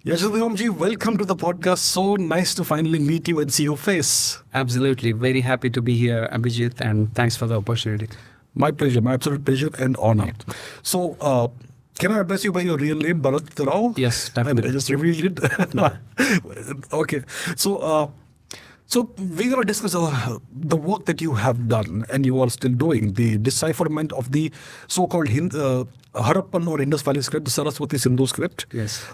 Yajnadevam ji, welcome to the podcast. So nice to finally meet you and see your face. Absolutely. Very happy to be here, Abhijit, and thanks for the opportunity. My pleasure, my absolute pleasure and honor. So, can I address you by your real name, Bharath Rao? Yes, I definitely. just revealed it. Okay. So we're going to discuss the work that you have done and you are still doing, the decipherment of the so-called Harappan or Indus Valley script, the Sarasvati-Sindhu script. Yes.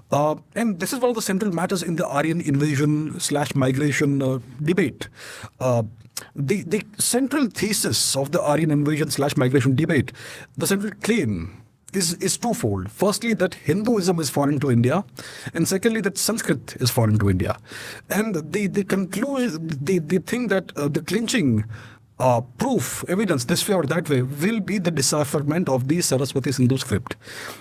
And this is one of the central matters in the Aryan invasion / migration debate. The central thesis of the Aryan invasion / migration debate, the central claim is twofold. Firstly, that Hinduism is foreign to India, and secondly, that Sanskrit is foreign to India. And they think that the clinching proof, evidence, this way or that way, will be the decipherment of the Sarasvati-Sindhu script.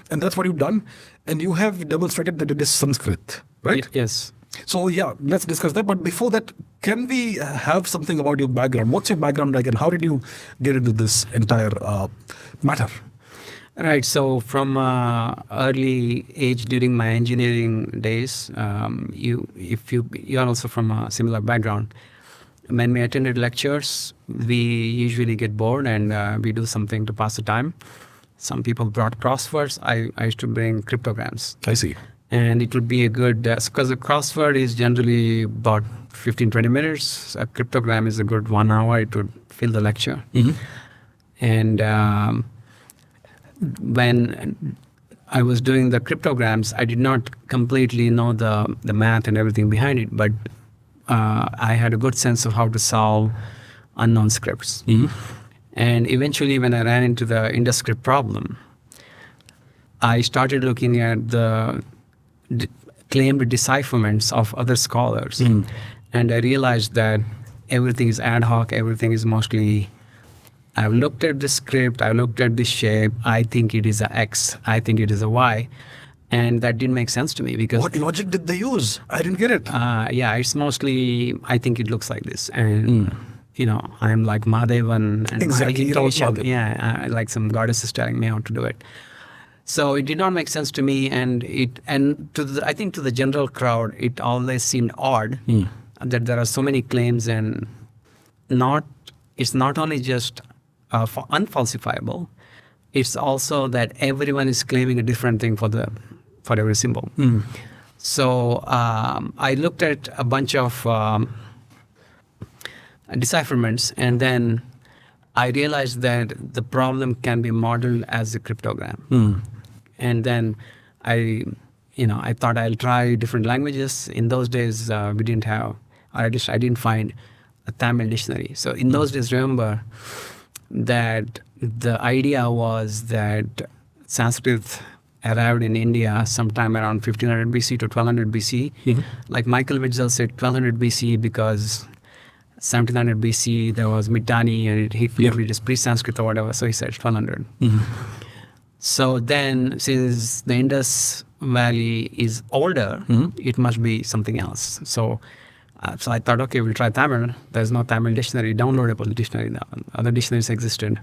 And that's what you've done. And you have demonstrated that it is Sanskrit, right? Yes. So yeah, let's discuss that. But before that, can we have something about your background? What's your background like and how did you get into this entire matter? Right. So from early age during my engineering days, you are also from a similar background. When we attended lectures, we usually get bored and we do something to pass the time. Some people brought crosswords. I used to bring cryptograms. I see. And it would be a good, because a crossword is generally about 15-20 minutes. A cryptogram is a good 1 hour. It would fill the lecture. Mm-hmm. And when I was doing the cryptograms, I did not completely know the math and everything behind it, but I had a good sense of how to solve unknown scripts. Mm-hmm. And eventually, when I ran into the Indus script problem, I started looking at the claimed decipherments of other scholars. Mm. And I realized that everything is ad hoc, everything is mostly, I've looked at the script, I looked at the shape, I think it is a X, I think it is a Y. And that didn't make sense to me because... What logic did they use? I didn't get it. Yeah, it's mostly, I think it looks like this. And, you know, I'm like Mahadevan. And Exactly, it was Mahadevan. Yeah, like some goddess is telling me how to do it. So it did not make sense to me, and I think to the general crowd, it always seemed odd that there are so many claims, and it's not only just unfalsifiable, it's also that everyone is claiming a different thing for every symbol. So I looked at a bunch of decipherments, and then I realized that the problem can be modeled as a cryptogram. And then I thought I'll try different languages. In those days, we didn't have, or at least I didn't find a Tamil dictionary. So in those days, remember that the idea was that Sanskrit arrived in India sometime around 1500 BC to 1200 BC. Like Michael Witzel said 1200 BC because 1700 BC there was Mitanni and he figured it is pre-Sanskrit or whatever, so he said 1200. So then, since the Indus Valley is older, it must be something else. So I thought, okay, we'll try Tamil. There's no Tamil dictionary, downloadable dictionary now. Other dictionaries existed.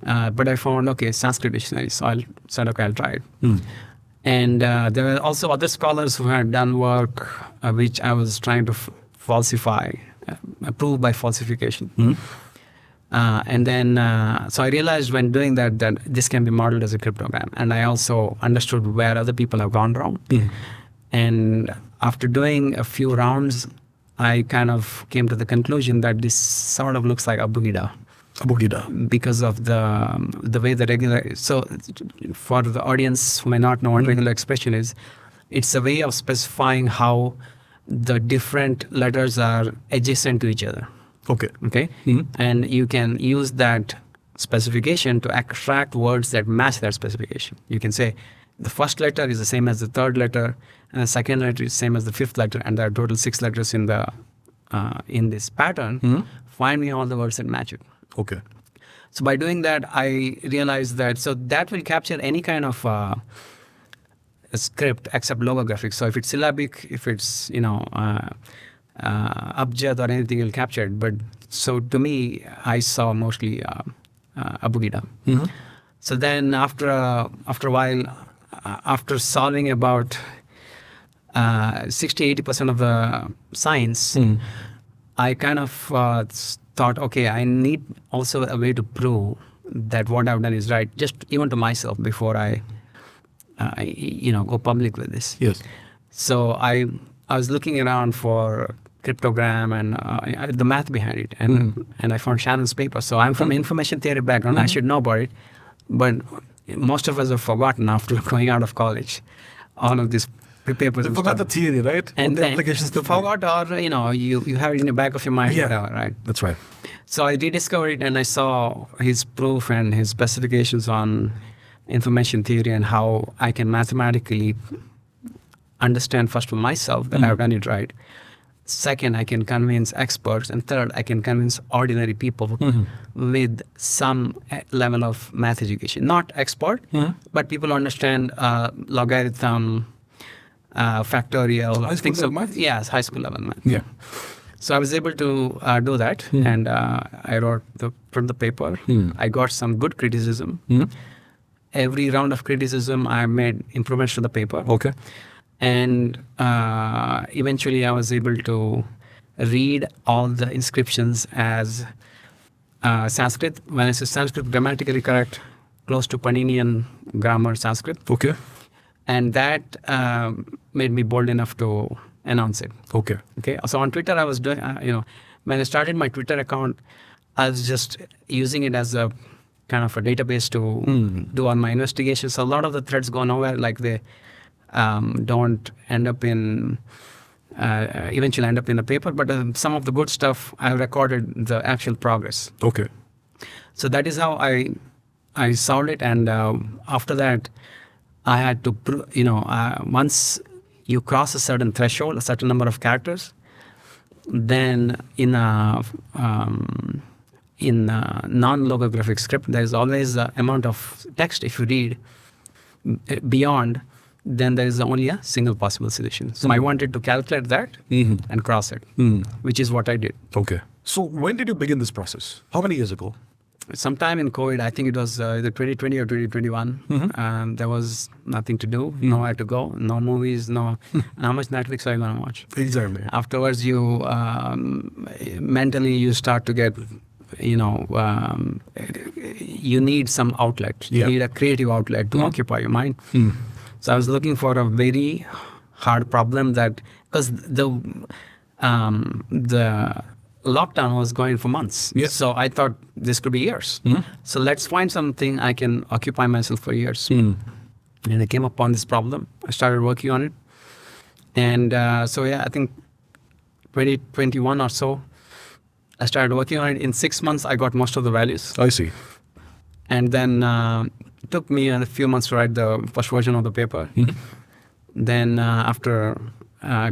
But I found, okay, Sanskrit dictionary. So I said, okay, I'll try it. And there were also other scholars who had done work which I was trying to falsify, prove by falsification. And then, so I realized when doing that this can be modeled as a cryptogram. And I also understood where other people have gone wrong. And after doing a few rounds, I kind of came to the conclusion that this sort of looks like Abhijit. Because of the way the regular... So for the audience who may not know what regular expression is, it's a way of specifying how the different letters are adjacent to each other. Okay. And you can use that specification to extract words that match that specification. You can say the first letter is the same as the third letter, and the second letter is the same as the fifth letter, and there are total 6 letters in this pattern. Find me all the words that match it. Okay. So by doing that, I realized that that will capture any kind of a script except logographic. So if it's syllabic, if it's abjad or anything, you'll capture it. But so to me, I saw mostly Abhijit. So then after a while, after solving about 60-80% of the science, I kind of thought, okay, I need also a way to prove that what I've done is right, just even to myself before I go public with this. Yes. So I was looking around for cryptogram and the math behind it, and I found Shannon's paper. So I'm from information theory background. I should know about it, but most of us have forgotten after going out of college all of these papers. You forgot the theory, right? And the then applications you forgot, or you have it in the back of your mind, whatever, right? That's right. So I rediscovered it, and I saw his proof and his specifications on information theory and how I can mathematically understand first for myself that I've done it right. Second, I can convince experts, and third, I can convince ordinary people with some level of math education. Not expert, but people who understand logarithm, factorial, High school level math? Yes, high school level math. Yeah. So I was able to do that, and I wrote from the paper. I got some good criticism. Every round of criticism, I made improvements to the paper. Okay. And eventually I was able to read all the inscriptions as Sanskrit. When I say Sanskrit, grammatically correct, close to Paninian grammar Sanskrit. Okay. And that made me bold enough to announce it. Okay. Okay. So on Twitter, I was doing, when I started my Twitter account, I was just using it as a kind of a database to do all my investigations. So a lot of the threads go nowhere, like they don't end up in, eventually end up in the paper, but some of the good stuff, I recorded the actual progress. Okay. So that is how I solved it, and after that, I had to, once you cross a certain threshold, a certain number of characters, then in a non-logographic script, there is always an amount of text. If you read beyond, then there is only a single possible solution. So I wanted to calculate that and cross it, which is what I did. Okay. So when did you begin this process? How many years ago? Sometime in COVID, I think it was either 2020 or 2021. There was nothing to do, nowhere to go, no movies, no. How much Netflix are you going to watch? Exactly. Afterwards, you mentally you start to get, you need some outlet. You need a creative outlet to occupy your mind. So I was looking for a very hard problem because the lockdown was going for months. Yes. So I thought this could be years. So let's find something I can occupy myself for years. And I came upon this problem. I started working on it. And I think 2021 or so, I started working on it. In 6 months, I got most of the values. I see. And then it took me a few months to write the first version of the paper. Then after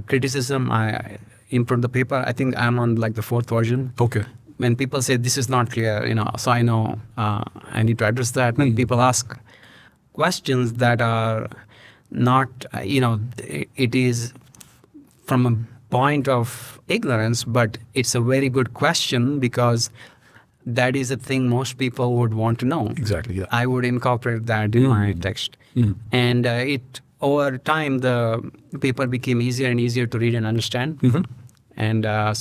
criticism, I improved the paper. I think I'm on like the 4th version. Okay. When people say this is not clear, so I know I need to address that. When people ask questions that are not, it is from a point of ignorance, but it's a very good question because that is a thing most people would want to know. Exactly. Yeah. I would incorporate that in my text. And over time, the paper became easier and easier to read and understand. And I'm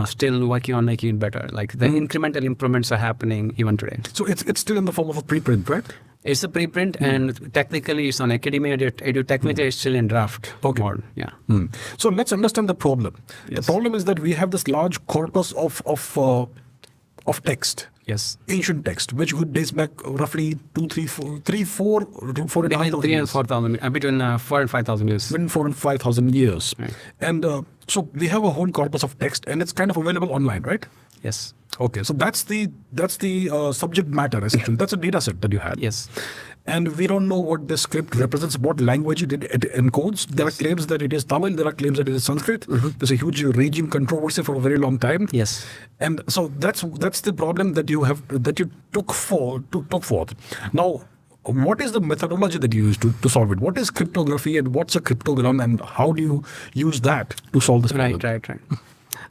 still working on making it better. Like the incremental improvements are happening even today. So it's still in the form of a preprint, right? It's a preprint, and technically it's on Academia Edu. Technically, it's still in draft mode. Yeah. So let's understand the problem. Yes. The problem is that we have this large corpus of text. Yes. Ancient text, which would dates back roughly 3 and 4,000, between 4 and 5,000 years. Between 4 and 5,000 years. Right. And so we have a whole corpus of text, and it's kind of available online, right? Yes. Okay, so that's the subject matter essentially. That's a data set that you had. Yes. And we don't know what this script represents, what language it encodes. There are claims that it is Tamil, there are claims that it is Sanskrit. There's a huge raging controversy for a very long time. Yes. And so that's the problem that you took forth. Now, what is the methodology that you use to solve it? What is cryptography and what's a cryptogram, and how do you use that to solve this problem? Right.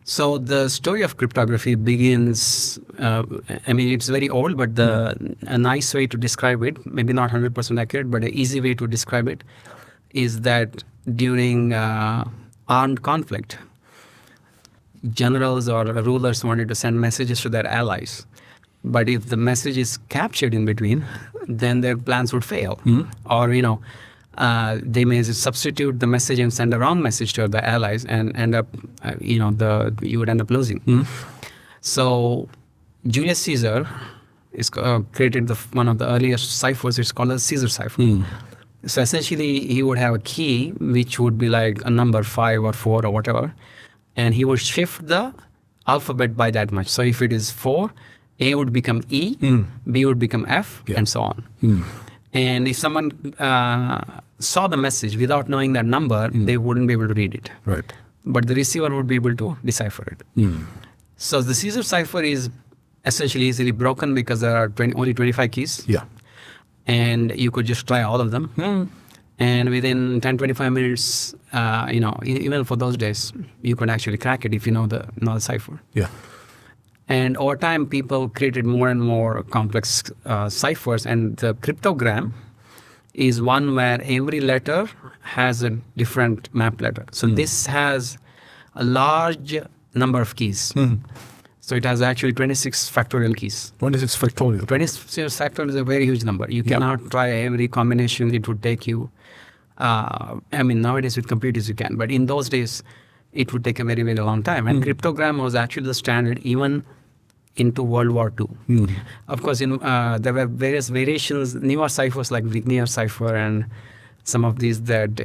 So the story of cryptography begins, it's very old, but a nice way to describe it, maybe not 100% accurate, but an easy way to describe it, is that during armed conflict, generals or rulers wanted to send messages to their allies. But if the message is captured in between, then their plans would fail. Or, they may substitute the message and send a wrong message to the allies and end up, you would end up losing. So Julius Caesar created one of the earliest ciphers. It's called a Caesar cipher. So essentially, he would have a key which would be like a number 5 or 4 or whatever, and he would shift the alphabet by that much. So if it is 4, A would become E, B would become F, and so on. And if someone saw the message without knowing that number, they wouldn't be able to read it. Right. But the receiver would be able to decipher it. So the Caesar cipher is essentially easily broken because there are only 25 keys. Yeah. And you could just try all of them. And within 10-25 minutes, even for those days, you could actually crack it if you know the cipher. Yeah. And over time, people created more and more complex ciphers. And the cryptogram is one where every letter has a different map letter. So this has a large number of keys. So it has actually 26 factorial keys. 26 factorial. 26 factorial is a very huge number. You cannot try every combination. It would take you, nowadays with computers you can, but in those days, it would take a very, very long time. And cryptogram was actually the standard even into World War II. Of course, there were various variations, newer ciphers like Vignier cipher and some of these that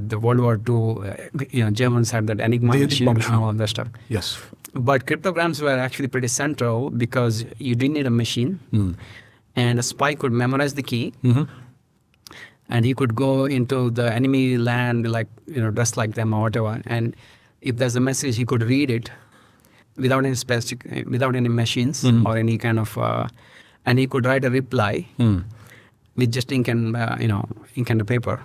the World War II, Germans had that Enigma machine and all of that stuff. Yes. But cryptograms were actually pretty central because you didn't need a machine, and a spy could memorize the key, and he could go into the enemy land dressed like them or whatever. And if there's a message, he could read it without any machines or any kind of, and he could write a reply with just ink and a paper.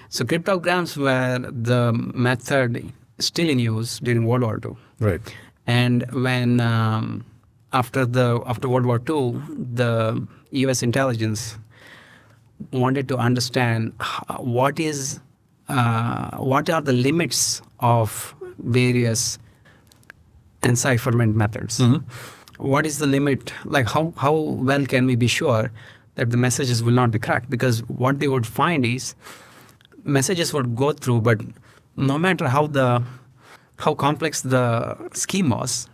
So cryptograms were the method still in use during World War II. Right. And when after World War II, the U.S. intelligence wanted to understand what are the limits of various encipherment methods. What is the limit? Like how well can we be sure that the messages will not be cracked? Because what they would find is messages would go through, but no matter how complex the scheme was,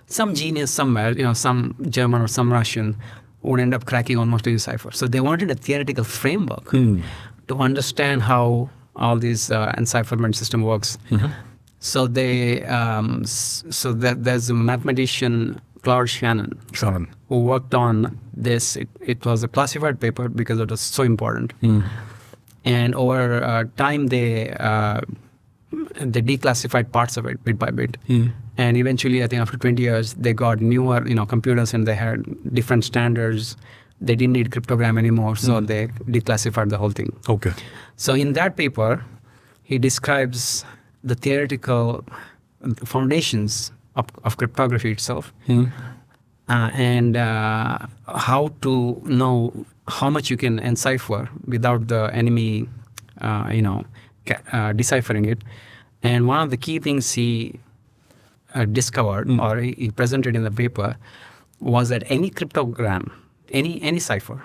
some genius somewhere, some German or some Russian would end up cracking almost every cipher. So they wanted a theoretical framework to understand how all this encipherment system works. So there's a mathematician, Claude Shannon, who worked on this. It was a classified paper because it was so important. And over time, they declassified parts of it bit by bit. And eventually, I think after 20 years, they got newer, computers, and they had different standards. They didn't need cryptogram anymore, so they declassified the whole thing. Okay. So in that paper, he describes the theoretical foundations of cryptography itself, and how to know how much you can encipher without the enemy, deciphering it. And one of the key things he discovered, or he presented in the paper, was that any cryptogram, any cipher,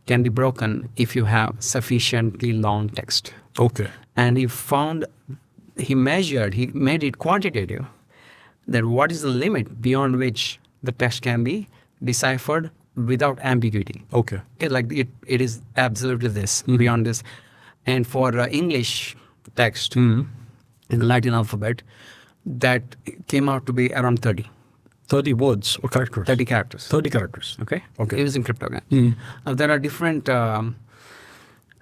can be broken if you have sufficiently long text. Okay. And he made it quantitative, that what is the limit beyond which the text can be deciphered without ambiguity. Okay. Like it is absolutely this, beyond this. And for English text in the Latin alphabet, that came out to be around 30. 30 words or characters? 30 characters. 30 characters. Okay? Okay. Using cryptogram. Now, there are different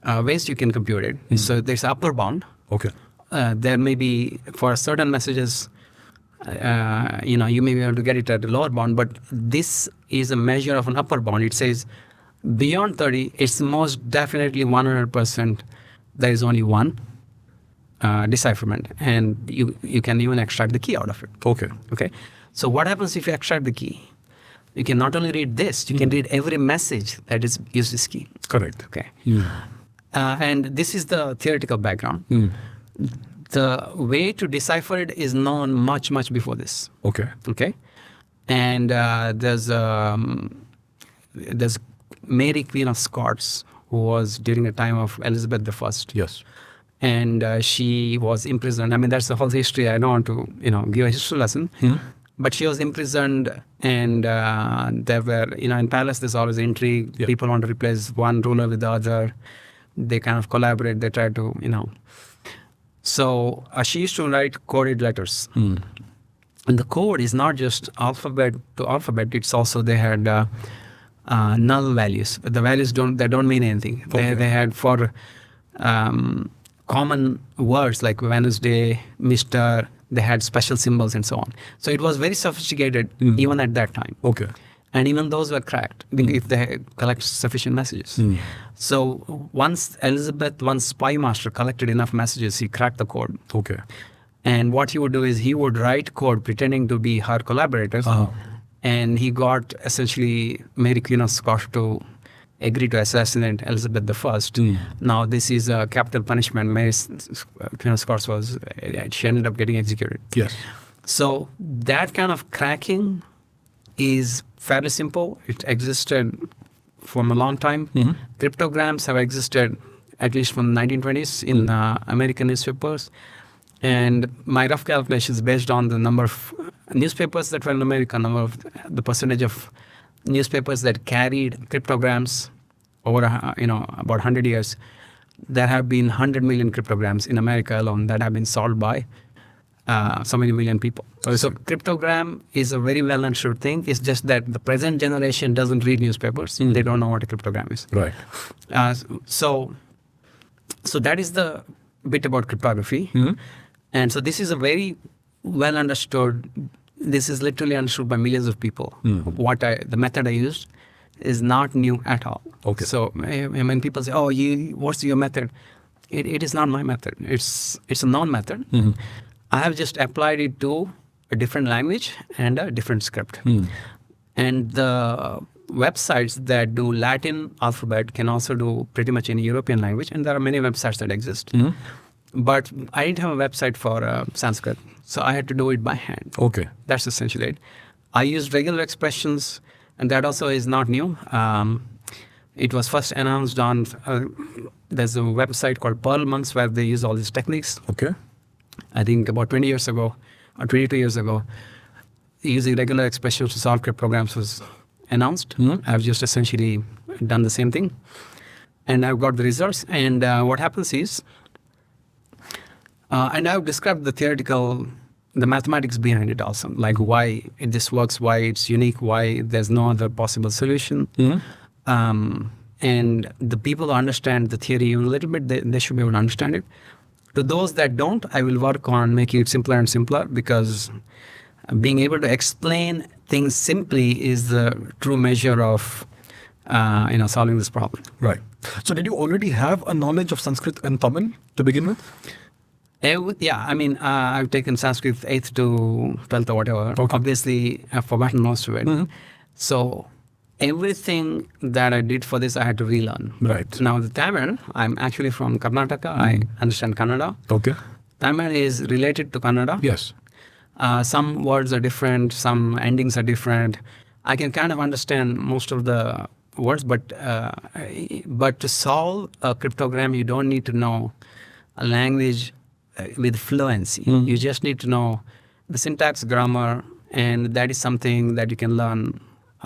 ways you can compute it. So there's upper bound. Okay. There may be, for certain messages, you may be able to get it at the lower bound, but this is a measure of an upper bound. It says beyond 30, it's most definitely 100% there is only one decipherment, and you can even extract the key out of it. Okay. Okay. So what happens if you extract the key? You can not only read this, you can read every message that is used this key. Correct. Okay. And this is the theoretical background. The way to decipher it is known much, much before this. Okay. Okay, and there's Mary Queen of Scots, who was during the time of Elizabeth I. Yes. And she was imprisoned. I mean, that's the whole history. I don't want to, give a history lesson. But she was imprisoned, and there were, in palace, there's always intrigue. Yeah. People want to replace one ruler with the other. They kind of collaborate. They try to, So she used to write coded letters. And the code is not just alphabet to alphabet. It's also, they had null values. The values don't mean anything. Okay. They had for common words like Wednesday, Mr., they had special symbols and so on. So it was very sophisticated even at that time. Okay. And even those were cracked if they collect sufficient messages. So once Elizabeth, one spy master collected enough messages, he cracked the code. Okay. And what he would do is he would write code pretending to be her collaborators. And he got essentially Mary Queen of Scots to agree to assassinate Elizabeth I. Now this is a capital punishment. Mary Queen of Scots she ended up getting executed. Yes. So that kind of cracking is fairly simple. It existed from a long time. Cryptograms have existed at least from the 1920s in American newspapers. And my rough calculations based on the number of newspapers that were in America, the percentage of newspapers that carried cryptograms over about 100 years, there have been 100 million cryptograms in America alone that have been solved by so many million people. So cryptogram is a very well understood thing. It's just that the present generation doesn't read newspapers. They don't know what a cryptogram is. Right. So that is the bit about cryptography. And so this is a very well understood. This is literally understood by millions of people. The method I used is not new at all. Okay. So when people say, "Oh, what's your method?" It is not my method. It's a known method. I have just applied it to a different language and a different script. And the websites that do Latin alphabet can also do pretty much any European language, and there are many websites that exist. But I didn't have a website for Sanskrit, so I had to do it by hand. Okay. That's essentially it. I used regular expressions, and that also is not new. It was first announced on, there's a website called Pearl Monks where they use all these techniques. Okay. I think about 20 years ago, or 22 years ago, using regular expressions to solve cryptograms was announced. I've just essentially done the same thing. And I've got the results. And what happens is, and I've described the mathematics behind it also, like why this works, why it's unique, why there's no other possible solution. And the people who understand the theory a little bit, they should be able to understand it. To those that don't, I will work on making it simpler and simpler, because being able to explain things simply is the true measure of solving this problem. Right. So did you already have a knowledge of Sanskrit and Tamil to begin with? Yeah, I mean, I've taken Sanskrit 8th to 12th or whatever. Okay. Obviously, I've forgotten most of it. So everything that I did for this, I had to relearn. Right. Now, the Tamil, I'm actually from Karnataka. I understand Kannada. Okay. Tamil is related to Kannada. Yes. Some words are different. Some endings are different. I can kind of understand most of the words, but to solve a cryptogram, you don't need to know a language with fluency. You just need to know the syntax, grammar, and that is something that you can learn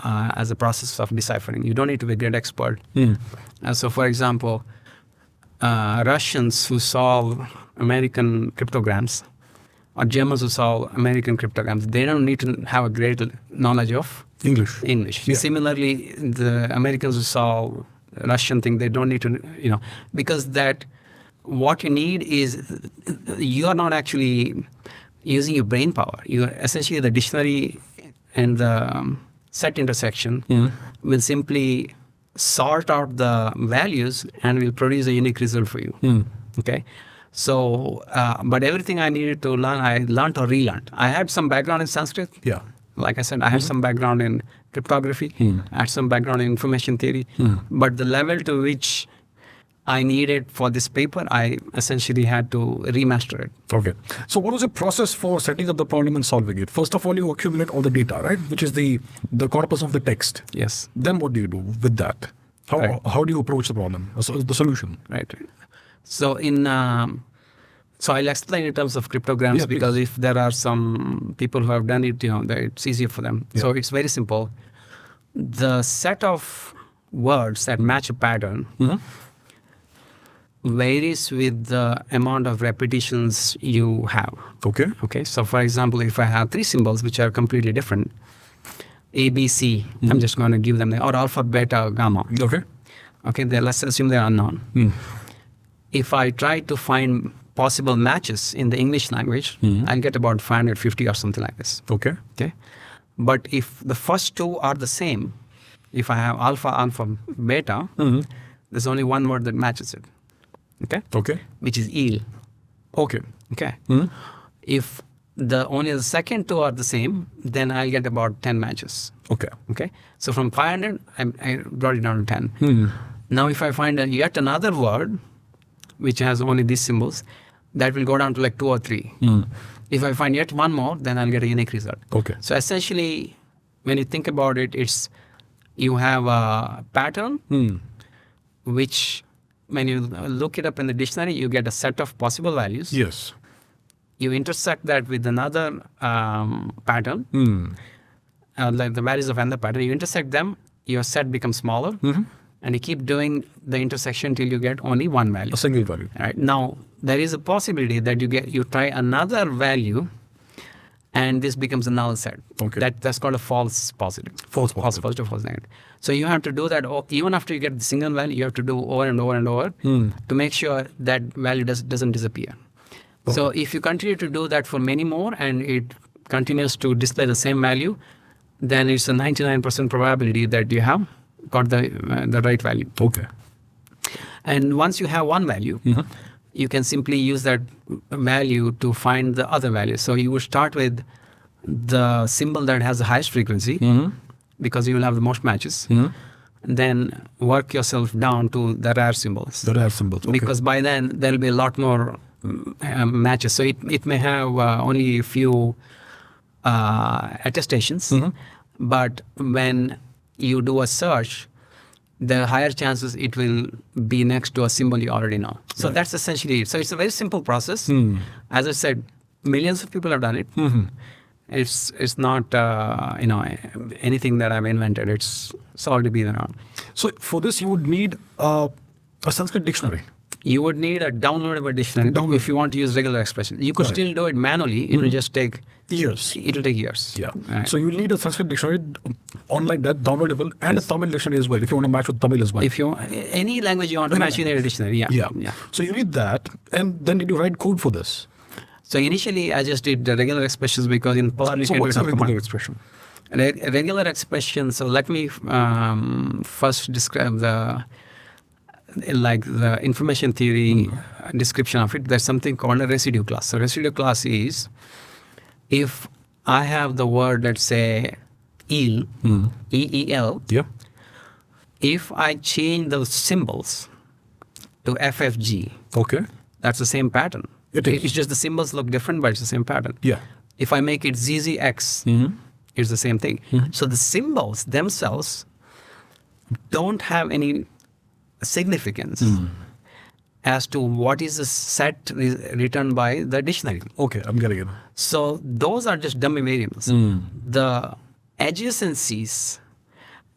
as a process of deciphering. You don't need to be a great expert. So, for example, Russians who solve American cryptograms, or Germans who solve American cryptograms, they don't need to have a great knowledge of English. Yeah. Similarly, the Americans who solve Russian thing, they don't need to, because that what you need is, you are not actually using your brain power. You are essentially, the dictionary and the set intersection will simply sort out the values and will produce a unique result for you. Okay. So, but everything I needed to learn, I learned or relearned. I had some background in Sanskrit. Yeah. Like I said, I had some background in cryptography. I had some background in information theory. But the level to which I needed for this paper, I essentially had to remaster it. Okay. So what was the process for setting up the problem and solving it? First of all, you accumulate all the data, right? Which is the corpus of the text. Yes. Then what do you do with that? How do you approach the problem, the solution? Right. So so I'll explain in terms of cryptograms, because if there are some people who have done it, it's easier for them. Yeah. So it's very simple. The set of words that match a pattern varies with the amount of repetitions you have. Okay. Okay. So for example, if I have 3 symbols which are completely different, A, B, C, I'm just going to give them or alpha, beta, gamma. Okay. Okay. Let's assume they're unknown. If I try to find possible matches in the English language, I'll get about 550 or something like this. Okay. Okay. But if the first 2 are the same, if I have alpha, beta, there's only one word that matches it. Okay. Okay. Which is eel. Okay. Okay. If only the second 2 are the same, then I'll get about 10 matches. Okay. Okay. So from 500, I brought it down to 10. Now, if I find yet another word which has only these symbols, that will go down to like 2 or 3. If I find yet one more, then I'll get a unique result. Okay. So essentially, when you think about it, you have a pattern, which when you look it up in the dictionary, you get a set of possible values. Yes. You intersect that with another pattern, like the values of another pattern. You intersect them, your set becomes smaller, and you keep doing the intersection till you get only one value. A single value. All right. Now, there is a possibility that you try another value, and this becomes a null set. Okay. That's called a false positive. False positive. False negative. So you have to do that even after you get the single value. You have to do over and over and over to make sure that value doesn't disappear. Okay. So if you continue to do that for many more and it continues to display the same value, then it's a 99% probability that you have got the right value. Okay. And once you have one value, you can simply use that value to find the other value. So you would start with the symbol that has the highest frequency, because you will have the most matches. Then work yourself down to the rare symbols. The rare symbols. Okay. Because by then there will be a lot more matches. So it may have only a few attestations, but when you do a search, there are higher chances it will be next to a symbol you already know. So that's essentially it. So it's a very simple process. As I said, millions of people have done it. It's not anything that I've invented. It's already been around. So for this, you would need a Sanskrit dictionary. You would need a downloadable dictionary if you want to use regular expressions. You could still do it manually. It will just take years. It will take years. Yeah. Right. So you need a Sanskrit dictionary online, that downloadable, and a Tamil dictionary as well, if you want to match with Tamil as well. If you any language you want to match, you need a dictionary. Yeah. So you need that, and then did you write code for this? So initially, I just did the regular expressions because in Perl you can do it. So what's a regular expression? Regular expression. So let me first describe the information theory description of it. There's something called a residue class. So residue class is if I have the word, let's say, eel, E-E-L. Yeah. If I change those symbols to FFG, okay, that's the same pattern. It's just the symbols look different, but it's the same pattern. Yeah. If I make it ZZX, it's the same thing. So the symbols themselves don't have any significance as to what is the set written by the dictionary. Okay, I'm getting it. So those are just dummy variables. The adjacencies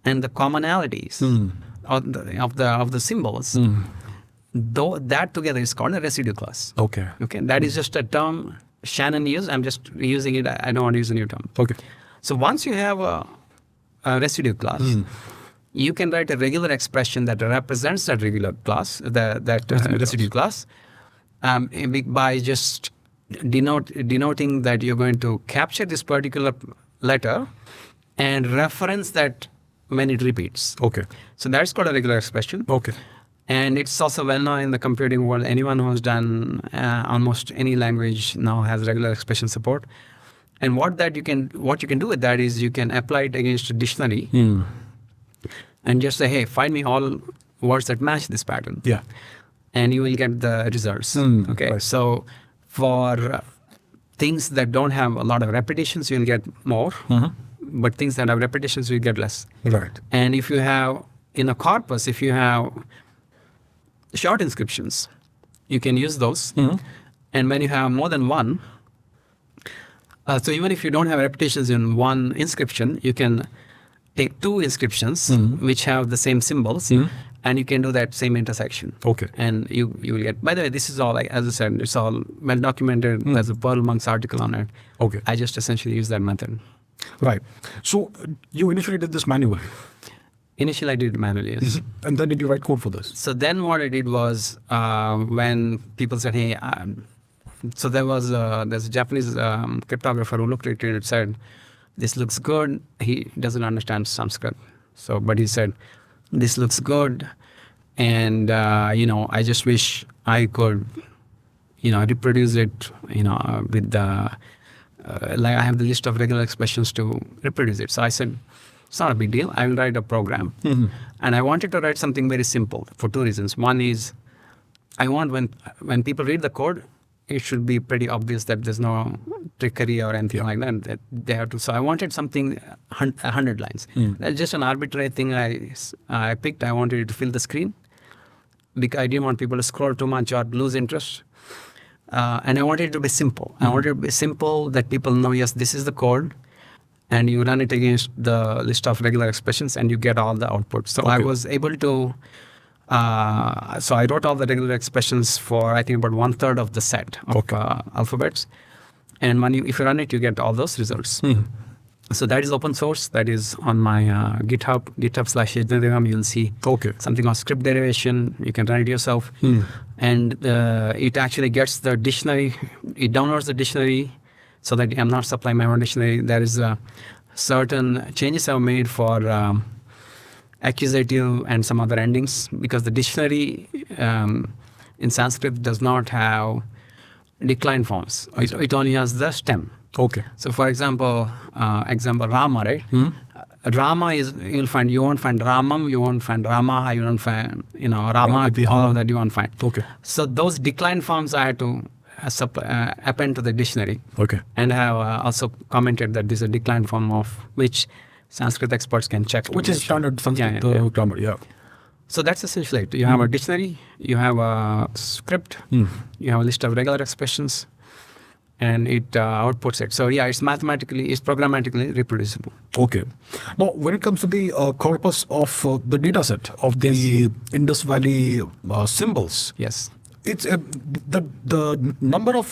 and the commonalities of the symbols, though that together is called a residue class. Okay. That is just a term Shannon used. I'm just using it. I don't want to use a new term. Okay. So once you have a residue class, you can write a regular expression that represents that regular class, that residue class, by just denoting that you're going to capture this particular letter and reference that when it repeats. Okay. So that's called a regular expression. Okay. And it's also well known in the computing world. Anyone who has done almost any language now has regular expression support. And what you can do with that is you can apply it against a dictionary and just say, hey, find me all words that match this pattern. Yeah. And you will get the results. Okay. Right. So for things that don't have a lot of repetitions, you'll get more. But things that have repetitions, you get less. Right. And if you have, in a corpus, if you have short inscriptions, you can use those. And when you have more than one, so even if you don't have repetitions in one inscription, you can take two inscriptions which have the same symbols, and you can do that same intersection. Okay. And you will get, by the way, this is all, like, as I said, it's all well documented. There's a Pearl Monk's article on it. Okay. I just essentially use that method. Right. So you initially did this manually. Initially, I did it manually, yes. And then did you write code for this? So then what I did was when people said, hey, so there's a Japanese cryptographer who looked at it and said, this looks good. He doesn't understand Sanskrit. So, but he said, this looks good. And, I just wish I could, reproduce it, with the, like I have the list of regular expressions to reproduce it. So I said, it's not a big deal. I will write a program. And I wanted to write something very simple for two reasons. One is I want when people read the code, it should be pretty obvious that there's no trickery or anything like that they have to. So I wanted something 100 lines. That's just an arbitrary thing I picked. I wanted it to fill the screen because I didn't want people to scroll too much or lose interest. And I wanted it to be simple. I wanted it to be simple that people know, yes, this is the code. And you run it against the list of regular expressions and you get all the output. So I was able to, so I wrote all the regular expressions for, I think, about 1/3 of the set of alphabets. And if you run it, you get all those results. So that is open source. That is on my GitHub/Yajnadevam. You'll see something on script derivation. You can run it yourself. And it actually gets the dictionary. It downloads the dictionary so that I'm not supplying my own dictionary. There is certain changes I've made for accusative and some other endings because the dictionary in Sanskrit does not have decline forms. It only has the stem. Okay. So for example, Rama, right? Rama is, you won't find Ramam, you won't find Rama, you won't find, Rama, all of that you won't find. Okay. So those decline forms I had to append to the dictionary. Okay. And I have also commented that this is a decline form of which Sanskrit experts can check. Which is standard Sanskrit grammar, yeah. So that's essentially it. You have a dictionary, you have a script, you have a list of regular expressions, and it outputs it. So yeah, it's programmatically reproducible. Okay. Now, when it comes to the corpus of the data set of the Indus Valley symbols, yes, it's the number of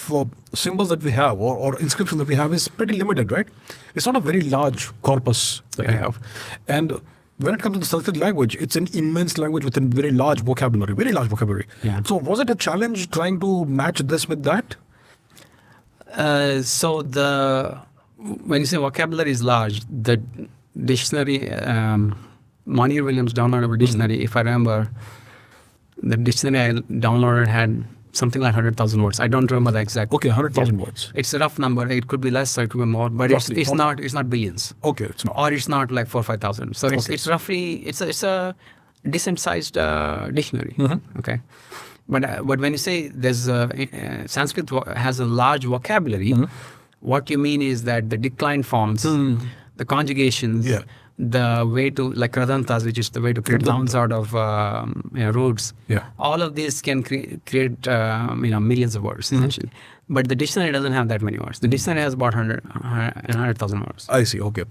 symbols that we have or inscriptions that we have is pretty limited, right? It's not a very large corpus that we have. And when it comes to the Sanskrit language, it's an immense language with a very large vocabulary. Yeah. So was it a challenge trying to match this with that? So when you say vocabulary is large, the dictionary, Monir Williams downloaded a dictionary. If I remember, the dictionary I downloaded had something like 100,000 words. I don't remember the exact. Okay, 100,000 words. It's a rough number. It could be less or it could be more, but it's not billions. Okay, it's not. Or it's not like 4,000 or 5,000. So it's roughly it's a decent sized dictionary. Okay. But when you say there's Sanskrit has a large vocabulary, what you mean is that the decline forms, the conjugations, the way to, like Radantas, which is the way to create nouns out of roots, all of these can create millions of words essentially. But the dictionary doesn't have that many words. The dictionary has about 100,000 words. I see. Okay.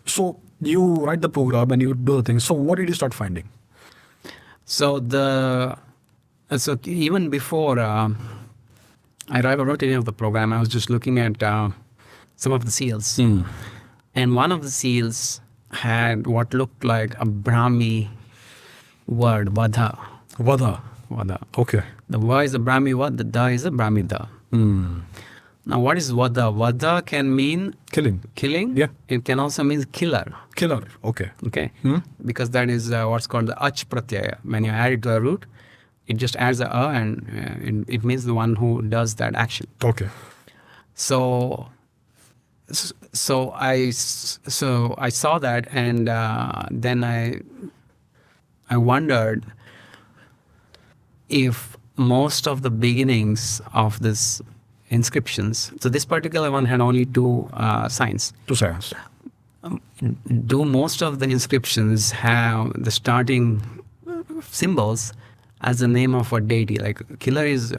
So you write the program and you do the thing. So what did you start finding? So even before I wrote any of the program, I was just looking at some of the seals. And one of the seals had what looked like a Brahmi word, Vada. Vada. Okay. The Va is a Brahmi word, the Da is a Brahmi Da. Now what is Vada? Vada can mean killing. Yeah. It can also mean killer. Okay. Okay. Because that is what's called the Ach Pratyaya. When you add it to a root, it just adds a and it means the one who does that action. Okay. So I saw that, and then I I wondered if most of the beginnings of this inscriptions, so this particular one had only two signs. Two signs. Do most of the inscriptions have the starting symbols as the name of a deity? Like killer is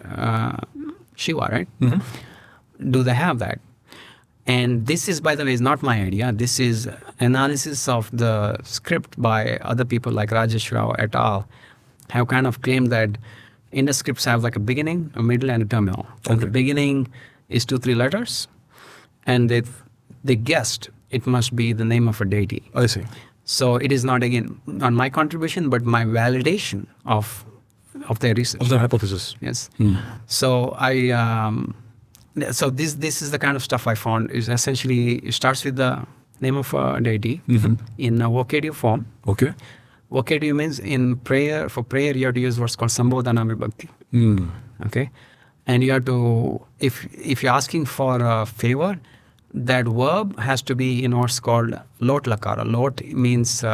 Shiva, right? Mm-hmm. Do they have that? And this is, by the way, is not my idea. This is analysis of the script by other people like Rajesh Rao et al. Have kind of claimed that Indus scripts have like a beginning, a middle, and a terminal. So the beginning is 2-3 letters, and they guessed it must be the name of a deity. I see. So it is not, again, not my contribution, but my validation of their research. Of the hypothesis. Yes. So so this is the kind of stuff I found. Is essentially it starts with the name of a deity in a vocative form. Okay. Vocative means in prayer, for prayer you have to use what's called Sambodhana Vibhakti. Okay. And you have to, if you're asking for a favor, that verb has to be in what's called lot lakara. Lot means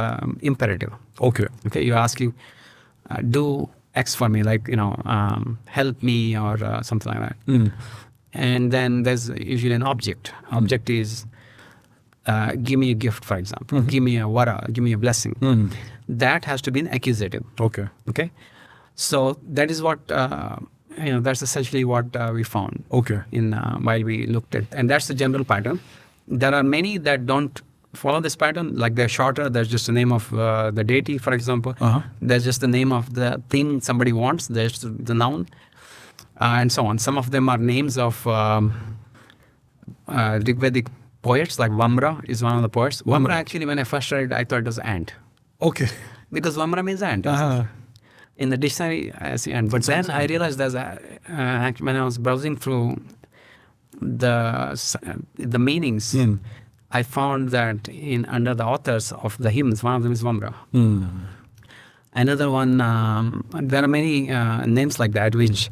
imperative. Okay. Okay. You're asking, do X for me, like, help me or something like that. And then there's usually an object. Object is, give me a gift, for example. Give me a vara, give me a blessing. That has to be an accusative. Okay. Okay. So that is what, that's essentially what we found. Okay. In while we looked at, and that's the general pattern. There are many that don't follow this pattern, like they're shorter. There's just the name of the deity, for example. There's just the name of the thing somebody wants. There's the noun. And so on. Some of them are names of Rigvedic poets, like Vamra is one of the poets. Vamra, actually, when I first read it, I thought it was ant. Okay. Because Vamra means ant. In the dictionary, I see ant. But then I realized there's when I was browsing through the meanings, I found that under the authors of the hymns, one of them is Vamra. Another one, there are many names like that, which,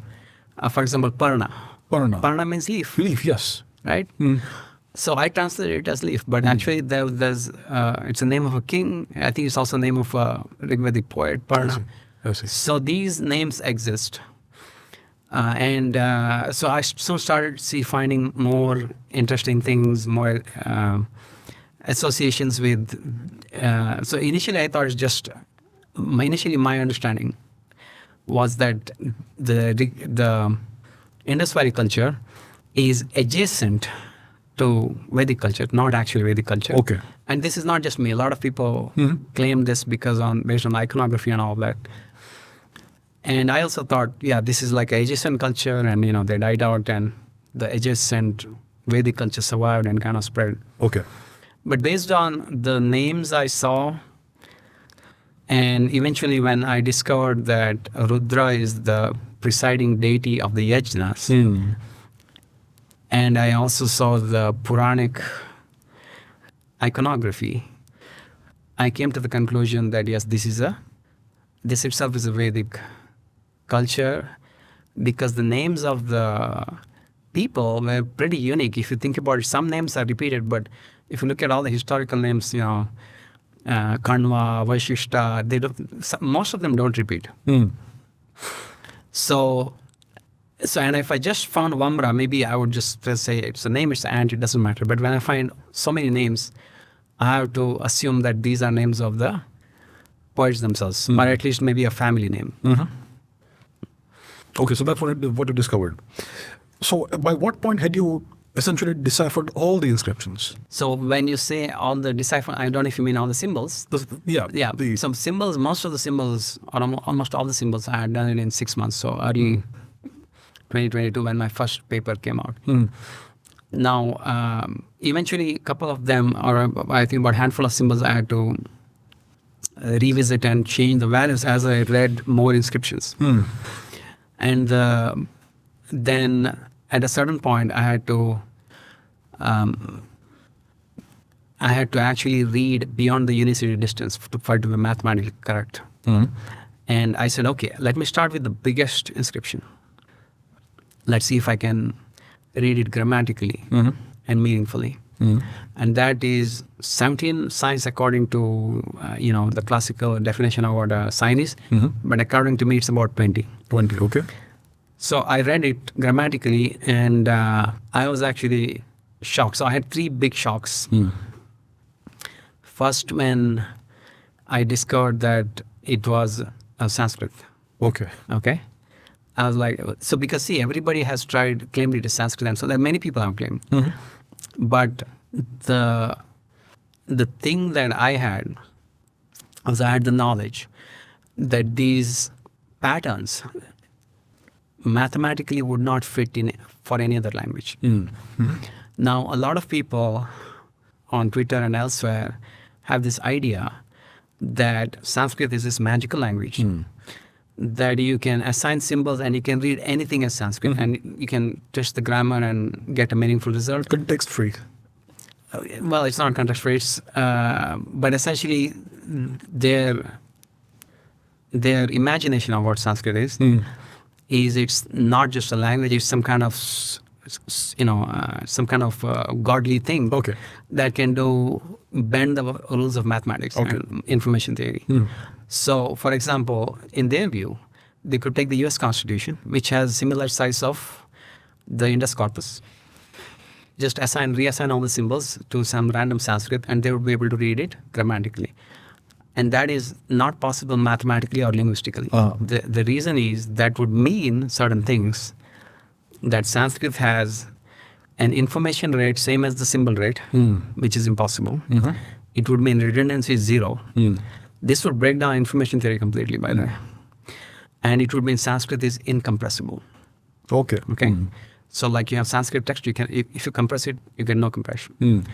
for example, Parna. Parna means leaf. Leaf, yes. Right? So I translated it as leaf, but actually there's it's a name of a king. I think it's also a name of a Rigvedic poet, Parna. I see. So these names exist. And so I soon started finding more interesting things, more associations with. So initially I thought it's just, my understanding was that the Indus Valley culture is adjacent to Vedic culture, not actually Vedic culture. Okay. And this is not just me. A lot of people claim this based on iconography and all that. And I also thought, this is like adjacent culture, and they died out, and the adjacent Vedic culture survived and kind of spread. Okay. But based on the names I saw, and eventually when I discovered that Rudra is the presiding deity of the Yajnas, and I also saw the Puranic iconography, I came to the conclusion that yes, this itself is a Vedic culture, because the names of the people were pretty unique. If you think about it, some names are repeated, but if you look at all the historical names, Kanva, Vaishishta, most of them don't repeat. So, and if I just found Vamra, maybe I would just say it's a name, it's an ant, it doesn't matter. But when I find so many names, I have to assume that these are names of the poets themselves, or at least maybe a family name. Okay, so that's what you discovered. So by what point had you essentially deciphered all the inscriptions? So when you say all the decipher, I don't know if you mean all the symbols. Some symbols, most of the symbols, or almost all the symbols, I had done it in 6 months. So early 2022, when my first paper came out. Now, eventually, a couple of them, or I think about a handful of symbols, I had to revisit and change the values as I read more inscriptions. And then at a certain point, I had to actually read beyond the unicity distance for it to be mathematically correct. And I said, okay, let me start with the biggest inscription. Let's see if I can read it grammatically and meaningfully. and that is 17 signs according to the classical definition of what a sign is, but according to me it's about 20. 20, okay. So I read it grammatically, and I was actually shocked. So I had 3 big shocks. First, when I discovered that it was Sanskrit. Okay. Okay. I was like, so because see, everybody has claimed it is Sanskrit, and so there are many people have claimed. But the thing that I had was I had the knowledge that these patterns mathematically would not fit in for any other language. Now, a lot of people on Twitter and elsewhere have this idea that Sanskrit is this magical language, that you can assign symbols and you can read anything as Sanskrit, and you can test the grammar and get a meaningful result. Context free. Well, it's not context free, but essentially their imagination of what Sanskrit is it's not just a language, it's some kind of godly thing that can bend the rules of mathematics and information theory. So, for example, in their view, they could take the US Constitution, which has similar size of the Indus corpus, just reassign all the symbols to some random Sanskrit, and they would be able to read it grammatically. And that is not possible mathematically or linguistically. The reason is that would mean certain things, that Sanskrit has an information rate same as the symbol rate, which is impossible. It would mean redundancy is 0. This would break down information theory completely, by the way. And it would mean Sanskrit is incompressible. Okay. So like you have Sanskrit text, you can if you compress it, you get no compression.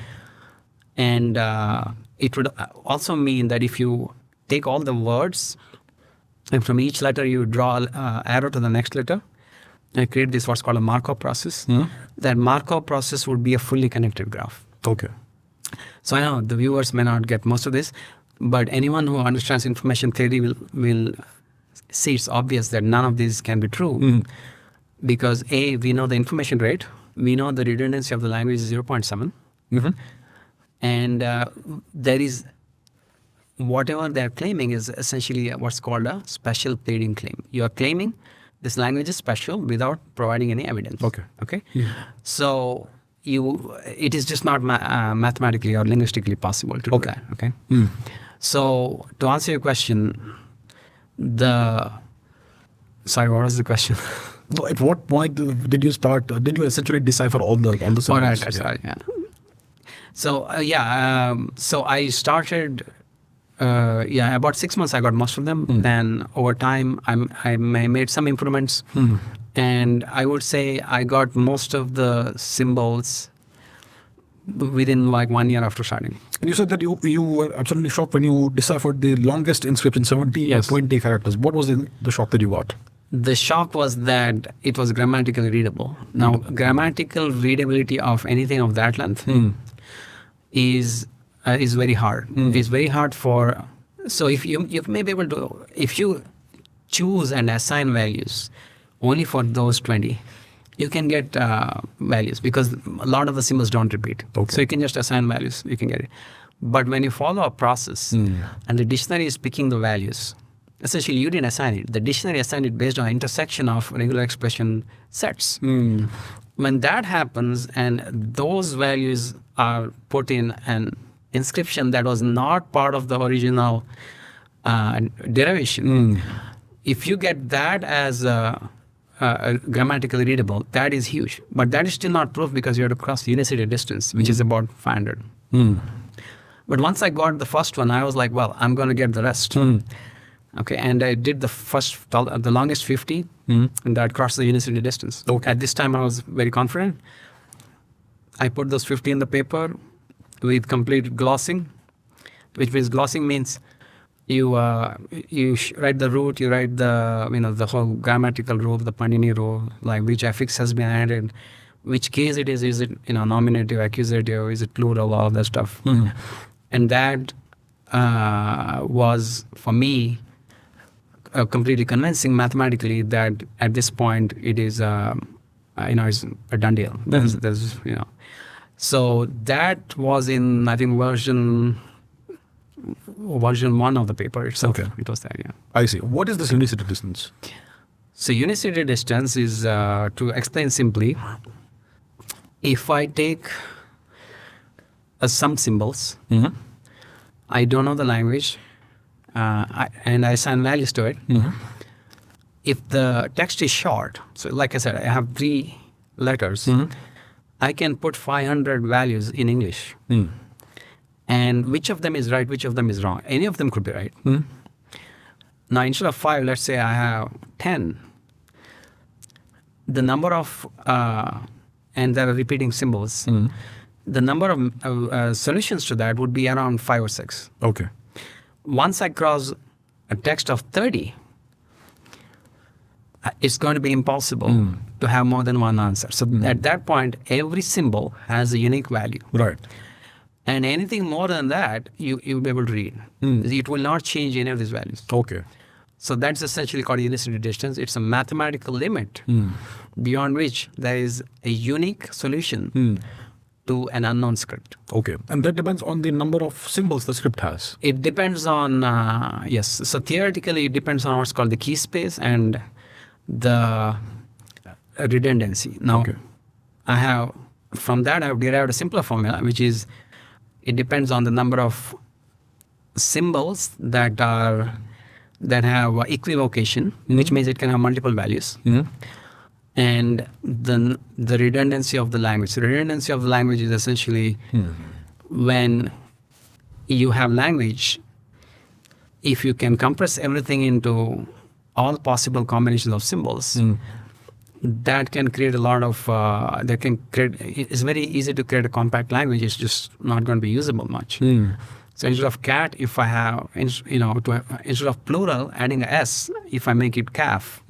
And it would also mean that if you take all the words and from each letter you draw an arrow to the next letter and create this what's called a Markov process, that Markov process would be a fully connected graph. Okay. So I know the viewers may not get most of this, but anyone who understands information theory will see it's obvious that none of these can be true. Because A, we know the information rate, we know the redundancy of the language is 0.7. And there is, whatever they're claiming is essentially what's called a special pleading claim. You are claiming this language is special without providing any evidence. Okay. So it is just not mathematically or linguistically possible to do that. Okay. So to answer your question, sorry, what was the question? At what point did you essentially decipher all the symbols? All right, sorry. Yeah. So so I started. About 6 months I got most of them. Then over time I made some improvements, and I would say I got most of the symbols within like 1 year after starting. And you said that you were absolutely shocked when you deciphered the longest inscription, 20 characters. What was the shock that you got? The shock was that it was grammatically readable. Now, grammatical readability of anything of that length is very hard. It's very hard so if you may be able to, if you choose and assign values only for those 20, you can get values because a lot of the symbols don't repeat. So you can just assign values, you can get it. But when you follow a process and the dictionary is picking the values, essentially you didn't assign it. The dictionary assigned it based on intersection of regular expression sets. When that happens and those values are put in an inscription that was not part of the original derivation, if you get that as grammatically readable, that is huge. But that is still not proof because you have to cross the unicity distance, which is about 500. But once I got the first one, I was like, well, I'm going to get the rest. Okay, and I did the longest 50, and that crossed the unicity distance. At this time, I was very confident. I put those 50 in the paper with complete glossing, which means glossing means you write the root, you write the whole grammatical rule, the Panini rule, like which affix has been added, which case it is it nominative, accusative, is it plural, all that stuff. And that was for me completely convincing mathematically that at this point it is it's a done deal. There's So that was in, I think, version 1 of the paper itself. Okay. It was there, yeah. I see. What is this unicity distance? So unicity distance is, to explain simply, if I take some symbols, Mm-hmm. I don't know the language, and I assign values to it. Mm-hmm. If the text is short, so like I said, I have 3 letters, Mm-hmm. I can put 500 values in English. Mm. And which of them is right, which of them is wrong? Any of them could be right. Mm. Now, instead of 5, let's say I have 10. The number of, and there are repeating symbols, Mm. the number of solutions to that would be around 5 or 6. Okay. Once I cross a text of 30, it's going to be impossible to have more than one answer. So at that point, every symbol has a unique value. Right. And anything more than that, you'll be able to read. It will not change any of these values. Okay. So that's essentially called unicity distance. It's a mathematical limit beyond which there is a unique solution to an unknown script. Okay. And that depends on the number of symbols the script has. It depends on, yes. So theoretically, it depends on what's called the key space and the redundancy. Now, Okay. from that, I've derived a simpler formula, which is it depends on the number of symbols that have equivocation, which means it can have multiple values, and the redundancy of the language. So redundancy of the language is essentially when you have language, if you can compress everything into all possible combinations of symbols, that can create a lot of, it's very easy to create a compact language. It's just not going to be usable much. So instead of cat, if I have, instead of plural, adding a S, if I make it calf,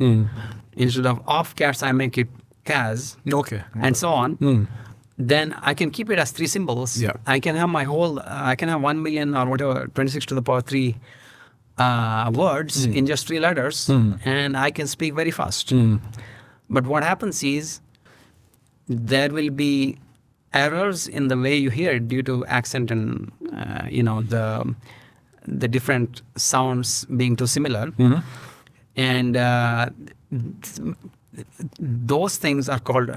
instead of cats, I make it cas, Okay. and so on. Then I can keep it as 3 symbols. Yeah. I can have I can have 1 million or whatever, 26 to the power 3 words in just 3 letters, and I can speak very fast. But what happens is there will be errors in the way you hear it due to accent and the different sounds being too similar, and those things are called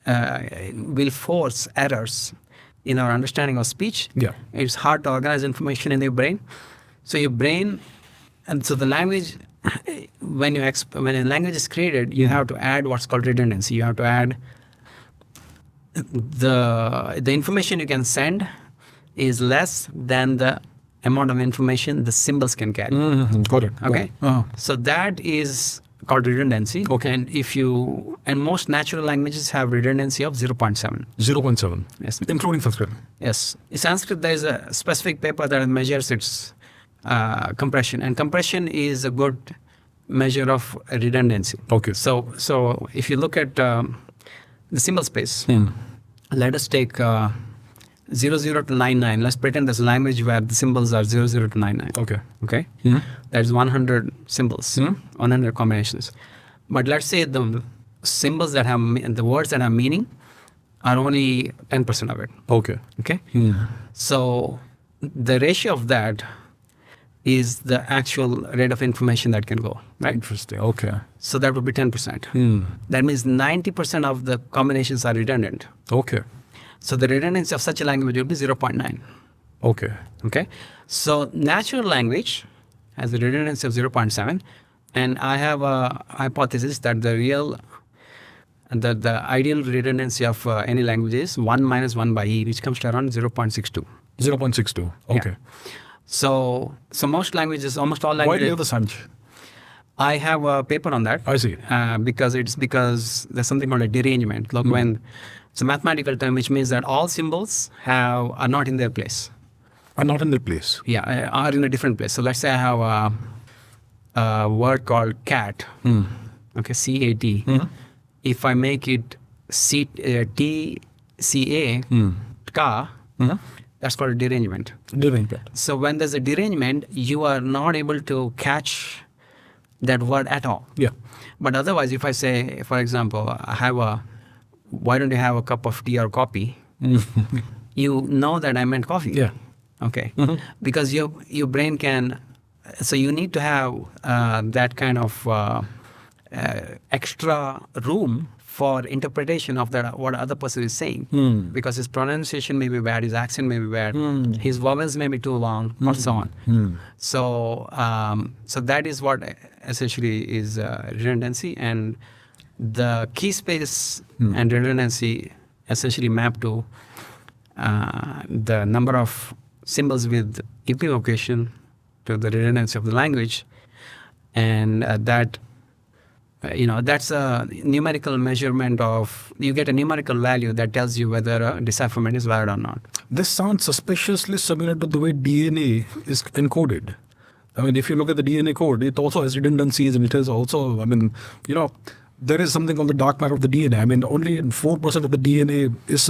will force errors in our understanding of speech. Yeah. It's hard to organize information in your brain. So your brain, and so the language, when a language is created, you have to add what's called redundancy. You have to add the information you can send is less than the amount of information the symbols can carry. Got it. Okay. Uh-huh. So that is called redundancy. Okay. And most natural languages have redundancy of 0.7. 0.7. Yes. Including Sanskrit. Yes. In Sanskrit, there is a specific paper that measures its compression, and compression is a good measure of redundancy. Okay. So if you look at the symbol space, let us take 00 to 99. Let's pretend there's a language where the symbols are 00 to 99. Okay. Okay. There's 100 symbols, 100 combinations. But let's say the symbols that have the words that have meaning are only 10% of it. Okay. Okay. So the ratio of that is the actual rate of information that can go, right? Interesting. Okay. So that would be 10%. That means 90% of the combinations are redundant. Okay. So the redundancy of such a language will be 0.9. Okay. Okay. So natural language has a redundancy of 0.7, and I have a hypothesis that the ideal redundancy of any language is 1 minus 1 by e, which comes to around 0.62. 0.62. Okay. Yeah. So almost all languages. Why do you have the hunch? I have a paper on that. I see. Because there's something called a derangement. Look, when it's a mathematical term, which means that all symbols are not in their place. Are not in their place. Yeah, are in a different place. So let's say I have a word called cat. Okay, C-A-T. If I make it T-C-A, ka, that's called a derangement. Derangement. So when there's a derangement, you are not able to catch that word at all. Yeah. But otherwise, if I say, for example, why don't you have a cup of tea or coffee? you know that I meant coffee. Yeah. Okay. Because your brain can, so you need to have that kind of extra room for interpretation of that what other person is saying. Because his pronunciation may be bad, his accent may be bad, his vowels may be too long, or so on. So that is what essentially is redundancy, and the key space and redundancy essentially map to the number of symbols with equivocation to the redundancy of the language, and that's a numerical measurement of, you get a numerical value that tells you whether a decipherment is valid or not. This sounds suspiciously similar to the way DNA is encoded. I mean, if you look at the DNA code, it also has redundancies, and it has also, there is something called the dark matter of the DNA. I mean, only 4% of the DNA is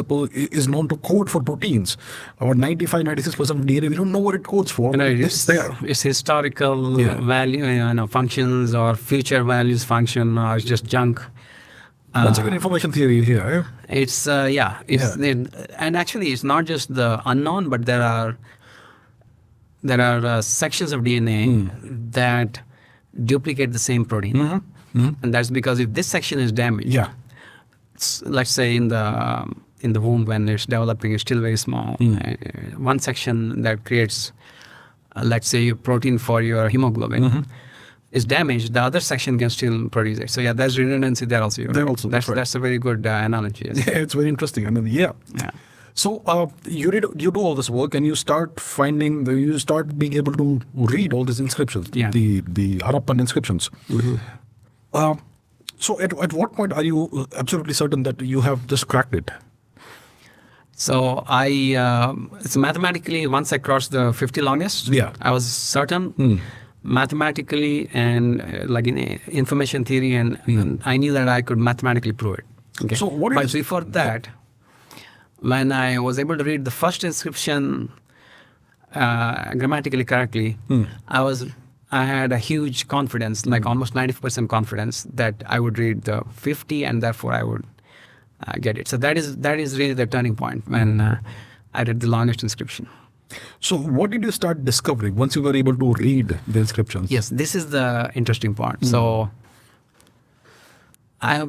known to code for proteins. About 96% of DNA, we don't know what it codes for. It's historical value, functions, or future values function, or it's just junk. That's a good information theory here. And actually, it's not just the unknown, but there are sections of DNA that duplicate the same protein. And that's because if this section is damaged, let's say in the womb when it's developing, it's still very small. One section that creates, let's say, a protein for your hemoglobin is damaged, the other section can still produce it. So there's redundancy there also. That's a very good analogy. Yeah, it's very interesting. I mean, So you do all this work, and you start being able to read all these inscriptions, the Harappan inscriptions. So at what point are you absolutely certain that you have just cracked it? So so mathematically, once I crossed the 50 longest, I was certain. Mathematically and like in information theory, and I knew that I could mathematically prove it. Okay. So but before that, when I was able to read the first inscription grammatically correctly, I had a huge confidence, like almost 90% confidence, that I would read the 50 and therefore I would get it. So that is really the turning point when I read the longest inscription. So what did you start discovering once you were able to read the inscriptions? Yes, this is the interesting part. So I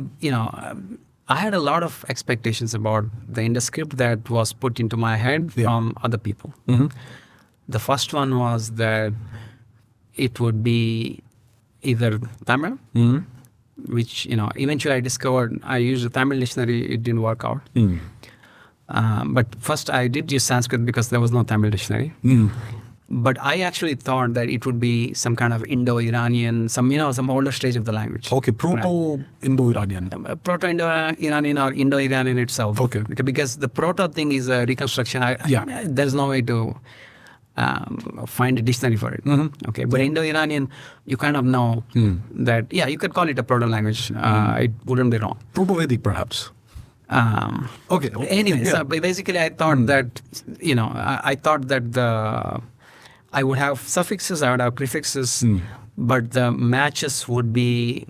had a lot of expectations about the Indus script that was put into my head from other people. The first one was that it would be either Tamil, which, eventually I discovered I used a Tamil dictionary, it didn't work out. But first I did use Sanskrit because there was no Tamil dictionary. But I actually thought that it would be some kind of Indo-Iranian, some older stage of the language. Okay, Proto-Indo-Iranian. Proto-Indo-Iranian or Indo-Iranian itself. Okay. Because the proto thing is a reconstruction. There's no way to find a dictionary for it. Okay, but Indo-Iranian, you kind of know that, you could call it a proto-language. It wouldn't be wrong. Proto-Vedic, perhaps. Okay. Anyway, so basically I thought that, I thought that I would have suffixes, I would have prefixes, but the matches would be,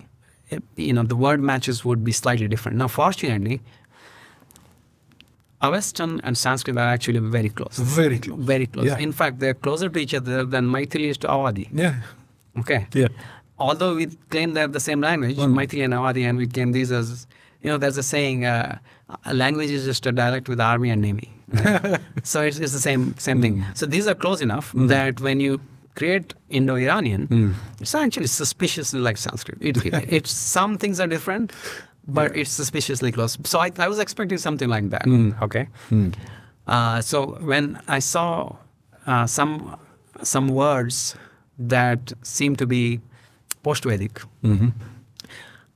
the word matches would be slightly different. Now, fortunately, Avestan and Sanskrit are actually very close. Very close. Very close. Yeah. In fact, they're closer to each other than Maithili is to Awadhi. Yeah. Okay. Yeah. Although we claim they're the same language, Maithili and Awadhi, and we claim these as, there's a saying, a language is just a dialect with army and navy. So it's the same thing. So these are close enough that when you create Indo-Iranian, it's actually suspiciously like Sanskrit. It's some things are different, but it's suspiciously close. So I was expecting something like that. Okay. So when I saw some words that seemed to be post-Vedic,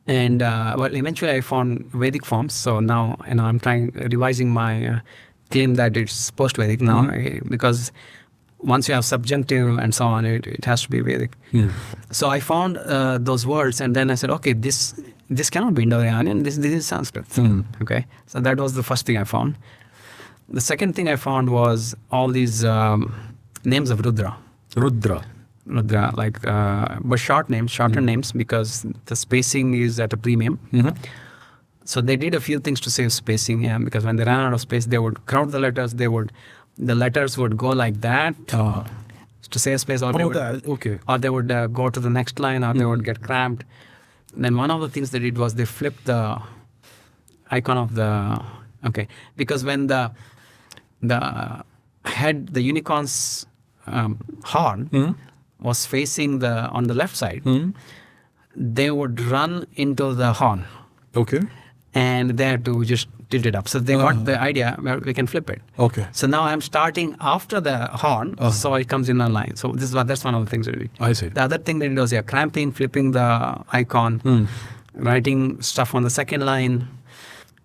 and eventually I found Vedic forms. So now I'm revising my claim that it's post-Vedic now, because once you have subjunctive and so on, it has to be Vedic. So I found those words, and then I said, okay, this cannot be Indo-Iranian. This is Sanskrit. Okay, so that was the first thing I found. The second thing I found was all these names of Rudra, like but shorter names because the spacing is at a premium. So they did a few things to save spacing, because when they ran out of space, they would crowd the letters. The letters would go like that to save space, or they would go to the next line, or they would get cramped. Then one of the things they did was they flipped the icon of the because when the head, the unicorn's horn was facing on the left side, they would run into the horn. Okay. And they had to just tilt it up. So they got the idea where we can flip it. Okay. So now I'm starting after the horn, so it comes in a line. So that's one of the things we did. I see. The other thing they did was cramping, flipping the icon, writing stuff on the second line.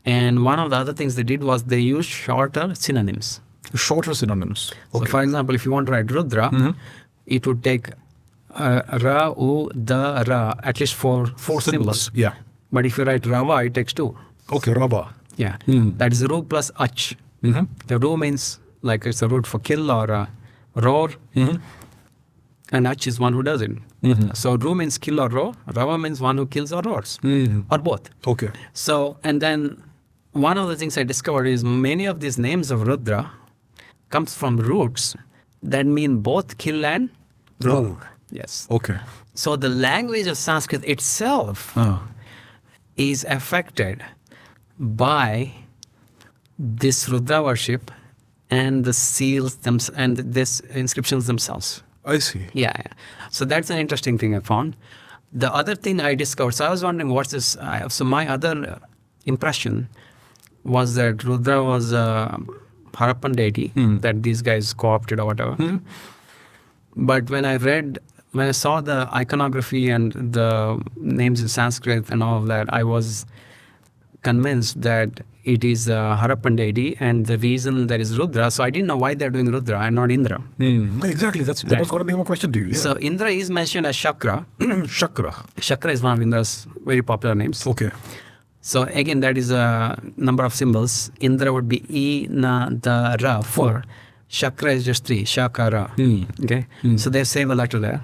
And one of the other things they did was they used shorter synonyms. Shorter synonyms. Okay. So for example, if you want to write Rudra, it would take Ra, U, Da, Ra, at least four symbols. Yeah. But if you write Rava, it takes 2. Okay, Rava. Yeah. That is Ru plus Ach. The Ru means like it's a root for kill or roar. And Ach is one who does it. So Ru means kill or roar. Rava means one who kills or roars. Or both. Okay. So, and then one of the things I discovered is many of these names of Rudra comes from roots that mean both kill and roar. Yes. Okay. So the language of Sanskrit itself is affected by this Rudra worship and the seals and this inscriptions themselves. I see. Yeah. So that's an interesting thing I found. The other thing I discovered, so I was wondering what's this. So my other impression was that Rudra was a Harappan deity that these guys co-opted or whatever. But when I saw the iconography and the names in Sanskrit and all of that, I was convinced that it is a Harappan deity, and the reason there is Rudra. So I didn't know why they're doing Rudra and not Indra. Exactly. That was going to be my question to you. Yeah. So Indra is mentioned as Chakra. Chakra. Chakra is one of Indra's very popular names. Okay. So again, that is a number of symbols. Indra would be E, Na, Da, Ra, 4. Chakra is just 3. Shakara. Okay. So they save a letter there.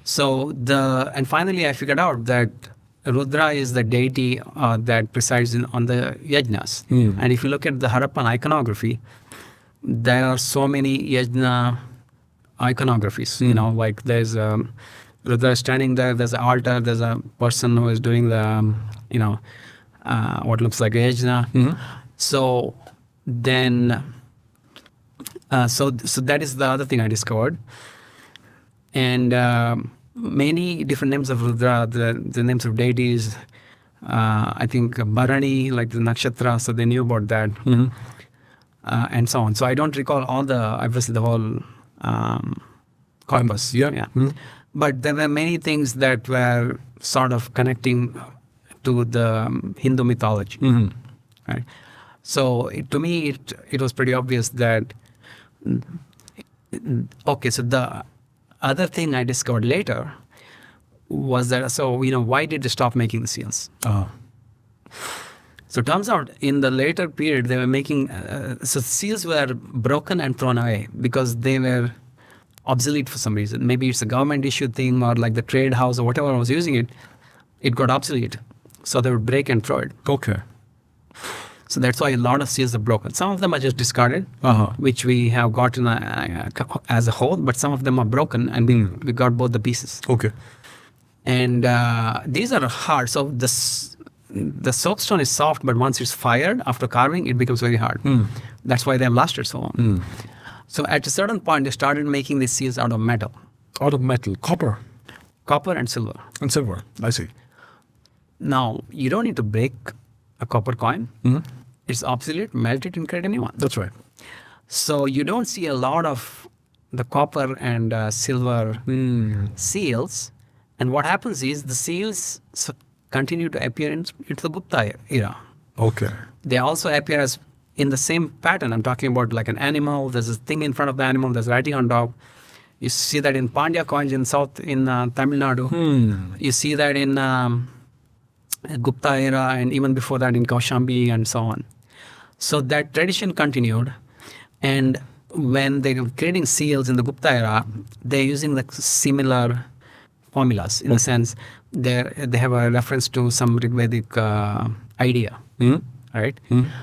So and finally I figured out that Rudra is the deity that presides on the yajnas. And if you look at the Harappan iconography, there are so many yajna iconographies. Like there's Rudra standing there, there's an altar, there's a person who is doing the, what looks like a yajna. So then, so that is the other thing I discovered. And many different names of Rudra, the names of deities, I think Bharani, like the nakshatra, so they knew about that, and so on. So I don't recall obviously the whole corpus. But there were many things that were sort of connecting to the Hindu mythology. Right? So to me, it was pretty obvious that, so the other thing I discovered later was that, why did they stop making the seals? So it turns out in the later period, they were making, so seals were broken and thrown away because they were obsolete for some reason. Maybe it's a government issue thing, or like the trade house or whatever was using it, it got obsolete. So they would break and throw it. Okay. So that's why a lot of seals are broken. Some of them are just discarded, which we have gotten as a whole, but some of them are broken, and we got both the pieces. Okay. And these are hard. So the soapstone is soft, but once it's fired after carving, it becomes very hard. That's why they have lasted so long. So at a certain point, they started making these seals out of metal. Out of metal, copper. Copper and silver. And silver, I see. Now, you don't need to break a copper coin. It's obsolete, melt it and create a new one. That's right. So you don't see a lot of the copper and silver seals. And what happens is the seals continue to appear into the Gupta era. Okay. They also appear as in the same pattern. I'm talking about like an animal. There's a thing in front of the animal. There's writing on top. You see that in Pandya coins in Tamil Nadu. You see that in Gupta era, and even before that in Kaushambi and so on. So that tradition continued, and when they were creating seals in the Gupta era, they're using like similar formulas in the sense they have a reference to some Rigvedic idea. Right?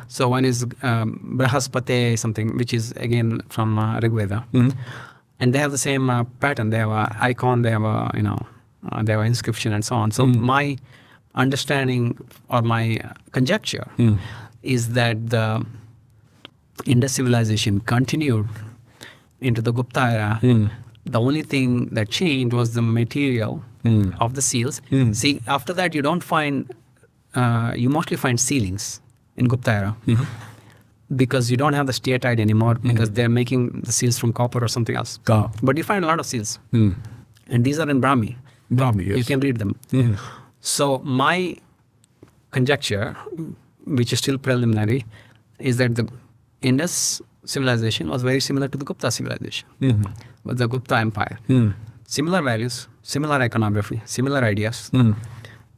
So one is Brahaspate something, which is again from Rig Veda. And they have the same pattern. They have an icon, they have a, they have an inscription and so on. So my understanding or my conjecture is that the Indus civilization continued into the Gupta era. The only thing that changed was the material of the seals. See, after that you don't find, you mostly find sealings in Gupta era. Because you don't have the steatite anymore because they're making the seals from copper or something else. But you find a lot of seals. And these are in Brahmi. Brahmi, yes. You can read them. So my conjecture, which is still preliminary, is that the Indus civilization was very similar to the Gupta civilization, with the Gupta Empire. Similar values, similar iconography, similar ideas,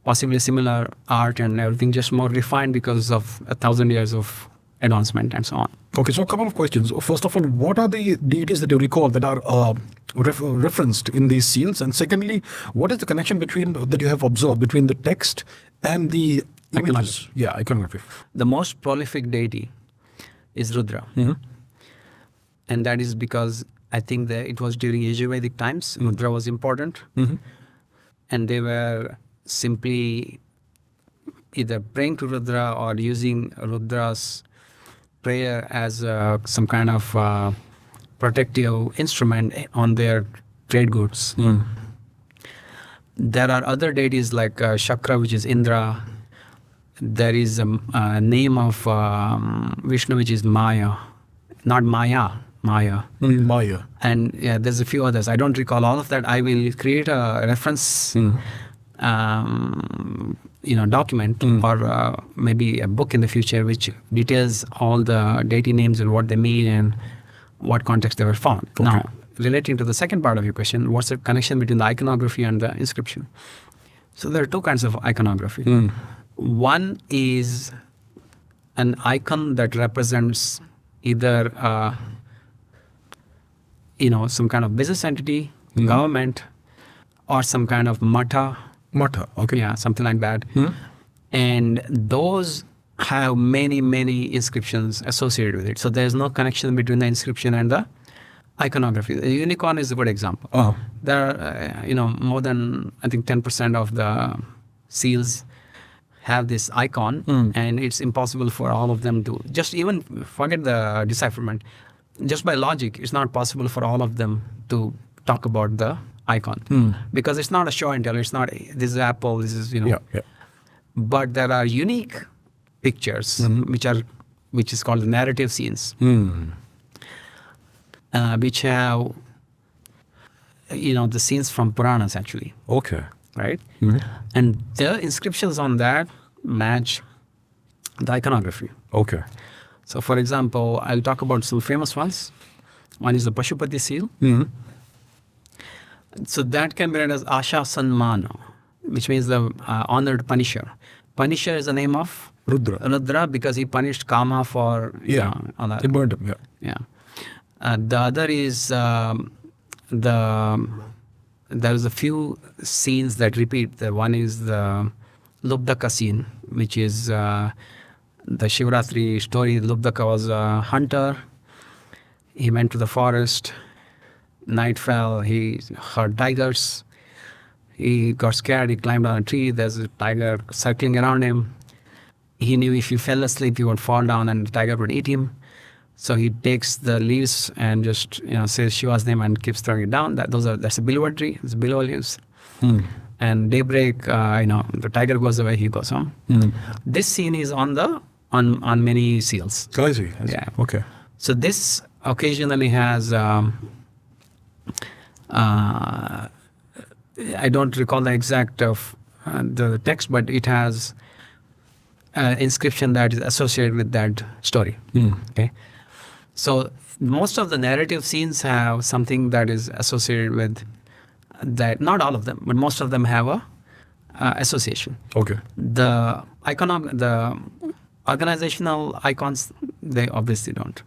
possibly similar art and everything, just more refined because of 1,000 years of advancement and so on. Okay, so a couple of questions. First of all, what are the deities that you recall that are referenced in these seals? And secondly, what is the connection that you have observed between the text and the images? Yeah, iconography. The most prolific deity is Rudra. And that is because I think that it was during Yajnadevam times, Rudra was important. And they were simply either praying to Rudra or using Rudra's prayer as some kind of protective instrument on their trade goods. There are other deities like Shakra, which is Indra. There is a name of Vishnu, which is Maya. Not Maya, Maya. Maya. And yeah, there's a few others. I don't recall all of that. I will create a reference document or maybe a book in the future which details all the deity names and what they mean and what context they were found. Okay. Now, relating to the second part of your question, what's the connection between the iconography and the inscription? So there are two kinds of iconography. One is an icon that represents either some kind of business entity, government, or some kind of mata. Mata, okay. Yeah, something like that. And those have many, many inscriptions associated with it. So there's no connection between the inscription and the iconography. The unicorn is a good example. There are, more than, I think, 10% of the seals have this icon, and it's impossible for all of them to, just even forget the decipherment. Just by logic, it's not possible for all of them to talk about the icon because it's not a show and tell. It's not, this is Apple, this is, But there are unique pictures which is called the narrative scenes, which have, the scenes from Puranas actually. Okay. Right? And the inscriptions on that match the iconography. Okay. So for example, I'll talk about some famous ones. One is the Pashupati seal. So that can be read as Asha Sanmana, which means the honored punisher. Punisher is the name of Rudra because he punished Kama for all that. He burned him. Yeah. The other is there's a few scenes that repeat. The one is the Lubdaka scene, which is the Shivratri story. Lubdaka was a hunter. He went to the forest. Night fell. He heard tigers. He got scared. He climbed on a tree. There's a tiger circling around him. He knew if he fell asleep, he would fall down and the tiger would eat him. So he takes the leaves and just says Shiva's name and keeps throwing it down. That's a bilwa tree. It's bilwa leaves. And daybreak, the tiger goes away. He goes home. This scene is on many seals. I see. Yeah. Okay. So this occasionally has. I don't recall the exact of the text, but it has inscription that is associated with that story. Okay. So most of the narrative scenes have something that is associated with that. Not all of them, but most of them have a association. Okay. The organizational icons, they obviously don't.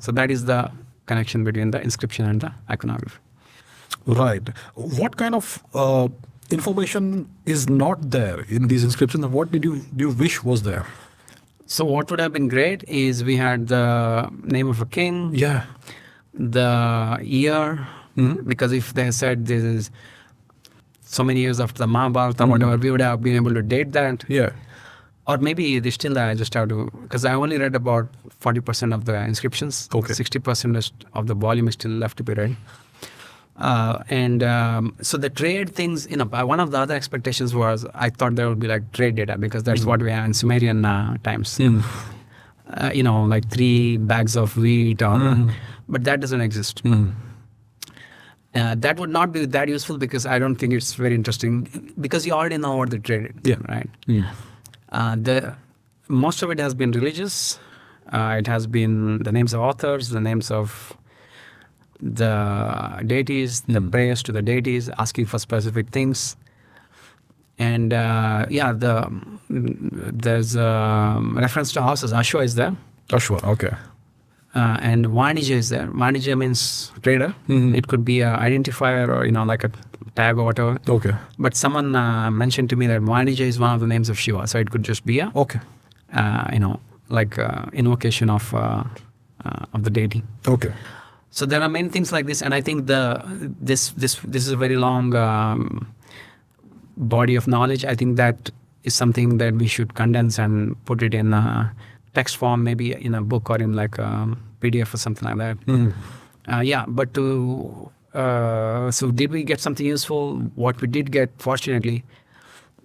So that is the connection between the inscription and the iconography. Right. What kind of information is not there in these inscriptions, what do you wish was there? So what would have been great is we had the name of a king, Yeah. the year, because if they said this is so many years after the Mahabharata or whatever, we would have been able to date that. Yeah. Or maybe they still, I just have to, because I only read about 40% of the inscriptions. Okay. 60% of the volume is still left to be read. So the trade things, one of the other expectations was I thought there would be like trade data because that's what we have in Sumerian times. Like 3 bags of wheat, but that doesn't exist. That would not be that useful because I don't think it's very interesting because you already know what they traded. Yeah. Right. Most of it has been religious. It has been the names of authors, the names of the deities, the prayers to the deities, asking for specific things. And there's a reference to houses. Ashwa is there. Ashwa, okay. And Vanija is there. Vanija means trader. It could be an identifier or, like a tag or whatever. Okay. But someone mentioned to me that Vanija is one of the names of Shiva. So it could just be a, Okay. invocation of the deity. Okay. So there are many things like this, and I think this is a very long body of knowledge. I think that is something that we should condense and put it in a text form, maybe in a book or in like a PDF or something like that. So did we get something useful? What we did get, fortunately,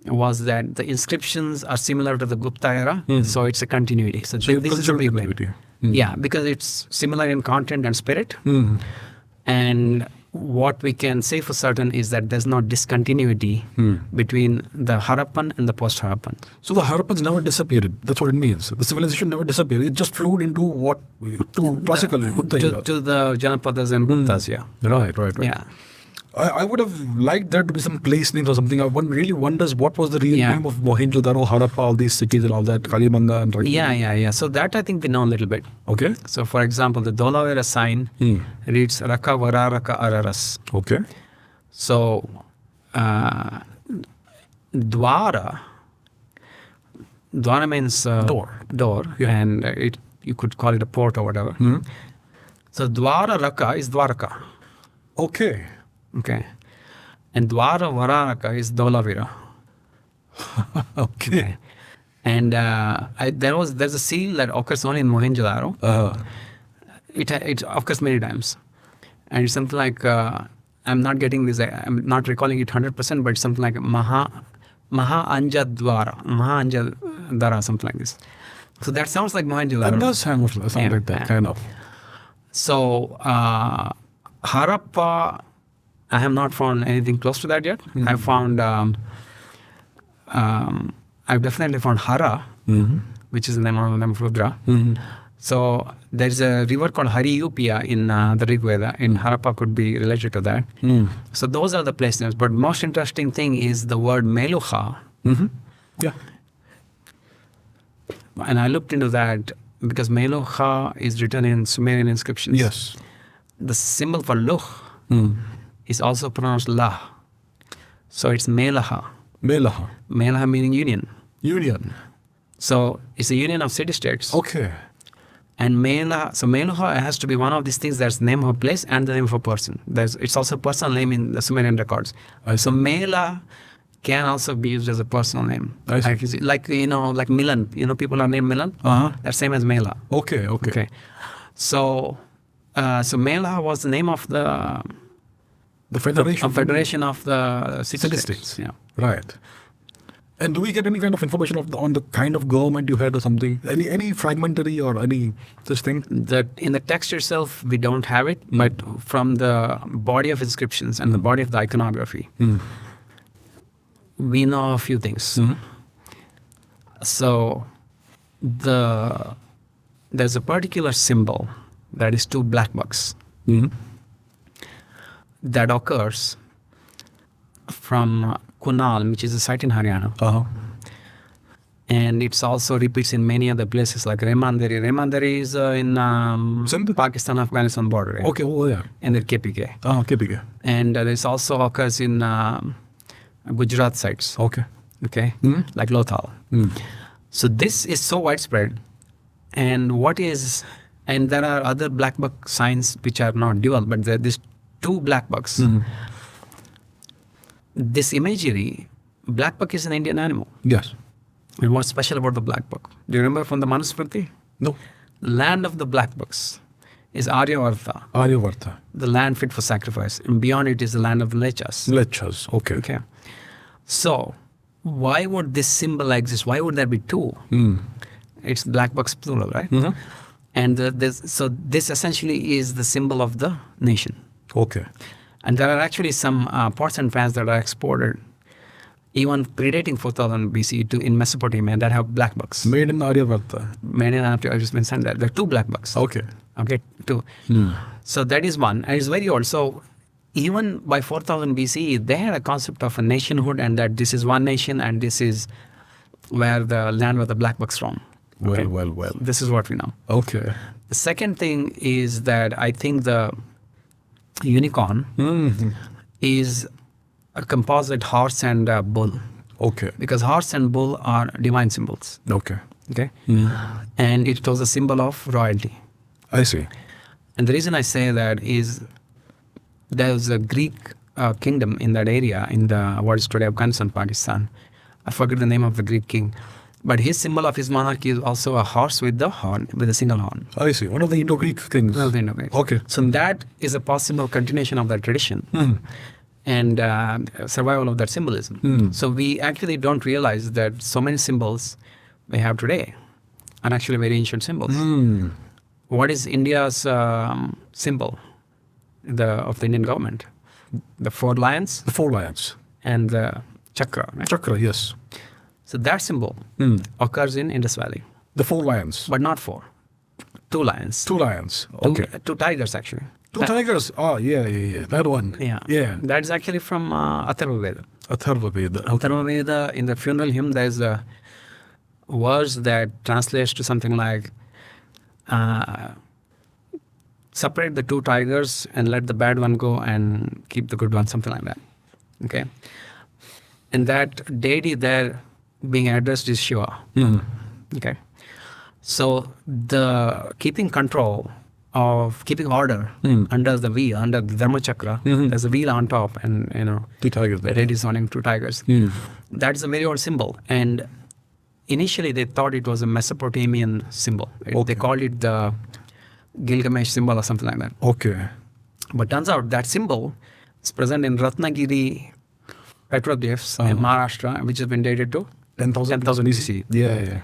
was that the inscriptions are similar to the Gupta era, so it's a continuity. So this is a big win. Yeah, because it's similar in content and spirit. And what we can say for certain is that there's no discontinuity between the Harappan and the post-Harappan. So the Harappans never disappeared. That's what it means. The civilization never disappeared. It just flowed into classical Gupta era. To the Janapadas and Guptas, yeah. Right. Yeah. I would have liked there to be some place names or something. One really wonders what was the real name of Mohenjo-daro, Harappa, all these cities and all that, Kalimanga and Yeah. So that I think we know a little bit. Okay. So for example, the Dolavera sign reads Raka Vararaka Araras. Okay. So Dwara means door, Yeah. and you could call it a port or whatever. So Dwara Raka is Dwaraka. Okay. Okay. And Dwara Vararaka is Dolavira. Okay. And there's a seal that occurs only in Mohenjo-daro. It occurs many times. And it's something like, I'm not getting this, I'm not recalling it 100%, but it's something like Maha Anja Dara, something like this. So that sounds like Mohenjo-daro. That does sound like that, kind of. So Harappa, I have not found anything close to that yet. I've found, I've definitely found Hara, which is the name of Rudra. So there's a river called Hariyupia in the Rig Veda, and Harappa could be related to that. So those are the place names. But most interesting thing is the word Meluha. Yeah. And I looked into that because Meluha is written in Sumerian inscriptions. Yes. The symbol for Luh is also pronounced La. So it's Melaha. Melaha. Melaha meaning union. Union. So it's a union of city-states. Okay. And Meluha has to be one of these things that's the name of a place and the name of a person. It's also a personal name in the Sumerian records. So Mela can also be used as a personal name. Like Milan. People are named Milan. That's same as Mela. Okay. So Mela was the name of the federation of the city-states. Yeah. Right. And do we get any kind of information on the kind of government you had or something? Any fragmentary or any such thing? That in the text itself, we don't have it, but from the body of inscriptions and the body of the iconography, we know a few things. So there's a particular symbol that is two blackbucks that occurs from Kunal, which is a site in Haryana. And it's also repeats in many other places like Remandari. Remandari is in Pakistan-Afghanistan border. Okay, yeah. And then KPK. KPK. And this also occurs in Gujarat sites. Okay. Okay, like Lothal. So this is so widespread, and there are other black buck signs which are not dual, but there are these two black bucks. This imagery, black buck is an Indian animal. Yes. And what's special about the black buck? Do you remember from the Manusmriti? No. Land of the black bucks is Aryavarta, Aryavarta. the land fit for sacrifice, and beyond it is the land of the Lechas. Lechas. Okay. Okay. So, why would this symbol exist? Why would there be two? It's black bucks plural, right? And this essentially is the symbol of the nation. Okay. And there are actually some pots and pans that are exported even predating 4000 BC in Mesopotamia that have black bucks. Made in Aryavarta. Made in Aryavarta, I've just been sent that. There are two black bucks. Okay. Okay, two. So that is one. And it's very old. So even by 4000 BC, they had a concept of a nationhood and that this is one nation and this is where the land where the black bucks from. Okay? Well. This is what we know. Okay. The second thing is that I think the unicorn is a composite horse and bull. Okay. Because horse and bull are divine symbols. Okay. Okay? And it was a symbol of royalty. I see. And the reason I say that is there's a Greek kingdom in that area, in what is today Afghanistan, Pakistan. I forget the name of the Greek king. But his symbol of his monarchy is also a horse with the horn, with a single horn. I see. One of the Indo-Greek things. One of the Indo-Greek. Okay. So that is a possible continuation of that tradition and survival of that symbolism. So we actually don't realize that so many symbols we have today are actually very ancient symbols. What is India's symbol of the Indian government? The four lions? The four lions. And the chakra. Right? Chakra, yes. So that symbol occurs in Indus Valley. The four lions. But not four. Two lions. Two lions. Okay. Two tigers, actually. Two tigers. Oh, yeah. That one. Yeah. That's actually from Atharva Veda. Atharva Veda. Atharva Veda, in the funeral hymn, there's a verse that translates to something like, separate the two tigers and let the bad one go and keep the good one, something like that. Okay. And that deity there being addressed is Shiva. Okay. So the keeping control of keeping order under the wheel, under the Dharma Chakra, there's a wheel on top and, two tigers the there. deity is holding two tigers. That's a very old symbol. And initially they thought it was a Mesopotamian symbol. Okay. They called it the Gilgamesh symbol or something like that. Okay. But turns out that symbol is present in Ratnagiri petroglyphs in Maharashtra, which has been dated to 10,000 BC. Yeah.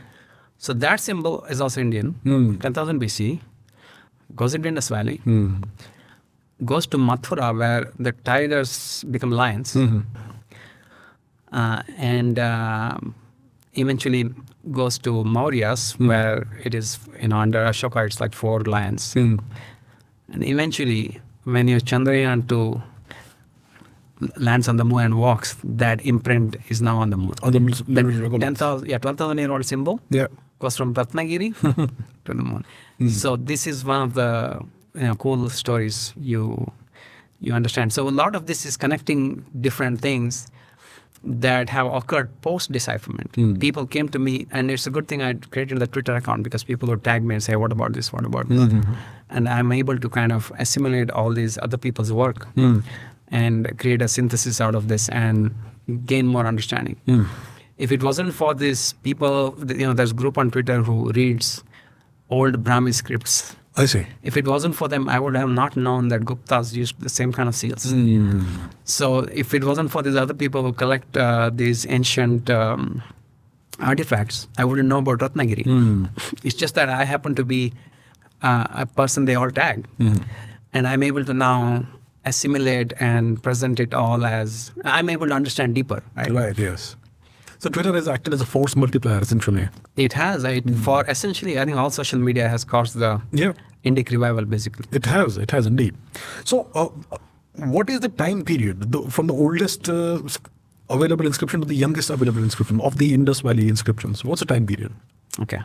So that symbol is also Indian. 10,000 BC, goes into Indus Valley, goes to Mathura where the tigers become lions, and eventually goes to Mauryas where it is, under Ashoka it's like four lions. And eventually when your Chandrayaan 2 lands on the moon and walks, that imprint is now on the moon. On the moon. 12,000-year-old symbol goes from Ratnagiri to the moon. So this is one of the cool stories you understand. So a lot of this is connecting different things that have occurred post-decipherment. People came to me, and it's a good thing I created the Twitter account because people would tag me and say, what about this, what about this? And I'm able to kind of assimilate all these other people's work and create a synthesis out of this and gain more understanding. If it wasn't for these people, there's a group on Twitter who reads old Brahmi scripts. I see. If it wasn't for them, I would have not known that Guptas used the same kind of seals. So if it wasn't for these other people who collect these ancient artifacts, I wouldn't know about Ratnagiri. It's just that I happen to be a person they all tag. And I'm able to now assimilate and present it all as, I'm able to understand deeper. Right, yes. So Twitter has acted as a force multiplier, essentially. It has. For essentially, I think all social media has caused the Indic revival, basically. It has indeed. So what is the time period from the oldest available inscription to the youngest available inscription of the Indus Valley inscriptions? What's the time period? Okay.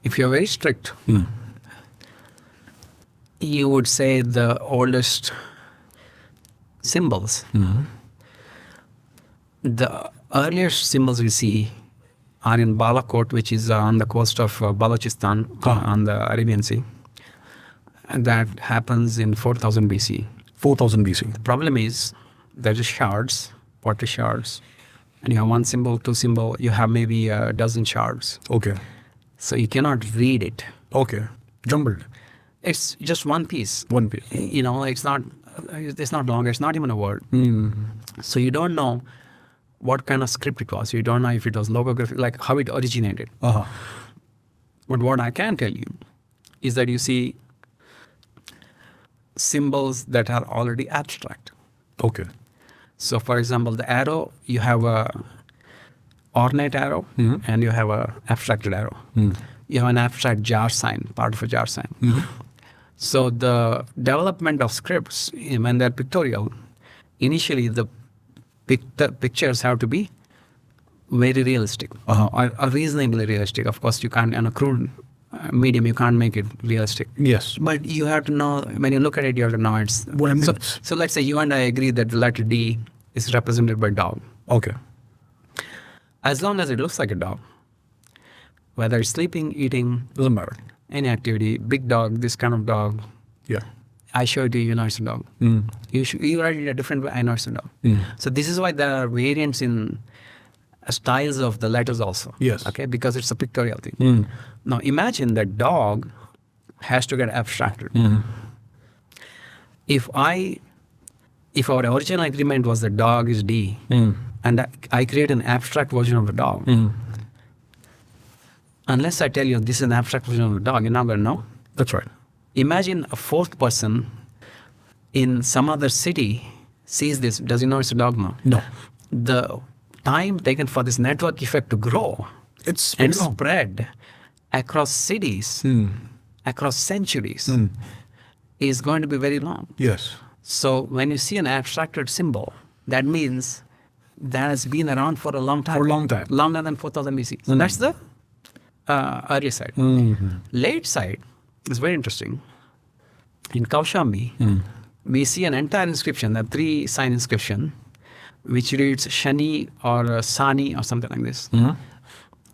If you're very strict, you would say the oldest symbols the earliest symbols we see are in Balakot, which is on the coast of Balochistan on the Arabian Sea. And that happens in 4000 BC. 4000 BC. The problem is there are shards, pottery shards, and you have one symbol, two symbol, you have maybe a dozen shards. Okay. So you cannot read it. Okay. Jumbled. It's just one piece. One piece. It's not longer, it's not even a word. Mm-hmm. So you don't know what kind of script it was. You don't know if it was logographic, like how it originated. Uh-huh. But what I can tell you is that you see symbols that are already abstract. Okay. So for example, the arrow, you have a ornate arrow and you have a abstracted arrow. You have an abstract jar sign, part of a jar sign. So the development of scripts, when they're pictorial, initially the pictures have to be very realistic or reasonably realistic. Of course, you can't, on a crude medium, you can't make it realistic. Yes. But you have to know, when you look at it, you have to know it's... What I mean is- So let's say you and I agree that the letter D is represented by dog. Okay. As long as it looks like a dog, whether it's sleeping, eating, Doesn't matter. any activity, big dog, this kind of dog, Yeah. I show it to you, know it's a dog. You write it a different way, I know it's a dog. So this is why there are variants in styles of the letters also. Yes. Okay, because it's a pictorial thing. Now imagine that dog has to get abstracted. If our original agreement was the dog is D, and I create an abstract version of the dog, unless I tell you this is an abstract version of the dog, you're not going to know. That's right. Imagine a fourth person in some other city sees this. Does he know it's a dog now? No. The time taken for this network effect to grow It's and very long. spread across cities, across centuries, is going to be very long. Yes. So when you see an abstracted symbol, that means that has been around for a long time. For a long time. Longer than 4000 BC. So that's the early side. Late side is very interesting. In Kaushambi, we see an entire inscription, a 3-sign inscription, which reads Shani or Sani or something like this.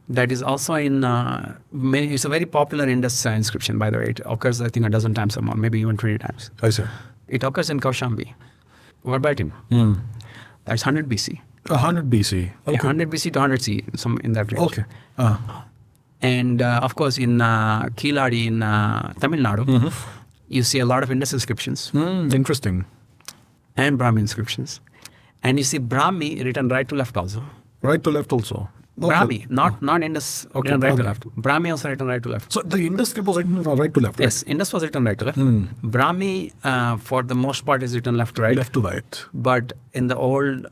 That is also in, it's a very popular Indus inscription, by the way. It occurs, I think, a dozen times or more, maybe even 20 times. I see. It occurs in Kaushambi, verbatim. That's 100 BC. 100 BC. Okay. 100 BC to 100 CE, some in that range. Okay. And of course, in Kiladi in Tamil Nadu, you see a lot of Indus inscriptions Interesting. and Brahmi inscriptions. And you see Brahmi written right to left also. Right to left also. Okay. Brahmi, not Indus written right to left. Brahmi also written right to left. So the Indus script was written from right to left. Yes, Indus was written right to left. Brahmi, for the most part, is written left to right. Right? Left to right. But in the old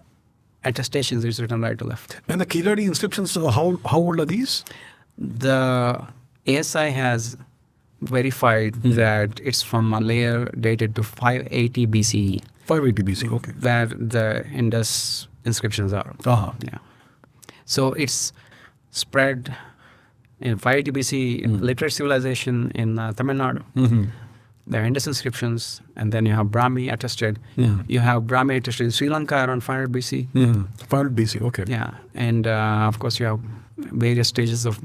attestations, it's written right to left. And the Kiladi inscriptions, how old are these? The ASI has verified that it's from a layer dated to 580 BCE, 580 BC. Okay. where the Indus inscriptions are. Yeah. So it's spread in 580 BC, literate civilization in Tamil Nadu. There are Indus inscriptions, and then you have Brahmi attested. You have Brahmi attested in Sri Lanka around 500 BC. 500 BC. Okay. Yeah, and of course you have various stages of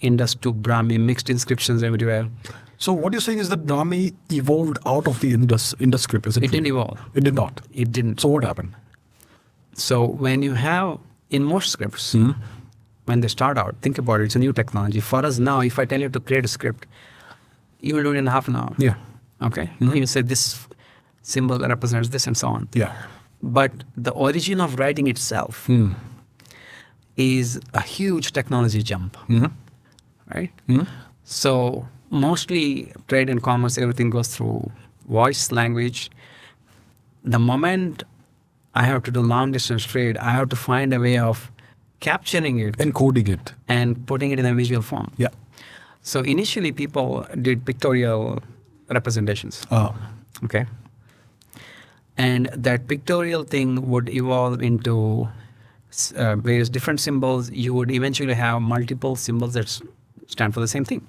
Indus to Brahmi, mixed inscriptions everywhere. So what you're saying is that Brahmi evolved out of the Indus script, is it? It didn't evolve. It did not. It didn't. So what happened? So when you have, in most scripts, when they start out, think about it, it's a new technology. For us now, if I tell you to create a script, you will do it in half an hour. Yeah. Okay? You say this symbol represents this and so on. Yeah. But the origin of writing itself is a huge technology jump. Right? So mostly trade and commerce, everything goes through voice, language. The moment I have to do long distance trade, I have to find a way of capturing it, Encoding it. and putting it in a visual form. Yeah. So initially people did pictorial representations. Okay. And that pictorial thing would evolve into various different symbols. You would eventually have multiple symbols that stand for the same thing.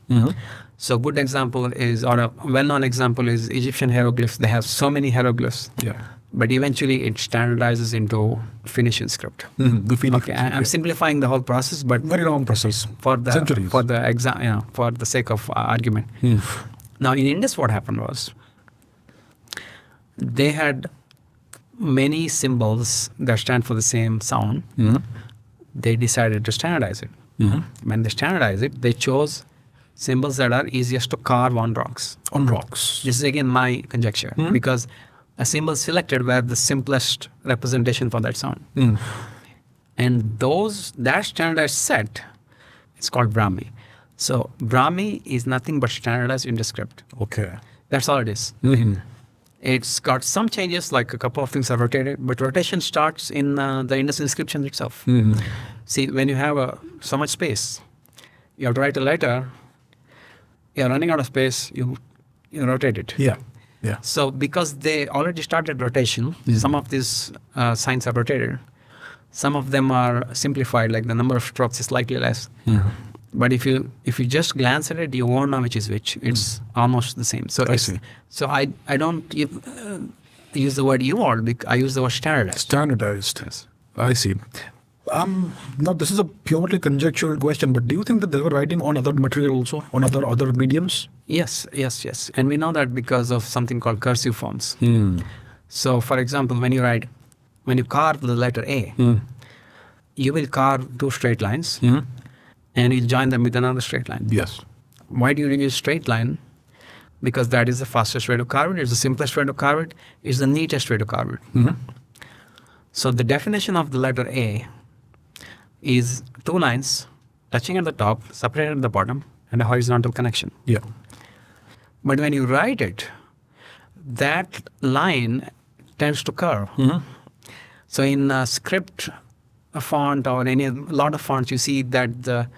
So good example is, or a well-known example is Egyptian hieroglyphs. They have so many hieroglyphs. Yeah. but eventually it standardizes into Phoenician script. The Phoenician. Okay, I'm simplifying the whole process, but Very long process. for the Centuries. for the for the sake of argument. Now in Indus, what happened was they had many symbols that stand for the same sound. They decided to standardize it. When they standardized it, they chose symbols that are easiest to carve on rocks. On rocks. This is again my conjecture, because a symbol selected were the simplest representation for that sound. And that standardized set is called Brahmi. So Brahmi is nothing but standardized Indus script. Okay. That's all it is. It's got some changes, like a couple of things are rotated, but rotation starts in the Indus inscription itself. See, when you have so much space, you have to write a letter, you're running out of space, you rotate it. Yeah. So because they already started rotation, some of these signs are rotated. Some of them are simplified, like the number of strokes is slightly less. But if you just glance at it, you won't know which is which. It's almost the same. So I see. So I don't use the word evolved. I use the word standardized. Standardized. Yes. I see. Now this is a purely conjectural question, but do you think that they were writing on other material also, on other mediums? Yes. And we know that because of something called cursive forms. So for example, when you carve the letter A, you will carve two straight lines and you join them with another straight line. Yes. Why do you use straight line? Because that is the fastest way to carve it. It's the simplest way to carve it. It's the neatest way to carve it. So the definition of the letter A is two lines touching at the top, separated at the bottom, and a horizontal connection. Yeah. But when you write it, that line tends to curve. So in script, a font, or a lot of fonts, you see that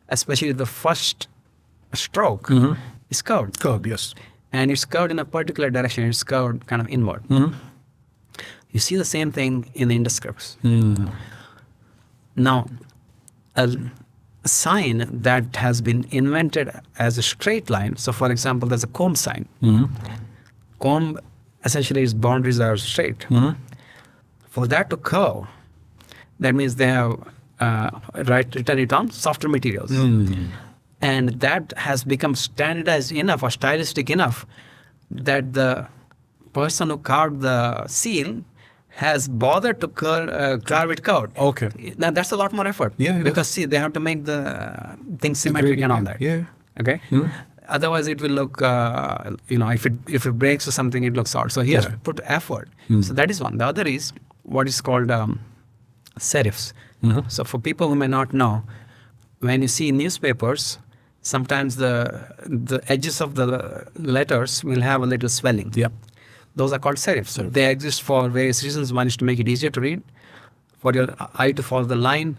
especially the first stroke is curved. Curved, yes. And it's curved in a particular direction. It's curved kind of inward. You see the same thing in the Indus scripts. Now, a sign that has been invented as a straight line. So, for example, there's a comb sign. Comb, essentially, its boundaries are straight. For that to curve, that means they have written it on softer materials. And that has become standardized enough or stylistic enough that the person who carved the seal has bothered to carve it curved. Okay. Now that's a lot more effort. Yeah, because see, they have to make the thing symmetric and all that. Yeah. Okay. Otherwise, it will look, if it breaks or something, it looks odd. So he has put effort. So that is one. The other is what is called serifs. So for people who may not know, when you see newspapers, sometimes the edges of the letters will have a little swelling. Yep. Those are called serifs. They exist for various reasons. One is to make it easier to read, for your eye to follow the line,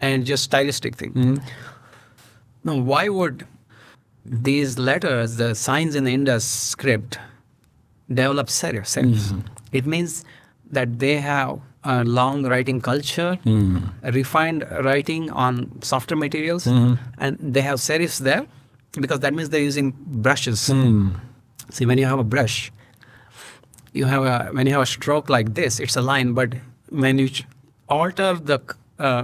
and just stylistic thing. Now, why would these letters, the signs in the Indus script, develop serifs? It means that they have a long writing culture, a refined writing on softer materials, and they have serifs there because that means they're using brushes. See, when you have a brush, when you have a stroke like this, it's a line, but when you alter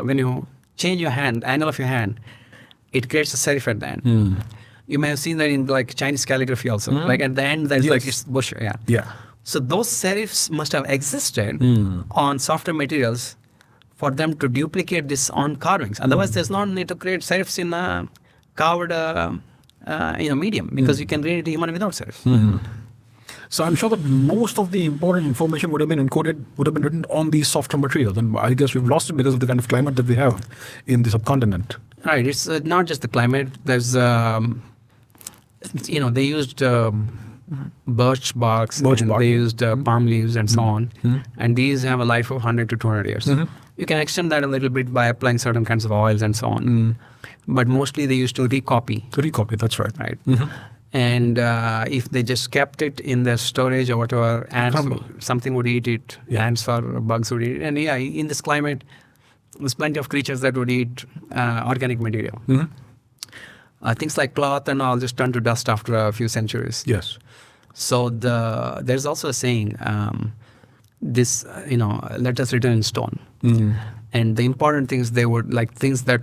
when you change your hand, angle of your hand, it creates a serif at the end. You may have seen that in like Chinese calligraphy also. Like at the end, there's like this bush. Yeah. So those serifs must have existed on softer materials for them to duplicate this on carvings. Otherwise, there's no need to create serifs in a carved medium, because you can read it even without serifs. So I'm sure that most of the important information would have been encoded, would have been written on these softer materials. And I guess we've lost it because of the kind of climate that we have in the subcontinent. Right. It's not just the climate. There's, they used birch barks. They used palm leaves and so on. And these have a life of 100 to 200 years. You can extend that a little bit by applying certain kinds of oils and so on. But mostly they used to recopy. That's right. Right. And if they just kept it in their storage or whatever, ants, something would eat it, ants or bugs would eat it. And in this climate, there's plenty of creatures that would eat organic material. Things like cloth and all just turn to dust after a few centuries. Yes. So there's also a saying, this, letters written in stone. And the important things, they were like things that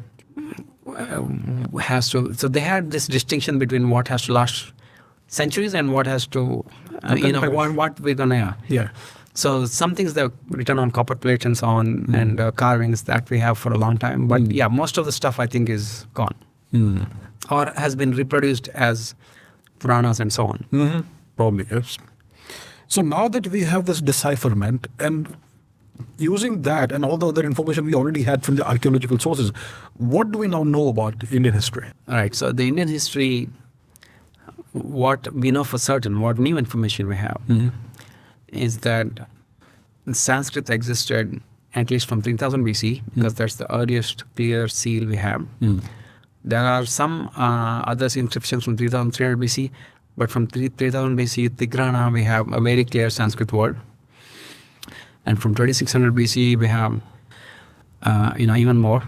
has to, so they had this distinction between what has to last centuries and what has to, what we're gonna, Yeah. So some things that are written on copper plates and so on, and carvings that we have for a long time. But yeah, most of the stuff I think is gone, or has been reproduced as Puranas and so on. Probably, yes. So now that we have this decipherment, and using that and all the other information we already had from the archaeological sources, what do we now know about Indian history? All right, so the Indian history, what we know for certain, what new information we have, is that Sanskrit existed at least from 3000 BC, because that's the earliest clear seal we have. There are some other inscriptions from 3300 BC, but from 3000 BC, Tigrana, we have a very clear Sanskrit word. And from 2600 BC, we have, even more.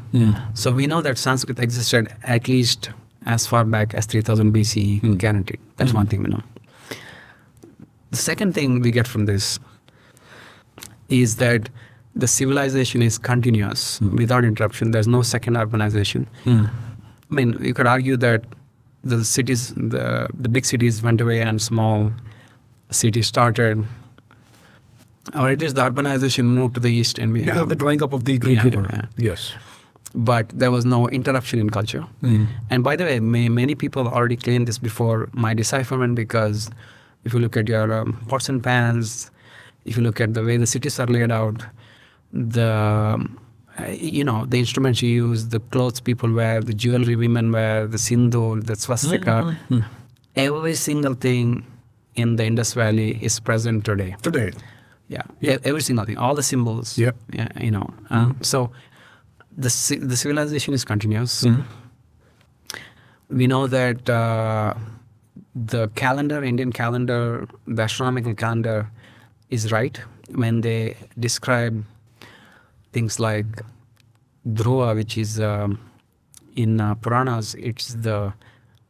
So we know that Sanskrit existed at least as far back as 3000 BC, guaranteed. That's one thing we know. The second thing we get from this is that the civilization is continuous without interruption. There's no second urbanization. I mean, you could argue that the cities, the big cities went away and small cities started. Or it is the urbanization moved to the east, and we have the drying up of the Great River. Yeah. Yes. But there was no interruption in culture. And by the way, many people already claimed this before my decipherment, because if you look at your pots and pans, if you look at the way the cities are laid out, the instruments you use, the clothes people wear, the jewelry women wear, the Sindhu, the swastika, every single thing in the Indus Valley is present today. Yeah, every single thing, all the symbols. Yep. Yeah, so the civilization is continuous. We know that the calendar, Indian calendar, the astronomical calendar is right when they describe things like Dhruva, which is in Puranas, it's the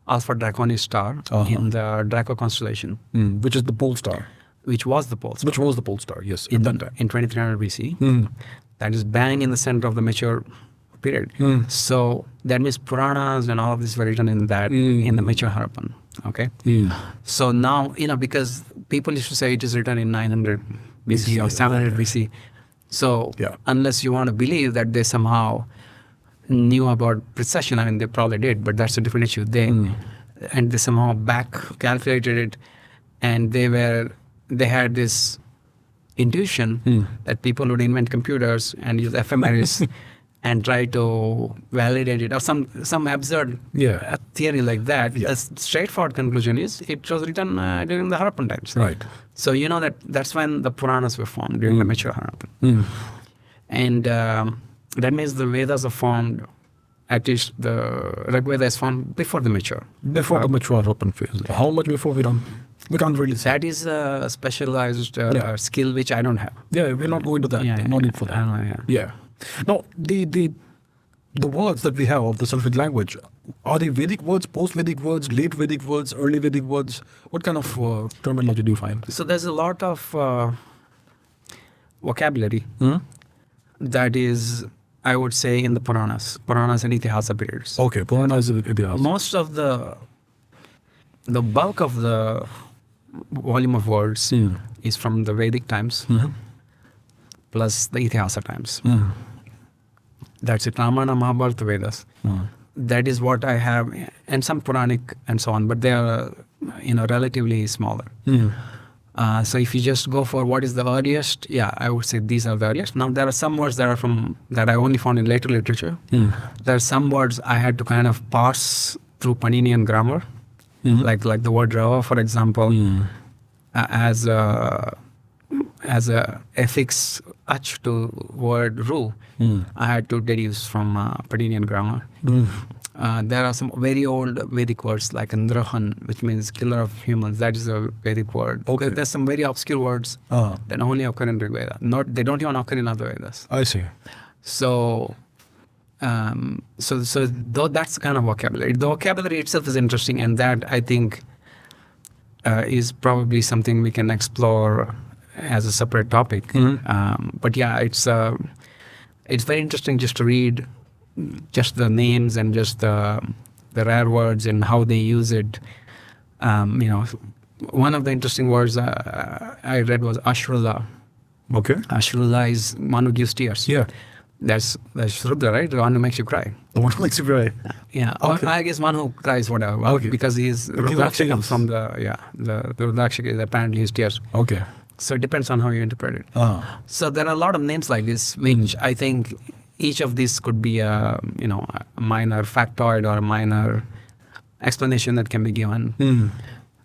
Alpha Draconis star in the Draco constellation. Which is the pole star. Which was the pole star. Which was the pole star, yes. In 2300 BC. That is bang in the center of the mature period. So that means Puranas and all of this were written in that, in the mature Harappan. Okay? So now, because people used to say it is written in 900 BC or 700 BC. So unless you want to believe that they somehow knew about precession, I mean, they probably did, but that's a different issue. And they somehow back calculated it, and they had this intuition that people would invent computers and use ephemeris and try to validate it, or some absurd theory like that. A straightforward conclusion is it was written during the Harappan times. Right. So that's when the Puranas were formed, during the mature Harappan. And that means the Vedas are formed, at least the Rig Veda is formed before the mature. Before the mature Harappan phase. How much before we can't really say. That is a specialized skill which I don't have. Yeah, we're not going to that. No need for that. I don't know, Yeah. Now, the words that we have of the Sanskrit language, are they Vedic words, post-Vedic words, late Vedic words, early Vedic words? What kind of terminology do you find? So there's a lot of vocabulary that is, I would say, in the Puranas and Itihasa periods. Okay, Puranas and Itihasa. Most of the bulk of the volume of words is from the Vedic times plus the Itihasa times. That's it, Ramayana, Mahabharata, Vedas. That is what I have, and some Puranic and so on, but they are, relatively smaller. So if you just go for what is the earliest, I would say these are the earliest. Now there are some words that I only found in later literature. There are some words I had to kind of parse through Paninian grammar, like the word Rava, for example, as a affix ach to word ru. I had to deduce from Paninian grammar. There are some very old Vedic words like Andrahan, which means killer of humans. That is a Vedic word. Okay. There's some very obscure words that only occur in Rig Veda. They don't even occur in other Vedas. I see. So though that's the kind of vocabulary. The vocabulary itself is interesting, and that I think is probably something we can explore as a separate topic. But yeah, it's very interesting just to read just the names and just the rare words and how they use it. One of the interesting words I read was Ashrula. Okay. Ashrula is one who gives tears. Yeah. That's Rudra, right? The one who makes you cry. The one who makes you cry. Yeah. Okay. Or I guess one who cries, whatever. Okay. Because he's Rudrakshaka from the Rudrakshaka is apparently his tears. Okay. So it depends on how you interpret it. Ah. So there are a lot of names like this, which I think each of these could be a minor factoid or a minor explanation that can be given.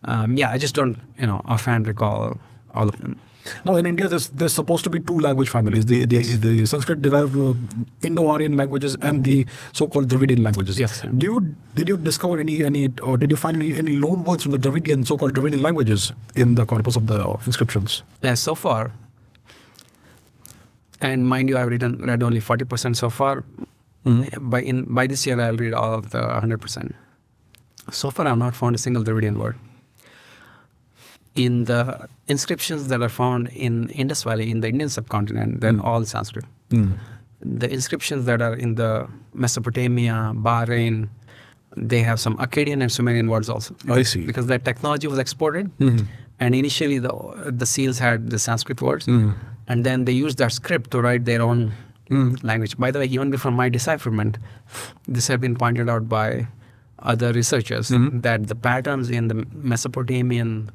I just don't offhand recall all of them. Now in India, there's supposed to be two language families: the Sanskrit-derived Indo-Aryan languages and the so-called Dravidian languages. Yes. Did you discover any, or did you find any loan words from the Dravidian, so-called Dravidian languages in the corpus of the inscriptions? Yeah, so far, and mind you, I've read only 40% so far. By this year, I'll read all of the 100%. So far, I've not found a single Dravidian word. In the inscriptions that are found in Indus Valley, in the Indian subcontinent, they're all Sanskrit. The inscriptions that are in the Mesopotamia, Bahrain, they have some Akkadian and Sumerian words also. I see. Because that technology was exported, and initially the seals had the Sanskrit words, and then they used that script to write their own language. By the way, even before my decipherment, this had been pointed out by other researchers that the patterns in the Mesopotamian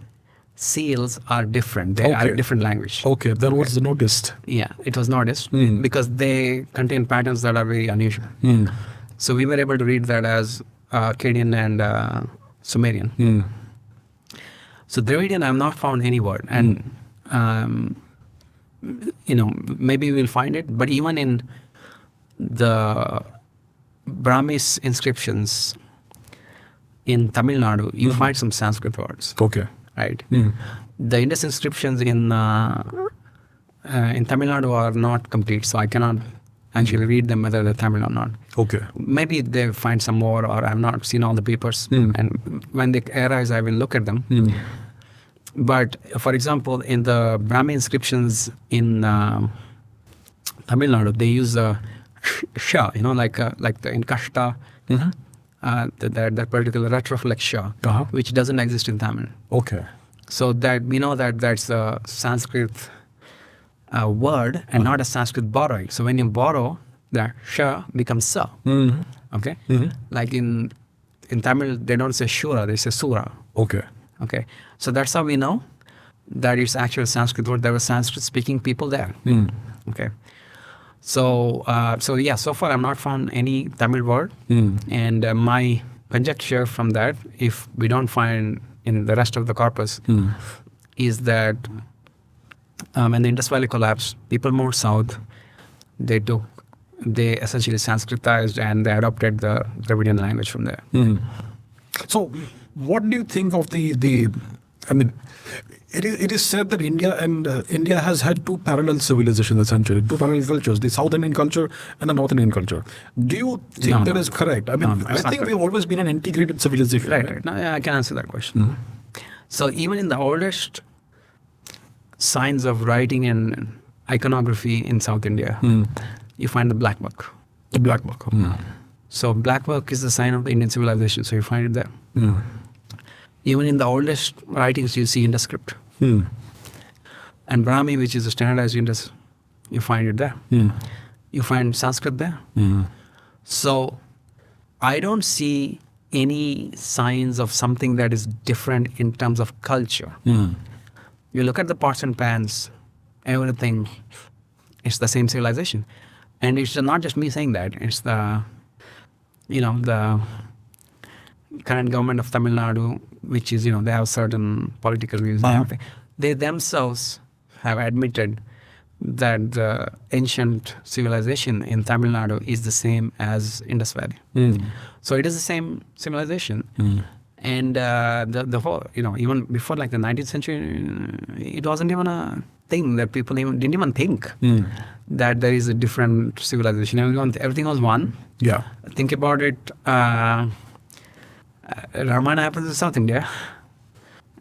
seals are different. They are a different language. Okay, that was noticed. Yeah, it was noticed because they contain patterns that are very unusual. So we were able to read that as Akkadian and Sumerian. So Dravidian, I've not found any word, and maybe we'll find it. But even in the Brahmis inscriptions in Tamil Nadu, you find some Sanskrit words. Okay. Right. The Indus inscriptions in Tamil Nadu are not complete, so I cannot actually read them whether they're Tamil or not. Okay. Maybe they find some more, or I've not seen all the papers. And when they arise, I will look at them. But for example, in the Brahmi inscriptions in Tamil Nadu, they use a sha, like the in Kashta. That particular retroflex sha, which doesn't exist in Tamil. Okay. So that we know that that's a Sanskrit word and not a Sanskrit borrowing. So when you borrow, the sha becomes sa. Okay. Like in Tamil, they don't say shura, they say sura. Okay. Okay. So that's how we know that it's actual Sanskrit word. There were Sanskrit speaking people there. Okay. So so far I've not found any Tamil word, and my conjecture from that, if we don't find in the rest of the corpus, is that when the Indus Valley collapsed, people moved south. They essentially Sanskritized and they adopted the Dravidian language from there. So, what do you think of it is said that India has had two parallel civilizations, essentially, two parallel cultures, the South Indian culture and the North Indian culture. Do you think that is correct? I think we've always been an integrated civilization. Right. Now, I can answer that question. So even in the oldest signs of writing and iconography in South India, you find the black book. The black book. So black book is the sign of the Indian civilization, so you find it there. Even in the oldest writings, you see Indus script. And Brahmi, which is a standardized Indus, you find it there. You find Sanskrit there. So I don't see any signs of something that is different in terms of culture. You look at the pots and pans, everything, it's the same civilization. And it's not just me saying that, it's the current government of Tamil Nadu, which is, they have certain political views and everything. They themselves have admitted that the ancient civilization in Tamil Nadu is the same as Indus Valley. So it is the same civilization. And the whole, even before like the 19th century, it wasn't even a thing that people didn't even think that there is a different civilization. Everything was one. Yeah. Think about it. Ramayana happens in South India,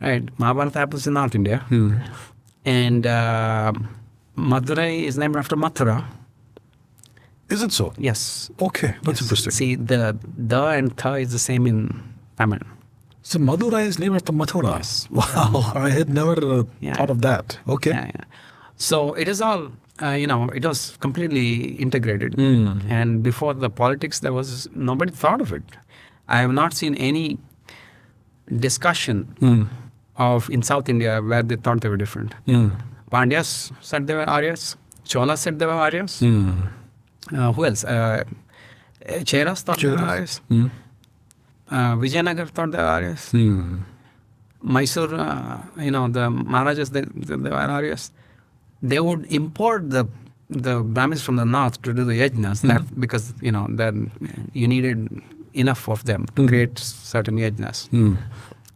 right? Mahabharata happens in North India, And Madurai is named after Mathura. Is it so? Yes. Okay, that's Yes. interesting. See, the and tha is the same in Tamil. So Madurai is named after Mathura. Yes. Wow, I had never Yeah. thought of that. Okay. Yeah, yeah. So it is all, it was completely integrated. Mm. And before the politics, nobody thought of it. I have not seen any discussion of in South India where they thought they were different. Mm. Pandyas said they were Aryas. Cholas said they were Aryas. Mm. Who else? Cheras thought they were Aryas. Mm. Vijayanagar thought they were Aryas. Mm. Mysore, the Maharajas, they were Aryas. They would import the Brahmins from the north to do the yajnas, that because then you needed enough of them to create certain yajnas. Mm.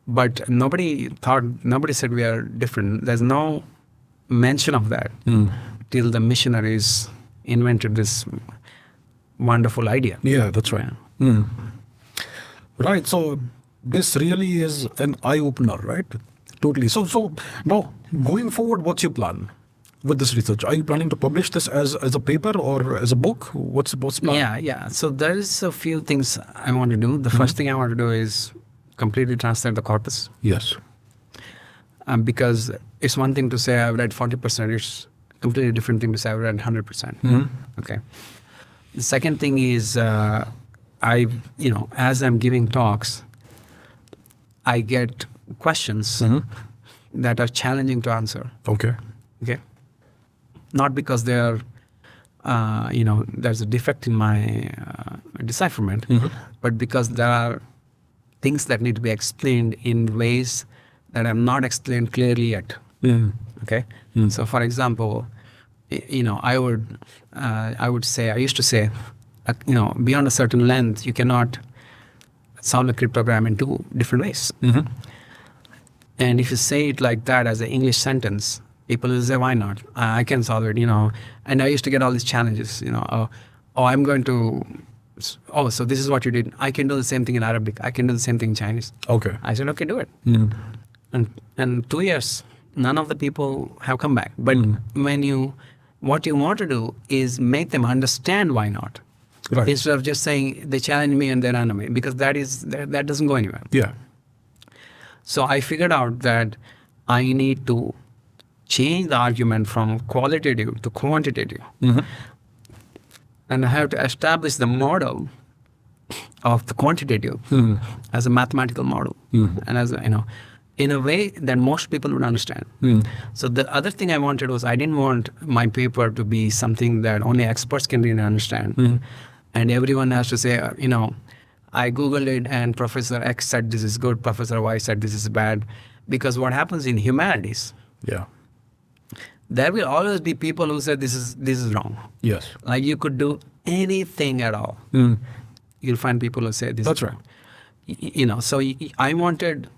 But nobody said we are different. There's no mention of that till the missionaries invented this wonderful idea. Yeah, that's right. Mm. Right. So this really is an eye opener, right? Totally. So now going forward, what's your plan with this research? Are you planning to publish this as a paper or as a book? What's the plan? Yeah. So there is a few things I want to do. The first thing I want to do is completely translate the corpus. Yes. Because it's one thing to say I've read 40%. It's a completely different thing to say I've read 100%. Okay. The second thing is as I'm giving talks, I get questions that are challenging to answer. Okay. Okay. Not because they're, there's a defect in my decipherment, but because there are things that need to be explained in ways that are not explained clearly yet. Okay. So, for example, I used to say, beyond a certain length, you cannot solve a cryptogram in two different ways. And if you say it like that as an English sentence, people will say, why not? I can solve it, And I used to get all these challenges, I'm going to, so this is what you did. I can do the same thing in Arabic. I can do the same thing in Chinese. Okay. I said, okay, do it. And 2 years, none of the people have come back. But what you want to do is make them understand why not. Right. Instead of just saying, they challenge me and they run away, because that doesn't go anywhere. Yeah. So I figured out that I need to change the argument from qualitative to quantitative. And I have to establish the model of the quantitative as a mathematical model and as in a way that most people would understand. So the other thing I wanted was I didn't want my paper to be something that only experts can really understand. And everyone has to say, I Googled it and Professor X said this is good, Professor Y said this is bad. Because what happens in humanities, there will always be people who say this is wrong. Yes. Like you could do anything at all. You'll find people who say this. That's is right. So I wanted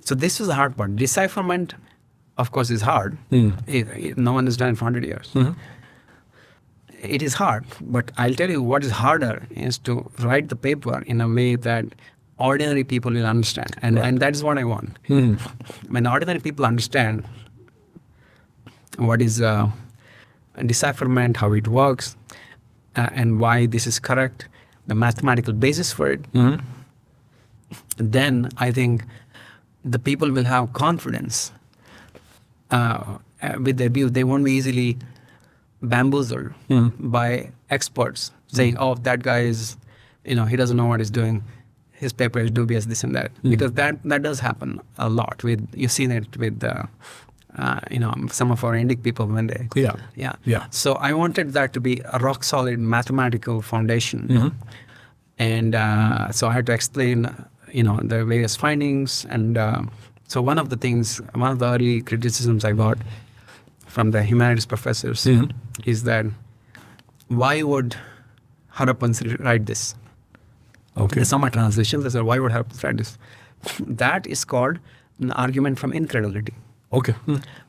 so this is the hard part. Decipherment, of course, is hard. No one has done it for 100 years. It is hard, but I'll tell you what is harder is to write the paper in a way that ordinary people will understand. And that is what I want. When ordinary people understand what is decipherment, how it works, and why this is correct, the mathematical basis for it, then I think the people will have confidence with their view. They won't be easily bamboozled by experts saying, oh, that guy is, he doesn't know what he's doing. His paper is dubious, this and that. Because that does happen a lot. You've seen it with, some of our Indic people when they... Yeah. So I wanted that to be a rock solid mathematical foundation. And so I had to explain, the various findings. And so one of the early criticisms I got from the humanities professors is that why would Harappans write this? Okay. There's some translation. They said, why would Harappans write this? That is called an argument from incredulity. Okay.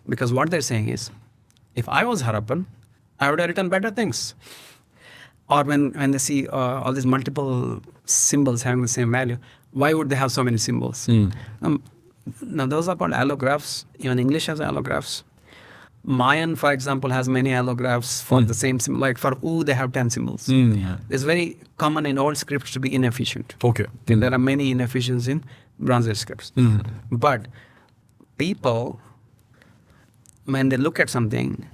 Because what they're saying is, if I was Harappan, I would have written better things. Or when they see all these multiple symbols having the same value, why would they have so many symbols? Now, those are called allographs. Even English has allographs. Mayan, for example, has many allographs for the same symbol. Like for U, they have 10 symbols. Yeah. It's very common in old scripts to be inefficient. Okay. There are many inefficiencies in Bronze Age scripts. But people, when they look at something,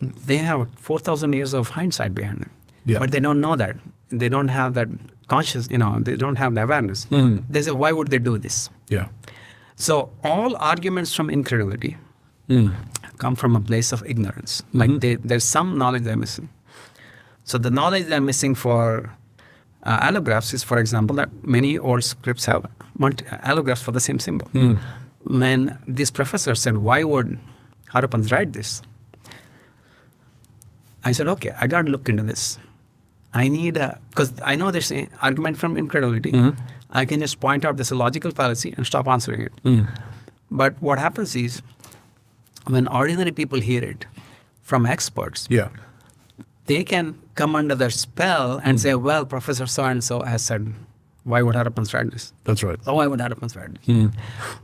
they have 4,000 years of hindsight behind it. Yeah. But they don't know that. They don't have that they don't have the awareness. They say, why would they do this? Yeah. So all arguments from incredulity come from a place of ignorance. Like there's some knowledge they're missing. So the knowledge they're missing for allographs is, for example, that many old scripts have allographs for the same symbol. When this professor said, why would Harappans write this? I said, okay, I got to look into this. I need because I know there's an argument from incredulity. I can just point out there's a logical fallacy and stop answering it. But what happens is, when ordinary people hear it from experts, Yeah. they can come under their spell and say, well, Professor so-and-so has said, why would Harappans write this? That's right. Oh, why would Harappans write this?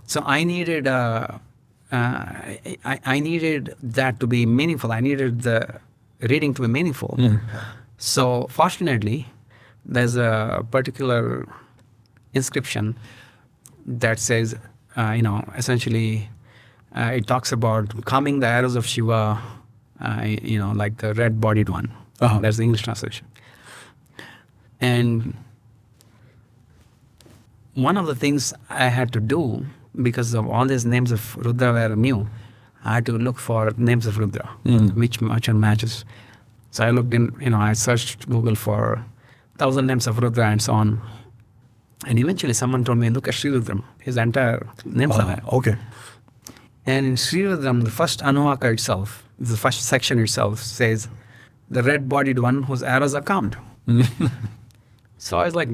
So I needed I needed that to be meaningful. I needed the reading to be meaningful. So fortunately, there's a particular inscription that says, essentially, it talks about calming the arrows of Shiva, like the red-bodied one. That's the English translation. And one of the things I had to do, because of all these names of Rudra were new, I had to look for names of Rudra, which matches. So I looked in, I searched Google for 1,000 names of Rudra and so on. And eventually someone told me, look at Sri Rudram. His entire names are there. Okay. And in Sri Rudram, the first Anuvaka itself, the first section itself says, the red-bodied one whose arrows are calmed. So I was like,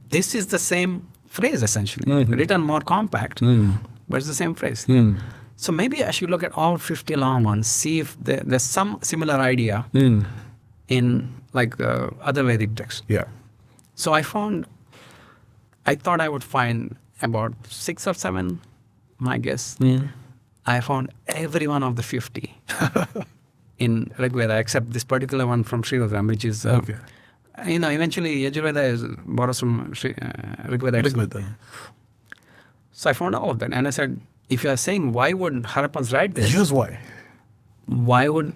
this is the same phrase essentially, written more compact, but it's the same phrase. So maybe I should look at all 50 long ones, see if there's some similar idea in like other Vedic texts. Yeah. So I thought I would find about 6 or 7, my guess. I found every one of the 50 in Rigveda except this particular one from Sri Rudram, which is, eventually Yajurveda borrows from Rigveda. So I found all of that. And I said, if you are saying, why would Harappans write this? Here's why. Why would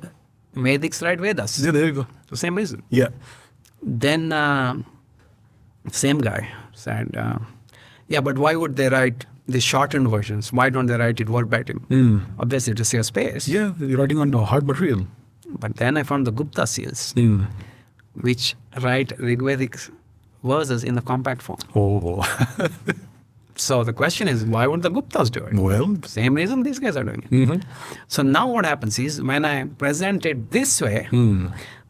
Vedics write Vedas? Yeah, there you go. The same reason. Yeah. Then same guy said, but why would they write the shortened versions? Why don't they write it verbatim? Obviously to save space. Yeah, you're writing on hard material. But then I found the Gupta seals, which write Rigvedic verses in the compact form. Oh. So the question is, why would the Guptas do it? Well. Same reason these guys are doing it. So now what happens is, when I present it this way,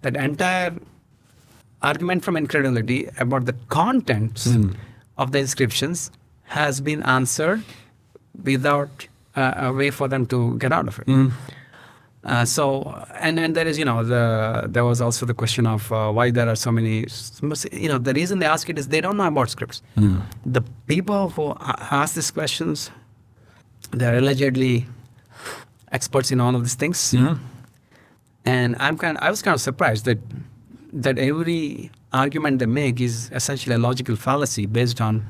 that entire argument from incredulity about the contents of the inscriptions has been answered without a way for them to get out of it. And there is, there was also the question of why there are so many, the reason they ask it is they don't know about scripts. The people who ask these questions, they're allegedly experts in all of these things. And I was kind of surprised that every argument they make is essentially a logical fallacy based on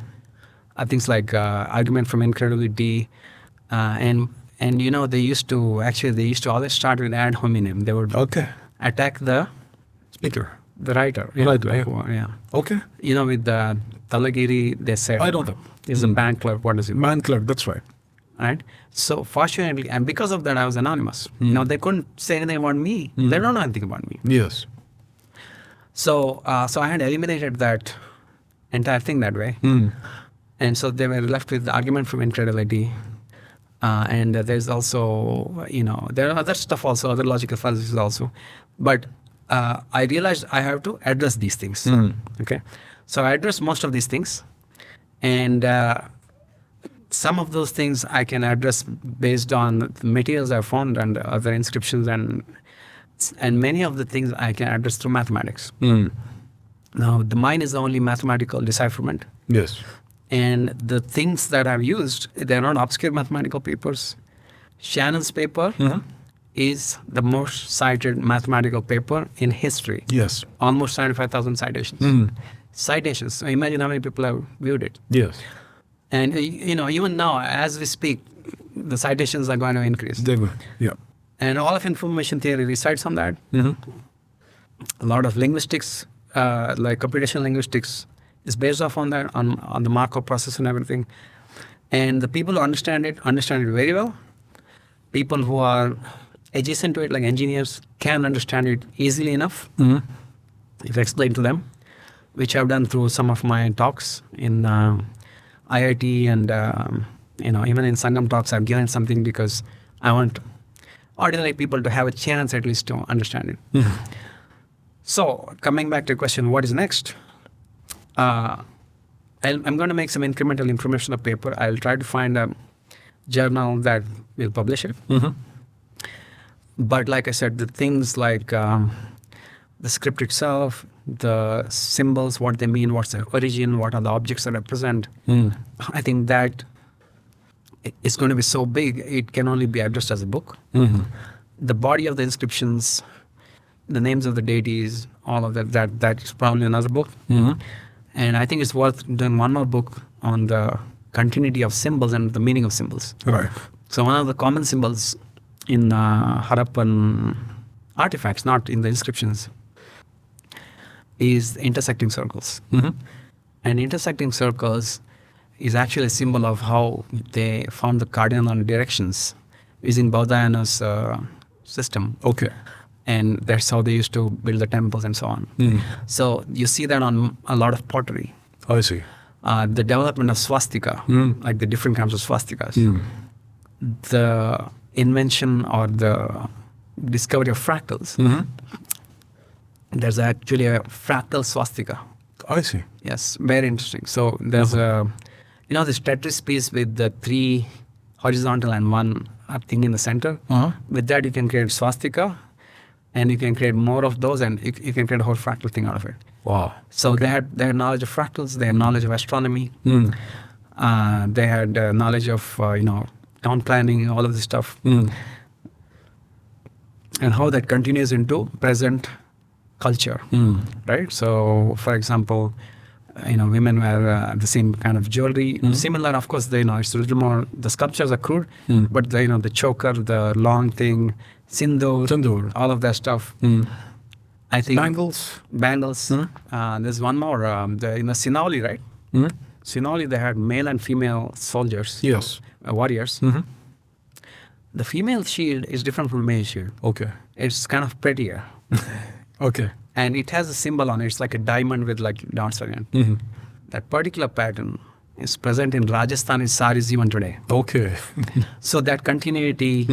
things like argument from incredulity, and they used to always start with ad hominem. They would attack the Speaker. the writer. Right. Yeah. Okay. With the Talagiri, they said, I don't know. He's a bank clerk. What is it? Man clerk, that's right. Right? So fortunately, and because of that, I was anonymous. They couldn't say anything about me. They don't know anything about me. Yes. So I had eliminated that entire thing that way. And so they were left with the argument from incredulity. And there's also, there are other stuff also, other logical fallacies also. But I realized I have to address these things. Okay. So I address most of these things. And some of those things I can address based on the materials I found and other inscriptions, and many of the things I can address through mathematics. Now, mine is the only mathematical decipherment. Yes. And the things that I've used, they're not obscure mathematical papers. Shannon's paper is the most cited mathematical paper in history. Yes. Almost 75,000 citations. Citations. So imagine how many people have viewed it. Yes. And even now, as we speak, the citations are going to increase. They will. Yeah. And all of information theory resides on that. A lot of linguistics, like computational linguistics, is based off on that, on the Markov process and everything. And the people who understand it very well. People who are adjacent to it, like engineers, can understand it easily enough if I explain to them, which I've done through some of my talks in IIT and even in Sangam talks. I've given something because I want ordinary people to have a chance at least to understand it. So coming back to the question, what is next? I'm going to make some incremental information of paper. I'll try to find a journal that will publish it. But like I said, the things like the script itself, the symbols, what they mean, what's the origin, what are the objects that represent, I think that is going to be so big, it can only be addressed as a book. The body of the inscriptions, the names of the deities, all of that is probably another book. And I think it's worth doing one more book on the continuity of symbols and the meaning of symbols. Right. So one of the common symbols in Harappan artifacts, not in the inscriptions, is intersecting circles. And intersecting circles is actually a symbol of how they found the cardinal directions using Baudhayana's system. Okay. And that's how they used to build the temples and so on. So you see that on a lot of pottery. I see. The development of swastika, like the different kinds of swastikas. The invention or the discovery of fractals. There's actually a fractal swastika. I see. Yes, very interesting. So there's this Tetris piece with the 3 horizontal and 1 thing in the center. With that, you can create swastika, and you can create more of those, and you can create a whole fractal thing out of it. Wow. So they had their knowledge of fractals, their knowledge of astronomy. They had knowledge of town planning, all of this stuff, and how that continues into present culture, right? So, for example, women wear the same kind of jewelry. Similar, of course, it's a little more. The sculptures are crude, but the choker, the long thing, sindoor, all of that stuff. I think Bangles. There's one more. In the Sinali, right? Sinali, they had male and female soldiers. Yes. Warriors. The female shield is different from the male shield. Okay. It's kind of prettier. Okay. And it has a symbol on it. It's like a diamond with like dots again. That particular pattern is present in Rajasthani saris even today. Okay. So that continuity,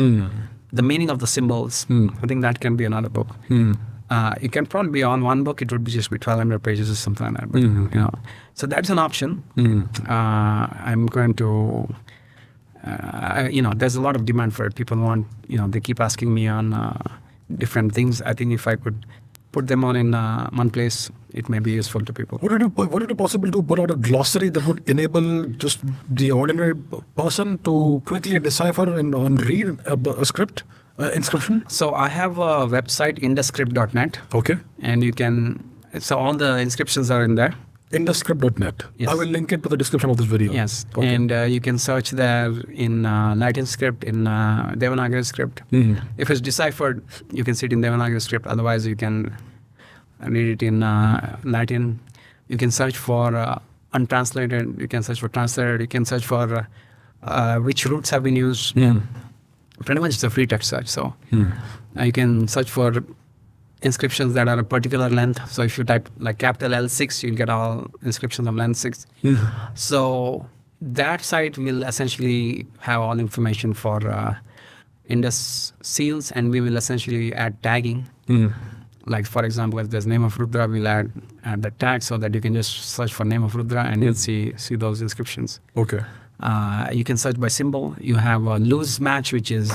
the meaning of the symbols, I think that can be another book. It can probably be on one book. It would just be 1,200 pages or something like that. But, so that's an option. I'm going to, there's a lot of demand for it. People want, they keep asking me on different things. I think if I could put them on in one place, it may be useful to people. Would it be possible to put out a glossary that would enable just the ordinary person to quickly decipher and read a script, inscription? So I have a website, induscript.net. Okay. And you can, so all the inscriptions are in there. Induscript.net. Yes. I will link it to the description of this video. Yes. Okay. And you can search there in Latin script, in Devanagari script. If it's deciphered, you can see it in Devanagari script. Otherwise, you can read it in Latin. You can search for untranslated. You can search for translated. You can search for which roots have been used. Pretty much it's a free text search. So you can search for inscriptions that are a particular length. So if you type like capital L6, you'll get all inscriptions of length 6. So that site will essentially have all information for Indus seals, and we will essentially add tagging. Like, for example, if there's name of Rudra, we'll add the tag so that you can just search for name of Rudra and you'll see those inscriptions. Okay. You can search by symbol. You have a loose match, which is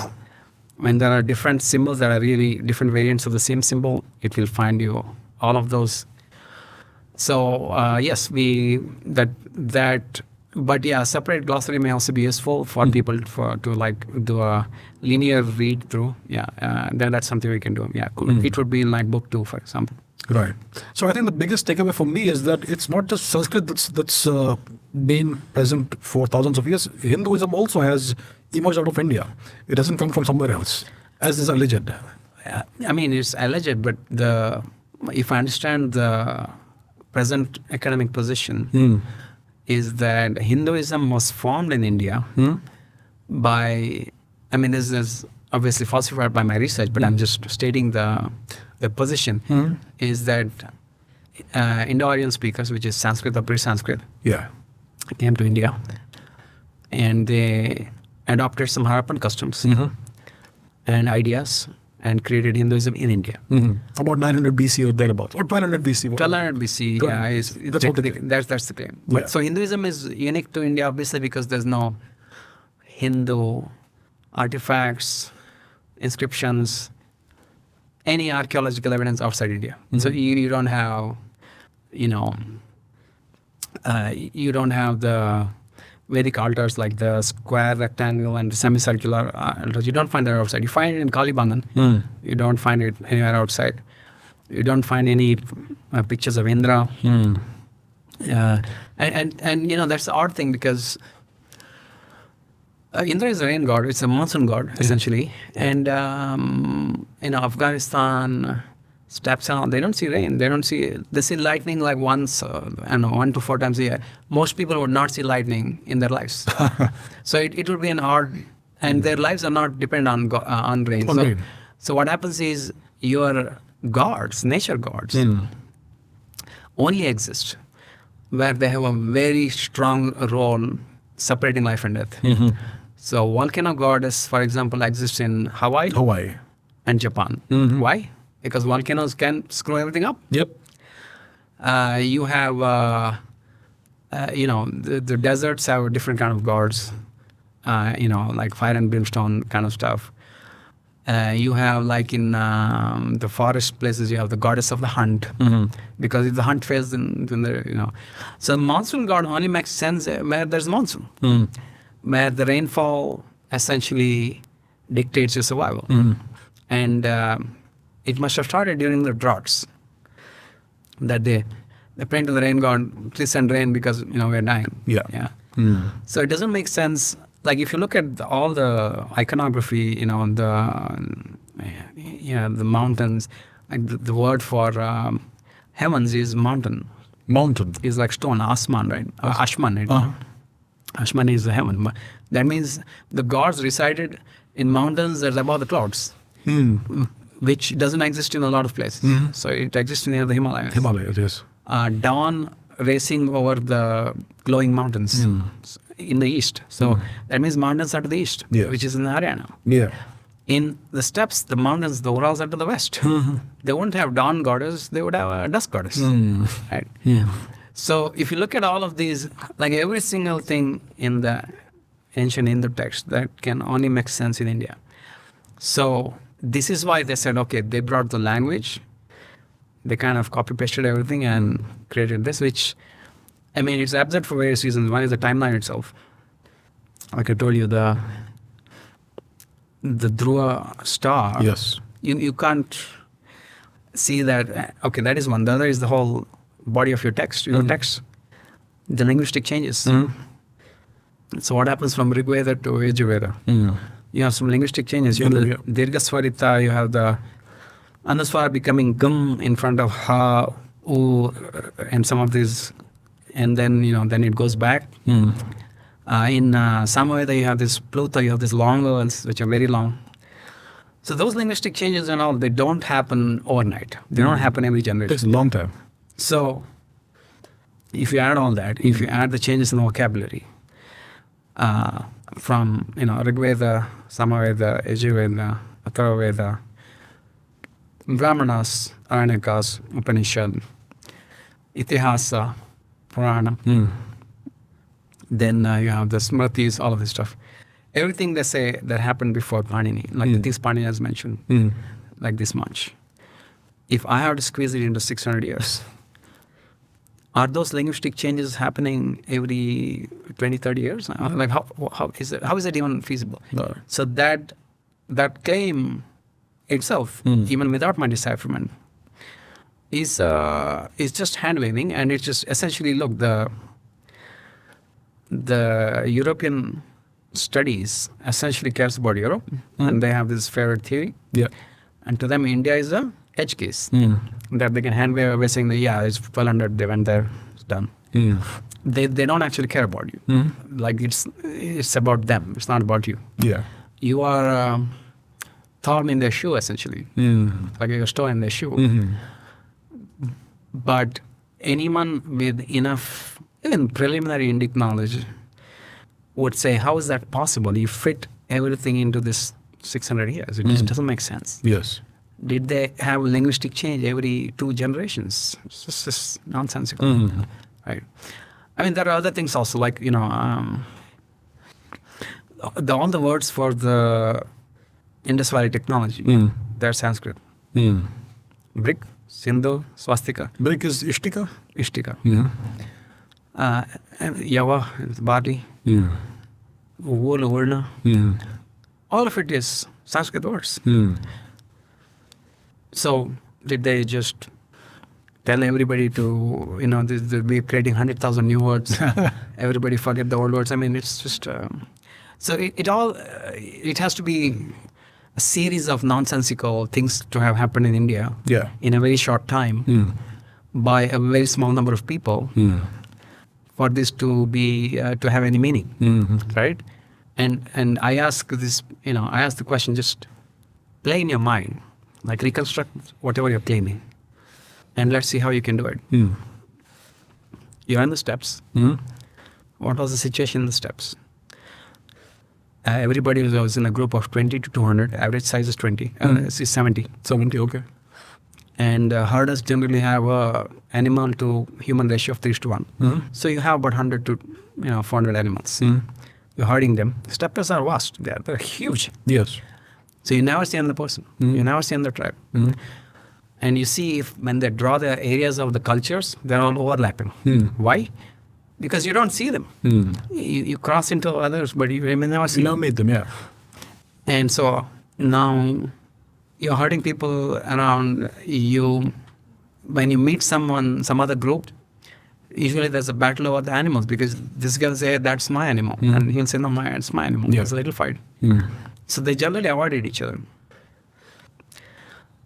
when there are different symbols that are really different variants of the same symbol, it will find you all of those. So yes, that But yeah, separate glossary may also be useful for people to like do a linear read through. Yeah, then that's something we can do. Yeah, cool. It would be in like book 2, for example. Right. So I think the biggest takeaway for me is that it's not just Sanskrit that's been present for thousands of years. Hinduism also has emerged out of India. It doesn't come from somewhere else, as is alleged. I mean, it's alleged, but if I understand the present academic position, is that Hinduism was formed in India by, I mean, this is obviously falsified by my research, but I'm just stating the position, is that Indo-Aryan speakers, which is Sanskrit or pre-Sanskrit, came to India and they adopted some Harappan customs and ideas and created Hinduism in India. About 900 BC or thereabouts, or 1200 BC. 1200 BC, that's the claim. Yeah. So Hinduism is unique to India, obviously, because there's no Hindu artifacts, inscriptions, any archaeological evidence outside India. So you don't have, you don't have the Vedic altars like the square, rectangle, and semicircular altars. You don't find that outside. You find it in Kalibangan. You don't find it anywhere outside. You don't find any pictures of Indra. And that's the odd thing, because Indra is a rain god. It's a monsoon god, essentially. And Afghanistan, steppes and all, they don't see rain. They see lightning like once, 1 to 4 times a year. Most people would not see lightning in their lives. So it would be an odd, and their lives are not dependent on rain. So what happens is your gods, nature gods, only exist where they have a very strong role separating life and death. So volcano goddess, for example, exists in Hawaii and Japan. Why? Because volcanoes can screw everything up. Yep. You have, the deserts have different kind of gods, like fire and brimstone kind of stuff. You have, like in the forest places, you have the goddess of the hunt, because if the hunt fails, then So monsoon god only makes sense where there's monsoon, where the rainfall essentially dictates your survival. And it must have started during the droughts, that they praying to the rain god, please send rain because we're dying. Yeah. So it doesn't make sense. Like if you look at all the iconography, the mountains, like the word for heavens is mountain. Mountain is like stone, asman, right? Ashman, right? Ashman is the heaven. But that means the gods resided in mountains that are above the clouds, which doesn't exist in a lot of places. So it exists near the Himalayas. Yes. Dawn racing over the glowing mountains in the east. So that means mountains are to the east, which is in Haryana. Yeah. In the steppes, the mountains, the Urals are to the west. They wouldn't have dawn goddess, they would have a dusk goddess. Right? Yeah. So if you look at all of these, like every single thing in the ancient Hindu text, that can only make sense in India. So this is why they said, okay, they brought the language, they kind of copy-pasted everything and created this, which, I mean, it's absurd for various reasons. One is the timeline itself. Like I told you, the Dhruva star. Yes. You can't see that, okay, that is one. The other is the whole body of your text, text. The linguistic changes. So what happens from Rigveda to Yajurveda? You have some linguistic changes. You have the Dirghaswarita, you have the Anuswara becoming gum in front of ha, u, and some of these, and then, then it goes back. In Samaveda, you have this Pluta, you have these long vowels, which are very long. So those linguistic changes and all, they don't happen overnight. They don't happen every generation. It takes a long time. So if you add all that, if you add the changes in the vocabulary, from, Rigveda, Samaveda, Yajurveda, Atharvaveda, Brahmanas, Aranikas, Upanishad, Itihasa, Purana, then you have the Smritis, all of this stuff. Everything they say that happened before Panini, like the things Panini has mentioned, like this much. If I have to squeeze it into 600 years, Are those linguistic changes happening every 20, 30 years? Like how is it even feasible? No. So that claim itself, even without my decipherment, is just hand waving, and it's just essentially, look, the European studies essentially cares about Europe, and they have this favorite theory. Yeah. And to them, India is a edge case that they can hand wave away, saying that it's 1200, they went there, it's done. They don't actually care about you. Like it's about them. It's not about you. Yeah. You are thorn in their shoe, essentially, like you're a stone in their shoe. But anyone with enough, even preliminary Indic knowledge, would say, how is that possible? You fit everything into this 600 years. It just doesn't make sense. Yes. Did they have linguistic change every 2 generations? It's just nonsensical. Right. I mean, there are other things also, like, all the words for the Indus Valley technology, they're Sanskrit. Brick, Sindhu, swastika. Brick is Ishtika? Ishtika. Yeah. Yava is barley. Yeah. Wool, Urna. Yeah. All of it is Sanskrit words. So did they just tell everybody to, we're creating 100,000 new words, everybody forget the old words? I mean, it's just... so it has to be a series of nonsensical things to have happened in India in a very short time by a very small number of people for this to be to have any meaning, right? And I ask this, I ask the question, just play in your mind, like reconstruct whatever you're claiming, and let's see how you can do it. You're in the steps. What was the situation in the steps? Everybody was in a group of 20 to 200. Average size is 20. Is 70. 70, okay. And herders generally have a animal to human ratio of 3:1. So you have about 100 to 400 animals. You're herding them. Steppers are vast. They're huge. Yes. So you never see another person. You never see another tribe. And you see, when they draw the areas of the cultures, they're all overlapping. Why? Because you don't see them. You cross into others, but you may never see You never meet them, yeah. And so now you're hurting people around you. When you meet someone, some other group, usually there's a battle over the animals, because this guy will say, that's my animal. And he'll say, no, it's my animal. Yeah. There's a little fight. So they generally avoided each other.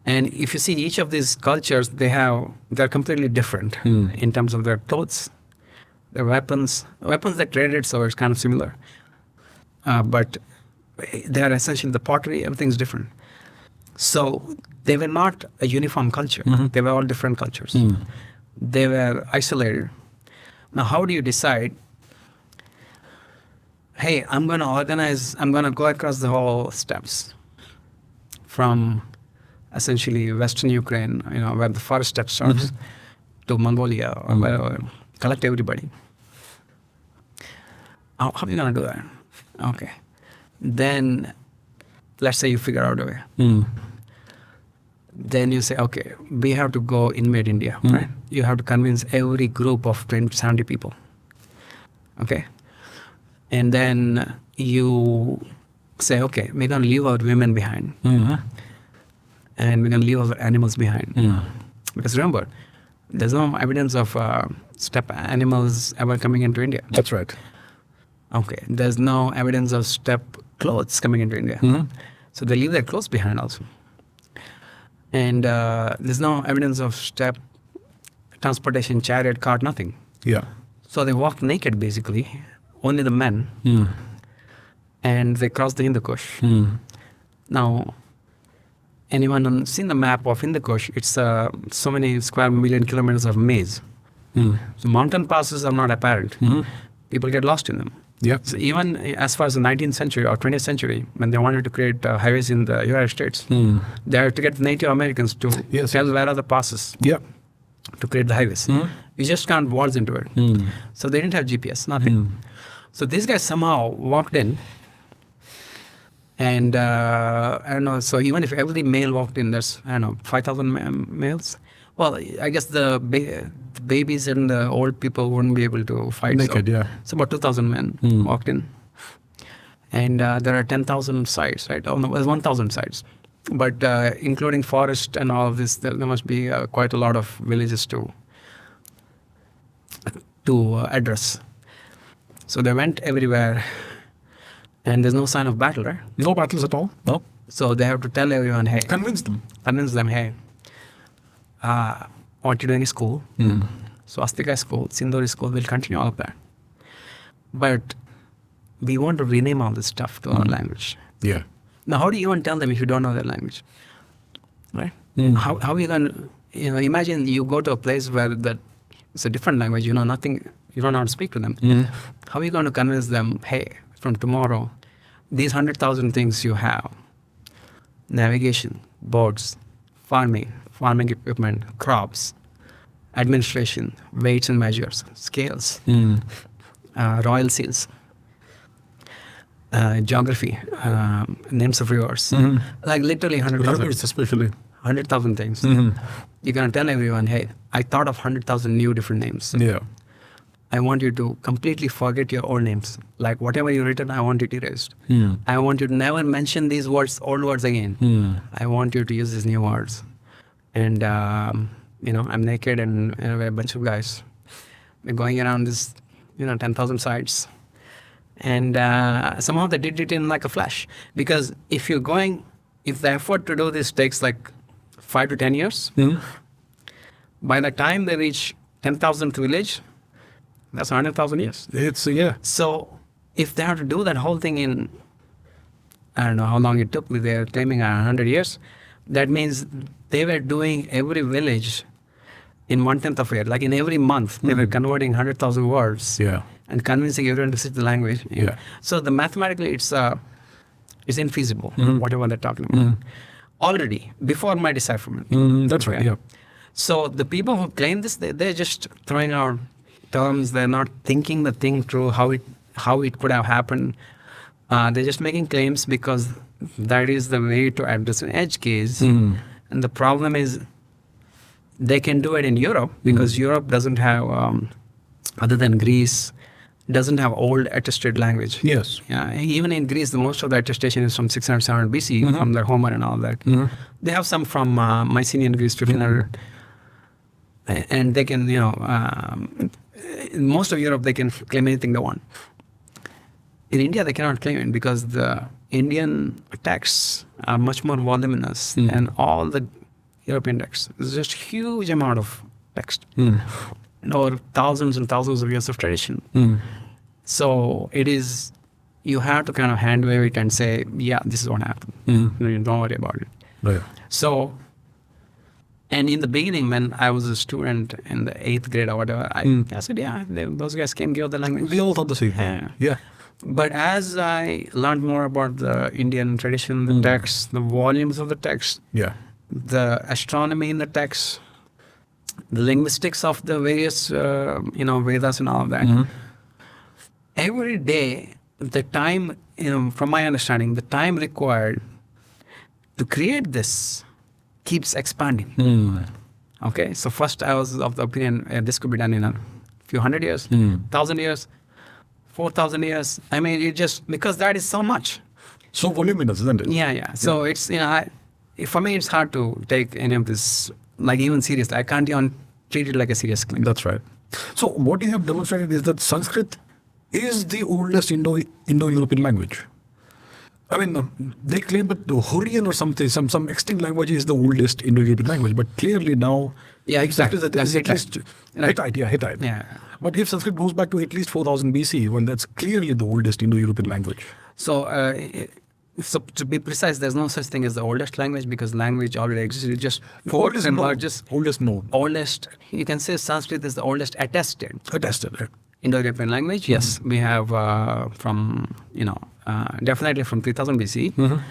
And if you see each of these cultures, they're completely different in terms of their clothes, their weapons they traded, so it's kind of similar. But they are essentially the pottery, everything's different. So they were not a uniform culture. They were all different cultures. They were isolated. Now, how do you decide, hey, I'm going to go across the whole steppes from essentially Western Ukraine, where the forest steppe starts, to Mongolia or wherever, collect everybody. How are you going to do that? Okay. Then, let's say you figure out a way. Then you say, okay, we have to go invade India, right? You have to convince every group of 20, 70 people. Okay? And then you say, okay, we're going to leave our women behind. And we're going to leave our animals behind. Because remember, there's no evidence of steppe animals ever coming into India. That's right. Okay. There's no evidence of steppe clothes coming into India. So they leave their clothes behind also. And there's no evidence of steppe transportation, chariot, cart, nothing. Yeah. So they walk naked, basically, only the men. And they cross the Hindu Kush. Now, anyone seen the map of Hindu Kush? It's so many square million kilometers of maze. So mountain passes are not apparent. People get lost in them. Yeah. So even as far as the 19th century or 20th century, when they wanted to create highways in the United States, they had to get Native Americans to tell where are the passes to create the highways. You just can't waltz into it. So they didn't have GPS, nothing. So these guys somehow walked in, and I don't know, so even if every male walked in, there's, 5,000 males, Well, I guess the babies and the old people wouldn't be able to fight. Naked, yeah. So about 2,000 men walked in. And there are 10,000 sites, right? Oh, no, there's 1,000 sites. But including forest and all of this, there must be quite a lot of villages to address. So they went everywhere. And there's no sign of battle, right? No battles at all? No. So they have to tell everyone, hey. Convince them, hey, what you're doing is cool. Swastika is cool. Sindoor is cool. We'll continue all of that. But we want to rename all this stuff to our language. Yeah. Now, how do you even tell them if you don't know their language? Right? How are you going to, imagine you go to a place where it's a different language, you know nothing, you don't know how to speak to them. How are you going to convince them, hey, from tomorrow, these 100,000 things you have, navigation, boards, farming equipment, crops, administration, weights and measures, scales, royal seals, geography, names of rivers, like literally 100,000. Especially. 100,000 things. You're going to tell everyone, hey, I thought of 100,000 new different names. Yeah. I want you to completely forget your old names. Like whatever you've written, I want it erased. I want you to never mention these old words again. I want you to use these new words. And, I'm naked and we're a bunch of guys. We're going around this, 10,000 sites. And somehow they did it in like a flash. Because if the effort to do this takes like 5 to 10 years, by the time they reach 10,000th village, that's 100,000 years. Yeah. So if they have to do that whole thing in, I don't know how long it took, they're claiming 100 years, that means they were doing every village in 1/10 of a year. Like in every month, they were converting 100,000 words and convincing everyone to speak the language. Yeah. So mathematically, it's infeasible, whatever they're talking about. Already, before my decipherment. That's right, yeah. So the people who claim this, they're just throwing out terms. They're not thinking the thing through, how it could have happened. They're just making claims because that is the way to address an edge case. And the problem is they can do it in Europe because Europe doesn't have, other than Greece, doesn't have old attested language. Yes. Yeah. Even in Greece, the most of the attestation is from 600, 700 BC, from the Homer and all that. They have some from Mycenaean Greece, 1500. And they can, in most of Europe, they can claim anything they want. In India, they cannot claim it because the Indian texts are much more voluminous than all the European texts. There's just huge amount of text. Over thousands and thousands of years of tradition. So you have to kind of hand wave it and say, yeah, this is what happened. Don't worry about it. Right. So, and in the beginning, when I was a student in the 8th grade or whatever, I said, yeah, those guys can give the language. We all thought the same. Yeah. But as I learned more about the Indian tradition, the text, the volumes of the text, the astronomy in the text, the linguistics of the various, Vedas and all of that, every day, the time, from my understanding, the time required to create this keeps expanding. Okay, so first I was of the opinion this could be done in a few hundred years, 1,000 years, 4,000 years. I mean, it just, because that is so much. So voluminous, isn't it? Yeah. So it's, for me, it's hard to take any of this, like even seriously. I can't even treat it like a serious claim. That's right. So what you have demonstrated is that Sanskrit is the oldest Indo-European language. I mean, they claim that the Hurrian or something, some extinct language is the oldest Indo-European language, but clearly now, exactly. That's Hittite. Hittite. Yeah. But if Sanskrit goes back to at least 4,000 BC, when that's clearly the oldest Indo-European language. So, so to be precise, there's no such thing as the oldest language because language already exists. It's just fourth and largest. Oldest known. Oldest. You can say Sanskrit is the oldest attested. Attested. Indo-European language. Yes, we have from definitely from 3000 BC,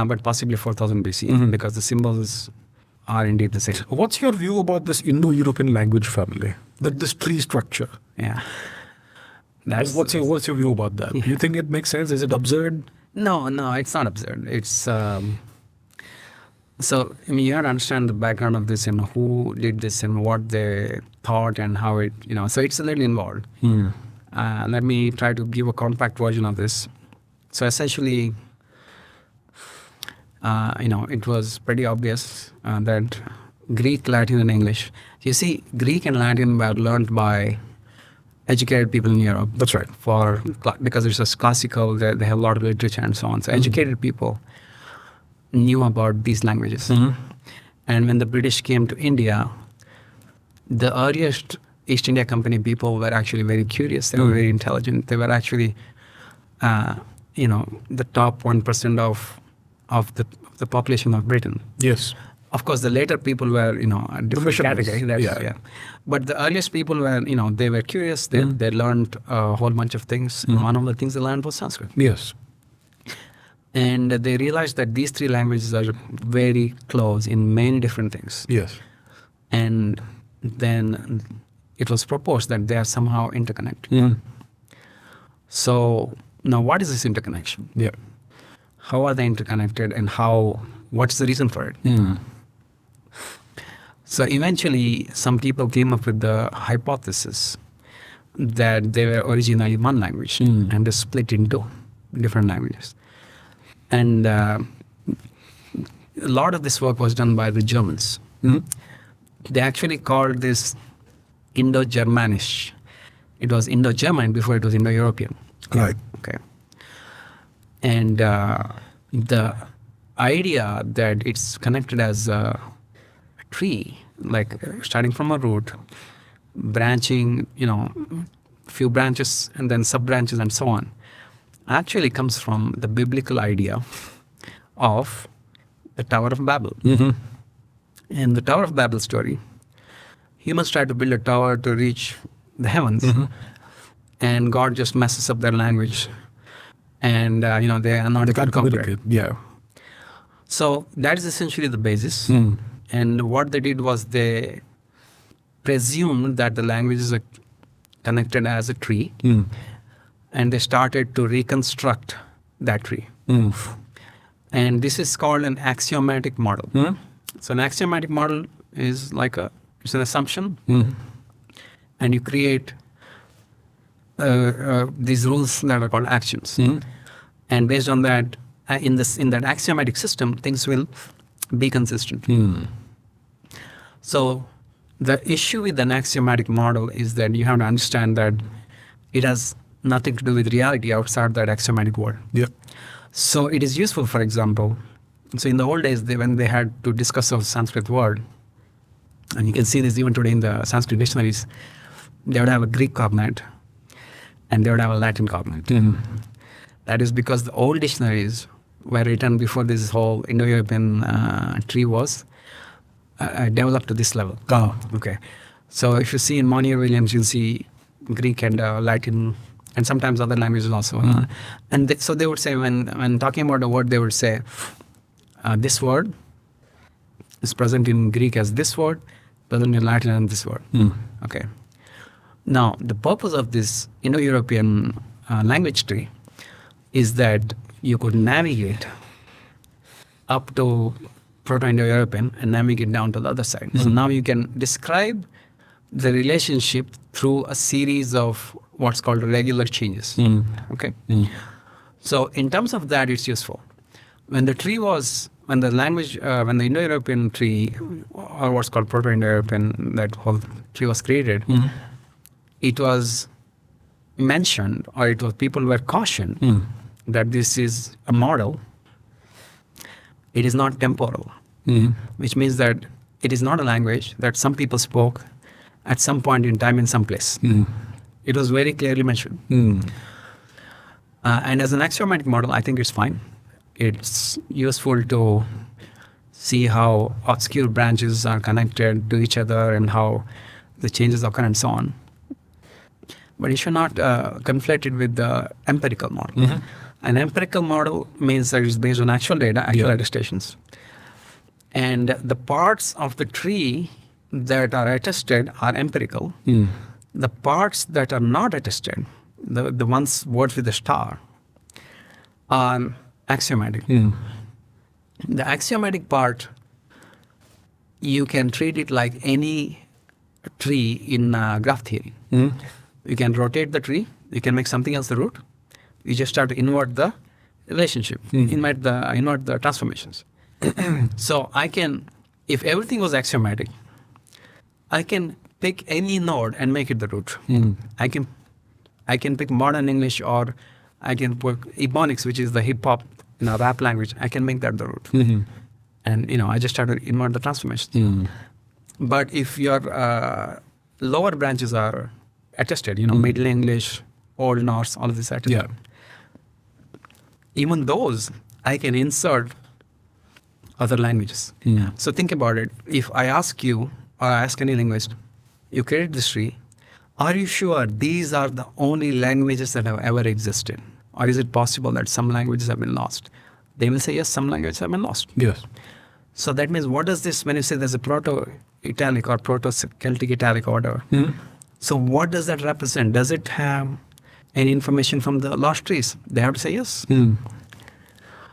but possibly 4000 BC because the symbols are indeed the same. What's your view about this Indo-European language family? This tree structure. Yeah. What's your view about that? You think it makes sense? Is it absurd? No, it's not absurd. It's So, I mean, you have to understand the background of this and who did this and what they thought and how it, so it's a little involved. Let me try to give a compact version of this. So essentially, it was pretty obvious that Greek, Latin, and English. You see, Greek and Latin were learned by educated people in Europe. That's right. Because it's just classical, they have a lot of literature and so on. So educated people knew about these languages. And when the British came to India, the earliest East India Company people were actually very curious. They were very intelligent. They were actually, the top 1% of the population of Britain. Yes. Of course, the later people were, a different category. Yeah. But the earliest people were, they were curious. They learned a whole bunch of things. One of the things they learned was Sanskrit. Yes. And they realized that these three languages are very close in many different things. Yes. And then it was proposed that they are somehow interconnected. So now what is this interconnection? Yeah. How are they interconnected and what's the reason for it? So eventually some people came up with the hypothesis that they were originally one language and they split into different languages. And a lot of this work was done by the Germans. They actually called this Indo-Germanish. It was Indo-German before it was Indo-European. Right. Okay. And the idea that it's connected as a tree, like starting from a root, branching, few branches and then sub-branches and so on, actually comes from the biblical idea of the Tower of Babel. In the Tower of Babel story, humans try to build a tower to reach the heavens, and God just messes up their language, and they are not able to communicate. Yeah. So that is essentially the basis. And what they did was they presumed that the languages are connected as a tree, and they started to reconstruct that tree. And this is called an axiomatic model. So an axiomatic model is it's an assumption, and you create these rules that are called actions. And based on that, in that axiomatic system, things will be consistent. So the issue with an axiomatic model is that you have to understand that it has nothing to do with reality outside that axiomatic world. Yeah. So it is useful, for example, so in the old days, when they had to discuss a Sanskrit word, and you can see this even today in the Sanskrit dictionaries, they would have a Greek cognate and they would have a Latin cognate. That is because the old dictionaries were written before this whole Indo-European tree was developed to this level. Okay. So if you see in Monier Williams, you'll see Greek and Latin and sometimes other languages also. And so they would say, when talking about a word, they would say, this word is present in Greek as this word, present in Latin as this word. Okay. Now, the purpose of this Indo-European language tree is that you could navigate up to Proto-Indo-European and navigate down to the other side. So now you can describe the relationship through a series of what's called regular changes. Okay. So in terms of that, it's useful. When the Indo-European tree, or what's called Proto-Indo-European, that whole tree was created, it was mentioned, or people were cautioned that this is a model. It is not temporal, which means that it is not a language that some people spoke at some point in time in some place. It was very clearly mentioned. And as an axiomatic model, I think it's fine. It's useful to see how obscure branches are connected to each other and how the changes occur and so on. But you should not conflate it with the empirical model. An empirical model means that it's based on actual data, actual attestations. And the parts of the tree that are attested are empirical. The parts that are not attested, the words with the star, are axiomatic. The axiomatic part you can treat it like any tree in graph theory. You can rotate the tree, you can make something else the root. You just start to invert the relationship, invert the transformations. So I can, if everything was axiomatic, I can pick any node and make it the root. I can pick modern English, or I can put Ebonics, which is the hip hop rap language. I can make that the root. And I just start to invert the transformations. But if your lower branches are attested, Middle English, Old Norse, all of this attested. Even those, I can insert other languages. So think about it. If I ask you, or I ask any linguist, you create this tree, are you sure these are the only languages that have ever existed? Or is it possible that some languages have been lost? They will say, yes, some languages have been lost. Yes. So that means, what does this, when you say there's a Proto-Italic or Proto-Celtic Italic or whatever, so what does that represent? Does it have any information from the lost trees? They have to say yes.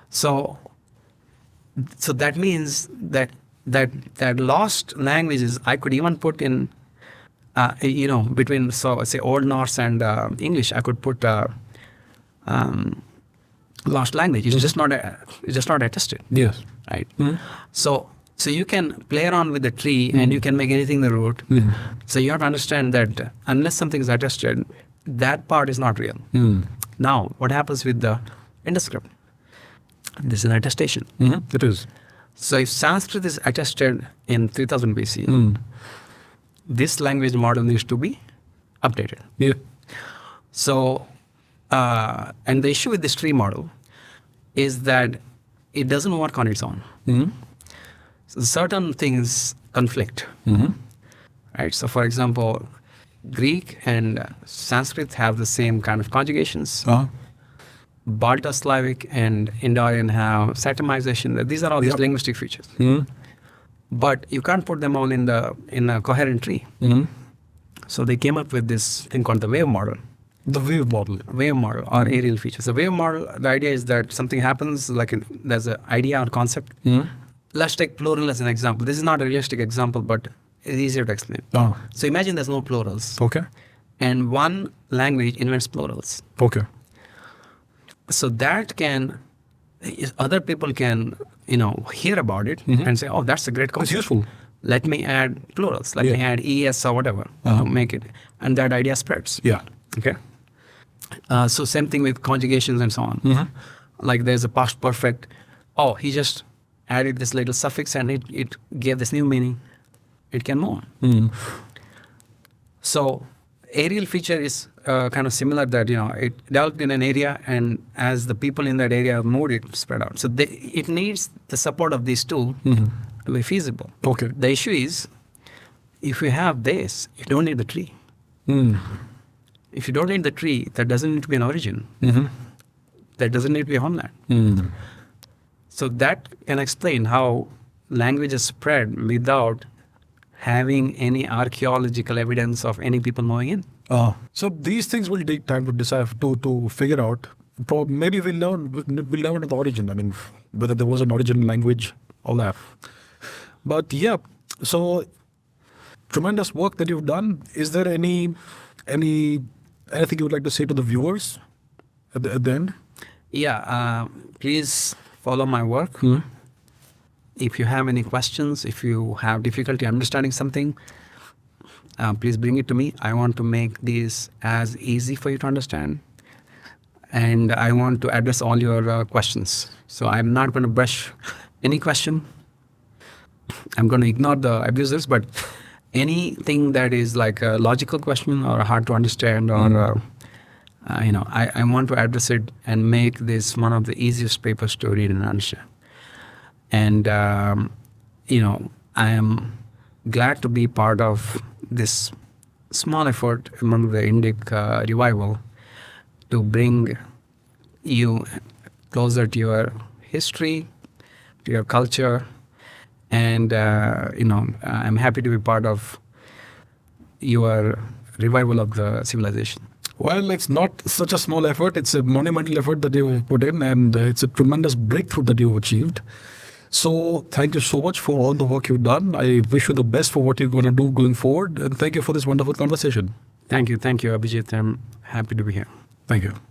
So that means that lost languages I could even put in, between, so say Old Norse and English, I could put lost language. It's just not attested. Yes. Right. So you can play around with the tree and you can make anything the root. So you have to understand that unless something is attested, that part is not real. Now, what happens with the Indus script? This is an attestation. It is. So if Sanskrit is attested in 3000 BC, this language model needs to be updated. Yeah. So, and the issue with this tree model is that it doesn't work on its own. So certain things conflict. Right? So for example, Greek and Sanskrit have the same kind of conjugations. Balto-Slavic and Indo-Aryan have satemization. These are all these linguistic features. But you can't put them all in a coherent tree. So they came up with this thing called the wave model. The wave model. Wave model or aerial features. The wave model, the idea is that something happens, like there's an idea or concept. Let's take plural as an example. This is not a realistic example, but it's easier to explain. So imagine there's no plurals. Okay. And one language invents plurals. Okay. So that other people can, hear about it and say, oh, that's a great concept. It's useful. Let me add plurals. Let me add ES or whatever to make it. And that idea spreads. Yeah. Okay. So same thing with conjugations and so on. Like there's a past perfect. Oh, he just added this little suffix and it gave this new meaning. It can move on. So aerial feature is kind of similar that, it developed in an area, and as the people in that area moved, it spread out. So it needs the support of these two to be feasible. Okay. The issue is, if you have this, you don't need the tree. If you don't need the tree, that doesn't need to be an origin. That doesn't need to be a homeland. So that can explain how languages spread without having any archaeological evidence of any people moving in. So these things will take time to decide, to figure out. Maybe we'll learn the origin. I mean, whether there was an origin language, all that. But yeah, so tremendous work that you've done. Is there anything you would like to say to the viewers at the end? Yeah, please follow my work. If you have any questions, if you have difficulty understanding something, please bring it to me. I want to make this as easy for you to understand. And I want to address all your questions. So I'm not going to brush any question. I'm going to ignore the abusers, but anything that is like a logical question or hard to understand or, I want to address it and make this one of the easiest papers to read and understand. And, I am glad to be part of this small effort among the Indic revival to bring you closer to your history, to your culture. And, I'm happy to be part of your revival of the civilization. Well, it's not such a small effort. It's a monumental effort that you put in, and it's a tremendous breakthrough that you've achieved. So thank you so much for all the work you've done. I wish you the best for what you're going to do going forward. And thank you for this wonderful conversation. Thank you, Abhijit. I'm happy to be here. Thank you.